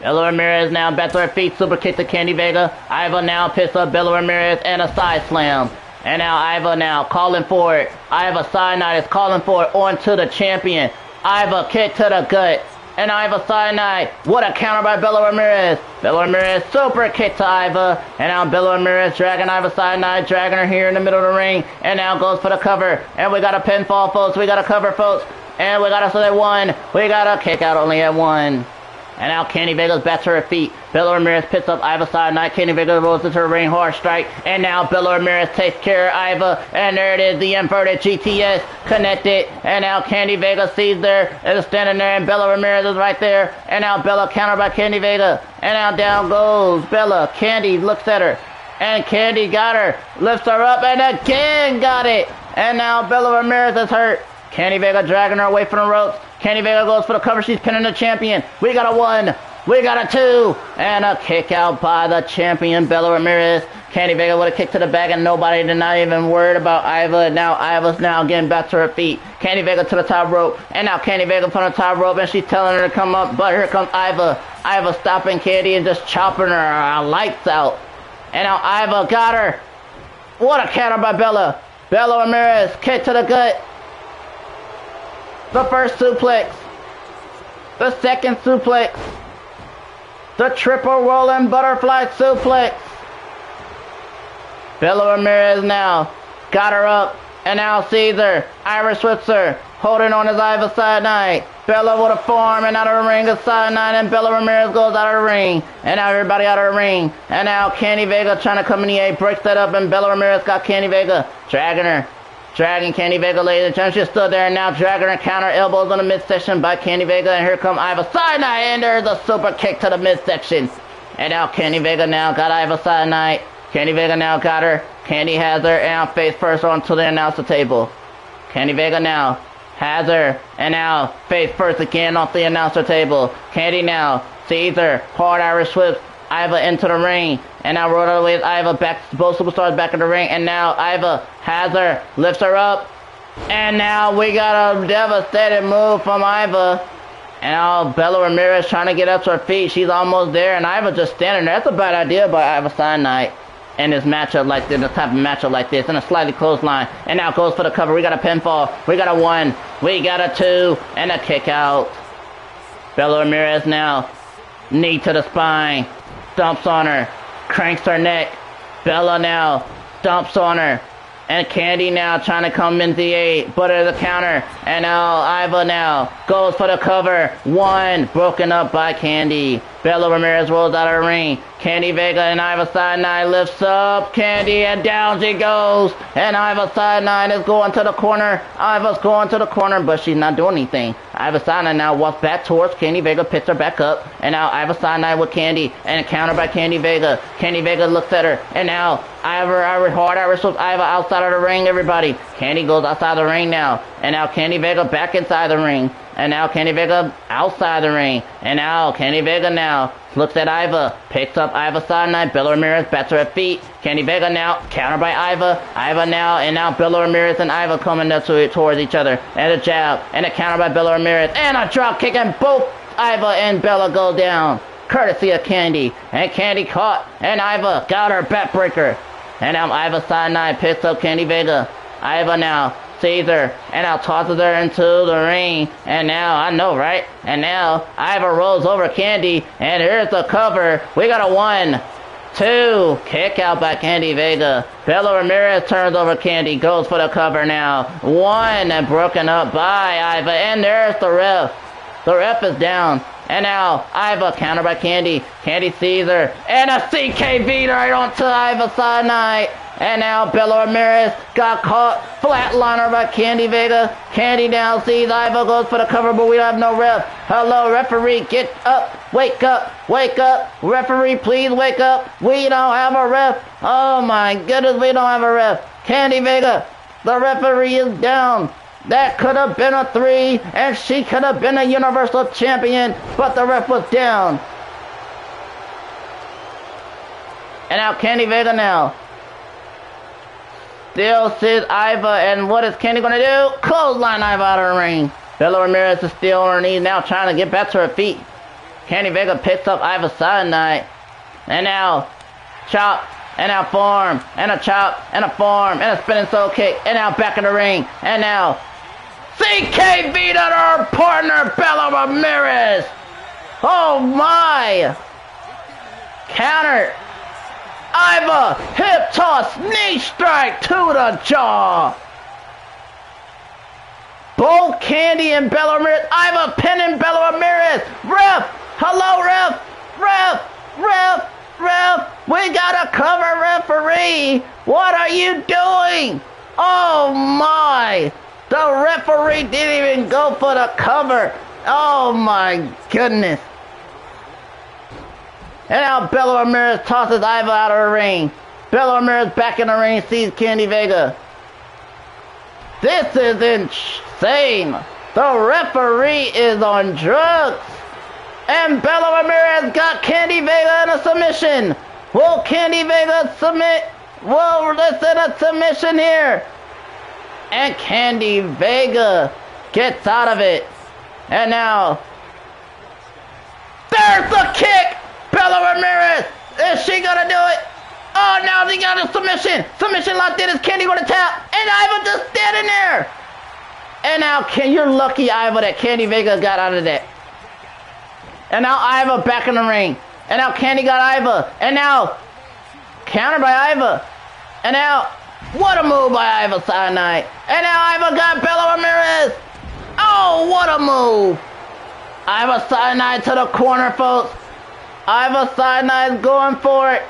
Bella Ramirez now back to her feet, super kick to Candy Vega. Iva now picks up Bella Ramirez and a side slam. And now Iva now calling for it. Iva side night is calling for it onto the champion. Iva kick to the gut. And Iva side night. What a counter by Bella Ramirez. Bella Ramirez super kick to Iva. And now Bella Ramirez dragging Iva side night, dragging her here in the middle of the ring. And now goes for the cover. And we got a pinfall, folks. We got a cover, folks. And we got us at 1. We got a kick out only at 1. And now Candy Vega's back to her feet. Bella Ramirez picks up Iva side night. Candy Vega rolls into her ring, hard strike. And now Bella Ramirez takes care of Iva. And there it is, the inverted GTS connected. And now Candy Vega sees there, is standing there, and Bella Ramirez is right there. And now Bella countered by Candy Vega. And now down goes Bella. Candy looks at her. And Candy got her. Lifts her up and again got it. And now Bella Ramirez is hurt. Candy Vega dragging her away from the ropes. Candy Vega goes for the cover. She's pinning the champion. We got a 1. We got a 2. And a kick out by the champion, Bella Ramirez. Candy Vega with a kick to the back, and nobody did not even worried about Iva. Now Iva's now getting back to her feet. Candy Vega to the top rope. And now Candy Vega from the top rope, and she's telling her to come up. But here comes Iva. Iva stopping Candy and just chopping her lights out. And now Iva got her. What a counter by Bella. Bella Ramirez, kick to the gut. The first suplex. The second suplex. The triple rolling butterfly suplex. Bella Ramirez now got her up. And now Caesar, Irish Switzer, holding on his Iva side night. Bella with a forearm and out of the ring is side night, and Bella Ramirez goes out of the ring. And now everybody out of the ring. And now Candy Vega trying to come in the A, breaks that up, and Bella Ramirez got Candy Vega, dragging her. Dragging Candy Vega, ladies and gentlemen. She stood there, and now dragging her counter elbows on the midsection by Candy Vega. And here come Iva side night, and there's a super kick to the midsection. And now Candy Vega now got Iva side night. Candy Vega now got her. Candy has her, and face first onto the announcer table. Candy Vega now has her, and now face first again off the announcer table. Candy now sees her, hard Irish whip Iva into the ring. And now rolled away with Iva back, both superstars back in the ring. And now Iva has her, lifts her up. And now we got a devastating move from Iva. And now Bella Ramirez trying to get up to her feet. She's almost there, and Iva just standing there. That's a bad idea by Iva Cyanide in this matchup like this, this type of matchup like this, in a slightly close line. And now goes for the cover. We got a pinfall. We got a 1. We got a 2. And a kick out. Bella Ramirez now. Knee to the spine. Stomps on her. Cranks her neck. Bella now. Stomps on her. And Candy now trying to come into the 8, but there's a counter. And now Iva now goes for the cover. 1, broken up by Candy. Bella Ramirez rolls out of the ring. Candy Vega and Iva Cyanide lifts up Candy, and down she goes. And Iva Cyanide is going to the corner. Iva's going to the corner, but she's not doing anything. Iva Cyanide now walks back towards Candy Vega, picks her back up. And now Iva Cyanide with Candy, and a counter by Candy Vega. Candy Vega looks at her, and now Irish shows Iva outside of the ring, everybody. Candy goes outside the ring now. And now Candy Vega back inside the ring. And now Candy Vega outside the ring. And now Candy Vega now looks at Iva. Picks up Iva Cyanide. Bella Ramirez bats her at feet. Candy Vega now countered by Iva. Iva now, and now Bella Ramirez and Iva coming up towards each other. And a jab. And a counter by Bella Ramirez. And a drop kick. And both Iva and Bella go down. Courtesy of Candy. And Candy caught. And Iva got her backbreaker. And now Iva Cyanide picks up Candy Vega. Iva now sees her, and now tosses her into the ring. And now, I know, right? And now Iva rolls over Candy, and here's the cover. We got a 1, 2, kick out by Candy Vega. Bella Ramirez turns over Candy, goes for the cover now. 1, and broken up by Iva, and there's the ref. The ref is down. And now Iva countered by Candy. Candy sees her, and a CKV right onto Iva Cyanide. And now Bella Ramirez got caught, flatliner by Candy Vega. Candy now sees Iva, goes for the cover, but we have no ref. Hello, referee, get up, wake up, wake up. Referee, please wake up. We don't have a ref. Oh my goodness, we don't have a ref. Candy Vega, the referee is down. That could have been a 3, and she could have been a Universal Champion, but the ref was down. And now Candy Vega now still sees Iva, and what is Candy going to do? Clothesline Iva out of the ring. Bella Ramirez is still on her knees now, trying to get back to her feet. Candy Vega picks up Iva Cyanide. And now, chop, and now form, and a chop, and a form, and a spinning soul kick, and now back in the ring. And now, CKV to her partner, Bella Ramirez. Oh my. Counter. Iva, hip toss, knee strike to the jaw. Both Candy and Bella Ramirez. Iva pinning Bella Ramirez. Ref, hello ref, ref. We got a cover, referee. What are you doing? Oh my. The referee didn't even go for the cover. Oh my goodness. And now Bella Ramirez tosses Iva out of the ring. Bella Ramirez back in the ring, sees Candy Vega. This is insane. The referee is on drugs. And Bella Ramirez got Candy Vega in a submission. Will Candy Vega submit? Well, let's in a submission here. And Candy Vega gets out of it. And now, there's the kick. Bella Ramirez, is she gonna do it? Oh, now she got a submission. Submission locked in. Is Candy gonna tap? And Iva just standing there. And now, you're lucky, Iva, that Candy Vega got out of that. And now Iva back in the ring. And now Candy got Iva. And now, counter by Iva. And now, what a move by Iva Cyanide. And now Iva got Bella Ramirez. Oh, what a move. Iva Cyanide to the corner, folks. Iva Cyanide going for it.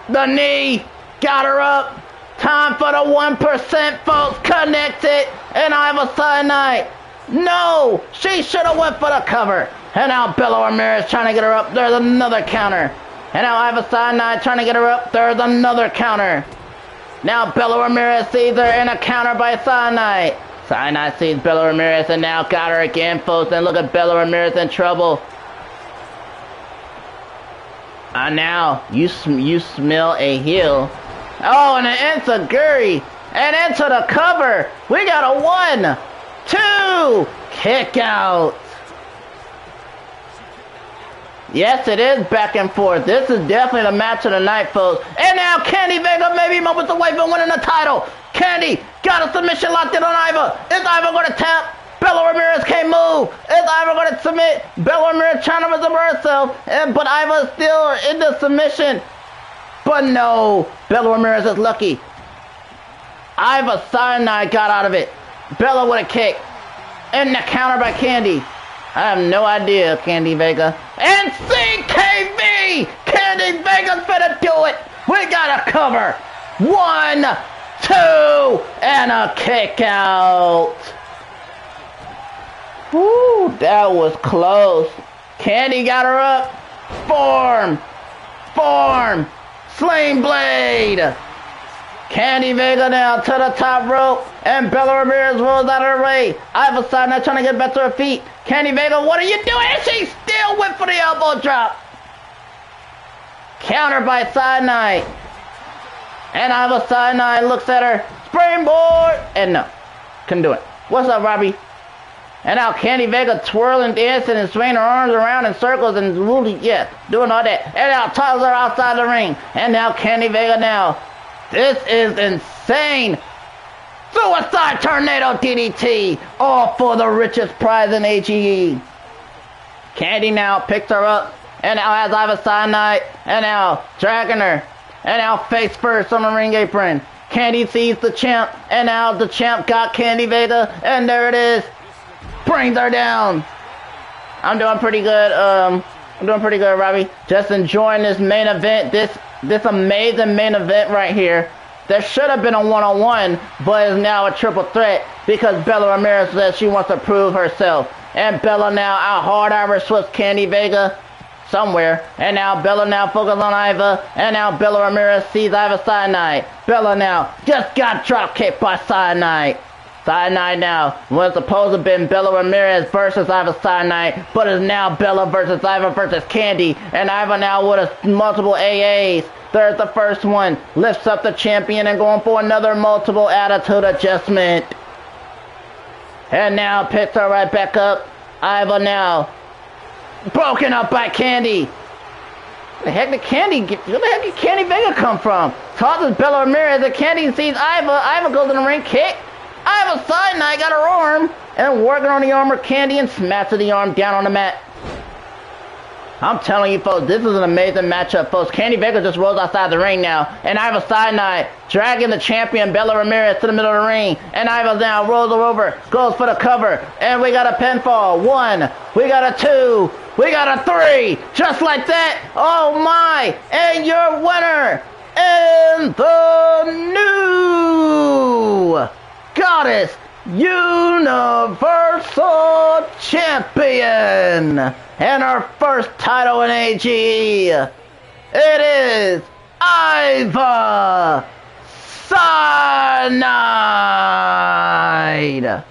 The knee. Got her up. Time for the 1%, folks. Connects it. And Iva Cyanide. No. She should have went for the cover. And now Bella Ramirez trying to get her up. There's another counter. And now Iva Cyanide trying to get her up. There's another counter. Now Bella Ramirez sees her and a counter by Cyanide. Cyanide sees Bella Ramirez and now got her again, folks. And look at Bella Ramirez in trouble. And now you smell a heel. Oh, and an enziguri. And into the cover. We got a 1, 2. 2 kick out. Yes, it is back and forth. This is definitely the match of the night, folks. And now Candy Vega maybe moments away from winning the title. Candy got a submission locked in on Iva. Is Iva going to tap? Bella Ramirez can't move. Is Iva going to submit? Bella Ramirez trying to resume herself. But Iva is still in the submission. But no, Bella Ramirez is lucky. Iva Cyanide got out of it. Bella with a kick. And the counter by Candy. I have no idea, Candy Vega. And CKV! Candy Vega's gonna do it! We got a cover! 1, 2, and a kick out! Woo, that was close. Candy got her up. Form! Sling Blade! Candy Vega now to the top rope, and Bella Ramirez rolls out of her way. Iva Cyanide trying to get back to her feet. Candy Vega, what are you doing? And she still went for the elbow drop. Counter by Cyanide. And Iva Cyanide looks at her. Springboard! And no, couldn't do it. What's up, Robbie? And now Candy Vega twirling, dancing, and swinging her arms around in circles and doing all that. And now toss her outside the ring. And now Candy Vega now. This is insane. Suicide Tornado DDT. All for the richest prize in AGE. Candy now picks her up. And now has Iva Cyanide. And now dragging her. And now face first on the ring apron. Candy sees the champ. And now the champ got Candy Vega. And there it is. Brings her down. I'm doing pretty good. Robbie. Just enjoying this main event. This amazing main event right here. There should have been a one-on-one, but is now a triple threat because Bella Ramirez says she wants to prove herself. And Bella now out hard Irish swips Candy Vega somewhere. And now Bella now focuses on Iva. And now Bella Ramirez sees Iva Cyanide. Bella now just got drop kicked by Cyanide. Cyanide now was supposed to have been Bella Ramirez versus Iva Cyanide, but is now Bella versus Iva versus Candy. And Iva now with multiple AAs. There's the first one. Lifts up the champion and going for another multiple attitude adjustment. And now picks her right back up. Iva now broken up by Candy. Where the heck did Candy Vega come from? Tosses Bella Ramirez and Candy sees Iva. Iva goes in the ring, kick. Iva Cyanide got her arm and working on the arm of Candy and smashes the arm down on the mat. I'm telling you, folks, this is an amazing matchup, folks. Candy Vega just rolls outside the ring now. And Iva Cyanide dragging the champion Bella Ramirez to the middle of the ring. And Iva now rolls her over, goes for the cover. And we got a pinfall. 1, we got a 2, we got a 3. Just like that. Oh my. And your winner and the new Goddess Universal Champion and our first title in AGE. It is Iva Cyanide.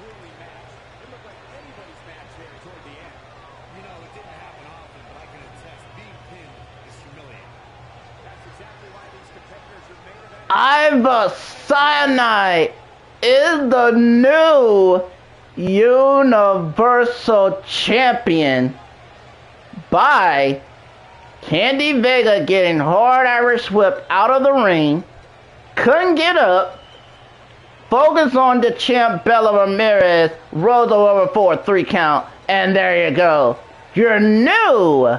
Iva Cyanide is the new Universal Champion by Candy Vega getting hard Irish whipped out of the ring, couldn't get up, focus on the champ Bella Ramirez, rolls her over for a 3 count, and there you go. Your new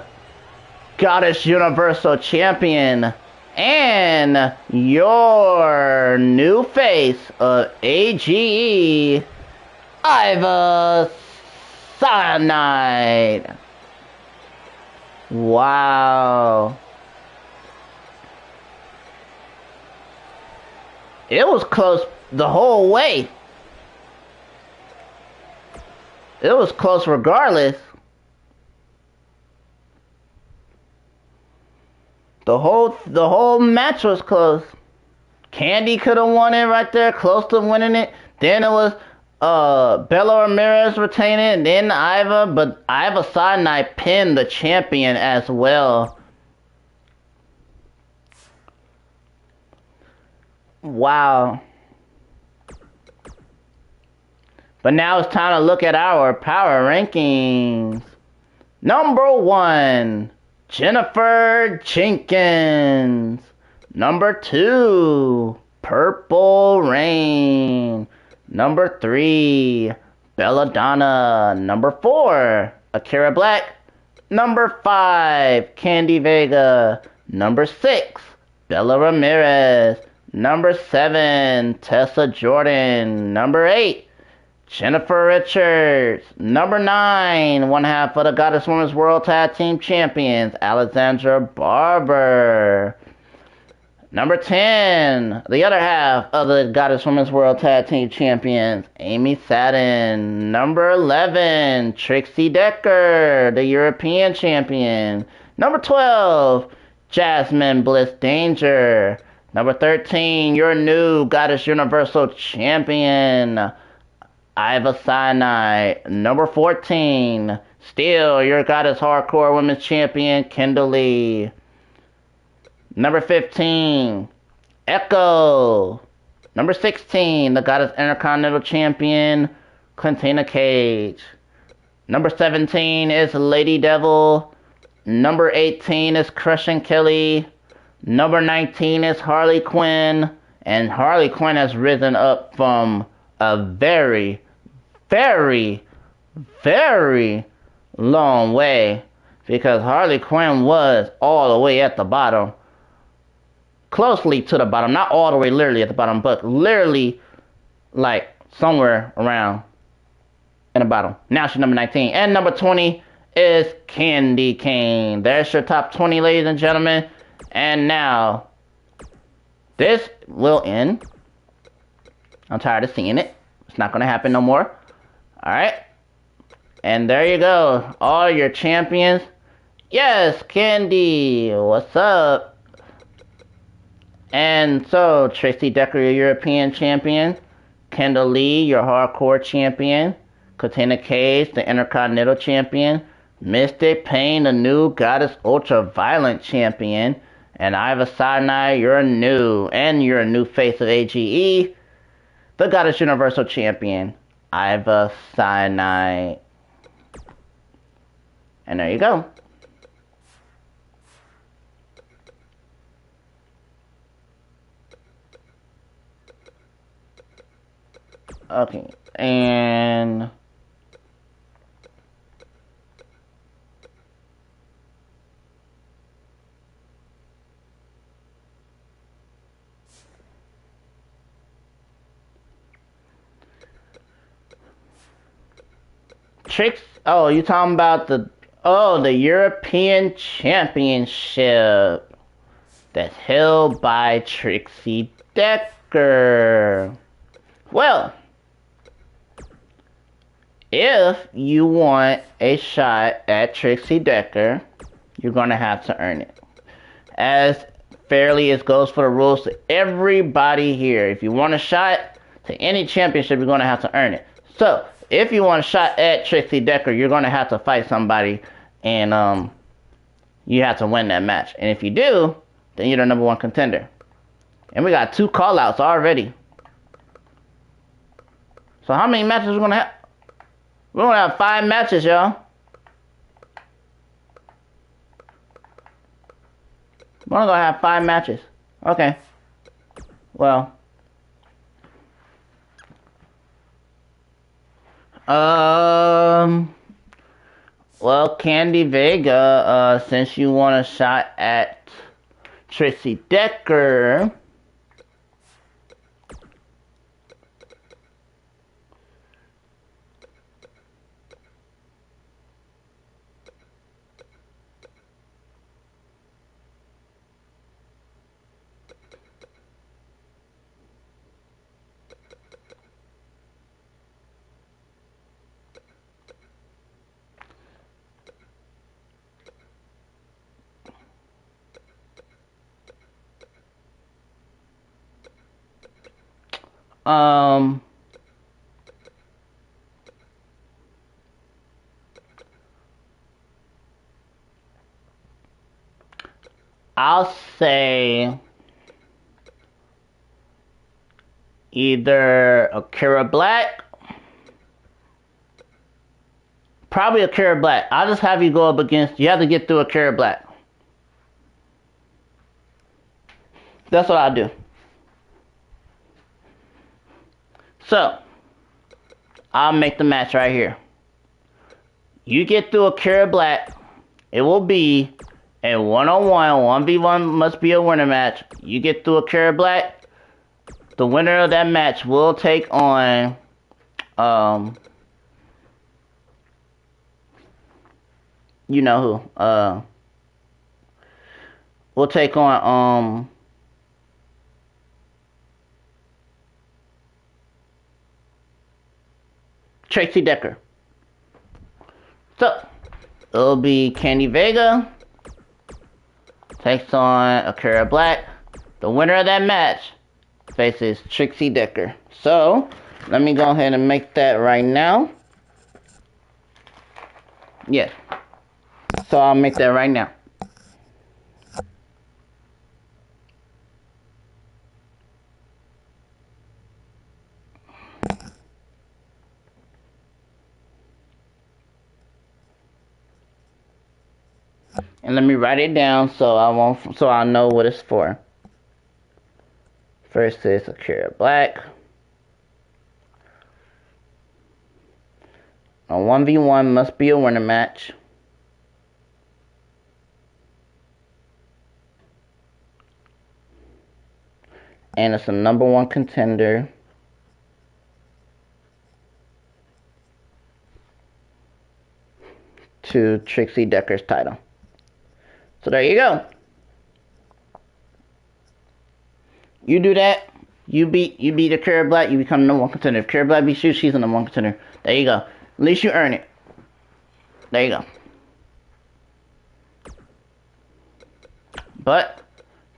Goddess Universal Champion and your new face of AGE, Iva Cyanide. Wow. It was close the whole way. It was close regardless. The whole match was close. Candy could have won it right there, close to winning it. Then it was Bella Ramirez retaining it, and then Iva, but Iva Cyanide pinned the champion as well. Wow. But now it's time to look at our power rankings. Number 1, Jennifer Jenkins. Number 2, Purple Rain. Number 3, Belladonna. Number 4, Akira Black. Number 5, Candy Vega. Number 6, Bella Ramirez. Number 7, Tessa Jordan. Number 8, Jennifer Richards. Number 9, one half of the Goddess Women's World Tag Team Champions, Alexandra Barber. Number 10, the other half of the Goddess Women's World Tag Team Champions, Amy Satin. Number 11, Trixie Decker, the European Champion. Number 12, Jasmine Bliss Danger. Number 13, your new Goddess Universal Champion, Iva Sinai. Number 14, still your Goddess Hardcore Women's Champion, Kendall Lee. Number 15, Echo. Number 16, the Goddess Intercontinental Champion, Quintina Cage. Number 17 is Lady Devil. Number 18 is Crushing Kelly. Number 19 is Harley Quinn. And Harley Quinn has risen up from a very, very, very long way. Because Harley Quinn was all the way at the bottom. Closely to the bottom. Not all the way literally at the bottom, but literally like somewhere around in the bottom. Now she's number 19. And number 20 is Candy Cane. There's your top 20, ladies and gentlemen. And now, this will end. I'm tired of seeing it. It's not going to happen no more. Alright. And there you go. All your champions. Yes, Candy. What's up? And so, Tracy Decker, your European champion. Kendall Lee, your hardcore champion. Katina Cage, the Intercontinental champion. Mystic Payne, the new Goddess Ultra-Violent champion. And Iva Sinai, you're new. And you're a new face of AGE. The Goddess Universal champion, Iva Sinai. And there you go. Okay, and Tricks. Oh, you talking about the European Championship that's held by Trixie Decker. Well, if you want a shot at Trixie Decker, you're going to have to earn it. As fairly as goes for the rules to everybody here. If you want a shot to any championship, you're going to have to earn it. So, if you want a shot at Trixie Decker, you're going to have to fight somebody, and you have to win that match. And if you do, then you're the number 1 contender. And we got 2 call-outs already. So how many matches we're going to have? We're going to have 5 matches, y'all. We're going to have 5 matches. Okay. Well. Well, Candy Vega, since you want a shot at Trixie Decker, I'll say either Akira Black Probably a Akira Black. I'll just have you go up against... You have to get through Akira Black. That's what I'll do. So, I'll make the match right here. You get through Akira Black. It will be a one-on-one, 1v1 must be a winner match. You get through Akira Black. The winner of that match will take on... you know who. We'll take on, Tracy Decker. So, it'll be Candy Vega takes on Akira Black. The winner of that match faces Trixie Decker. So, let me go ahead and make that right now. Yes. So, I'll make that right now. And let me write it down so I'll know what it's for. First is Akira Black. A 1v1 must be a winner match. And it's a #1 contender. To Trixie Decker's title. So there you go. You do that. You beat Akira Black. You become the #1 contender. If Akira Black beats you, she's the #1 contender. There you go. At least you earn it. There you go. But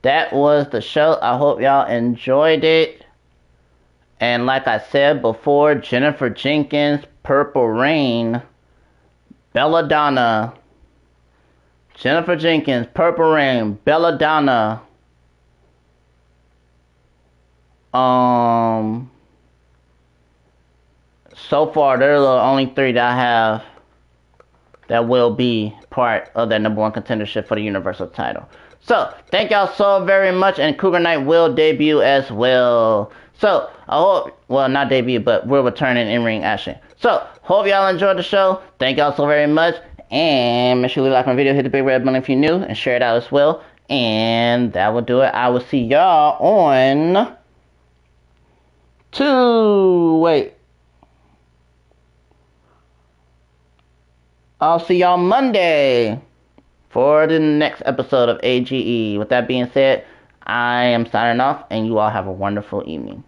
that was the show. I hope y'all enjoyed it. And like I said before, Jennifer Jenkins, Purple Rain, Belladonna. Jennifer Jenkins, Purple Rain, Belladonna. So far, they're the only 3 that I have that will be part of that #1 contendership for the Universal title. So, thank y'all so very much, and Cougar Knight will debut as well. So, I hope, well, not debut, but we'll return in in-ring action. So, hope y'all enjoyed the show. Thank y'all so very much. And make sure you like my video, hit the big red button if you're new, and share it out as well. And that will do it. I will see y'all on I'll see y'all Monday for the next episode of AGE. With that being said, I am signing off, and you all have a wonderful evening.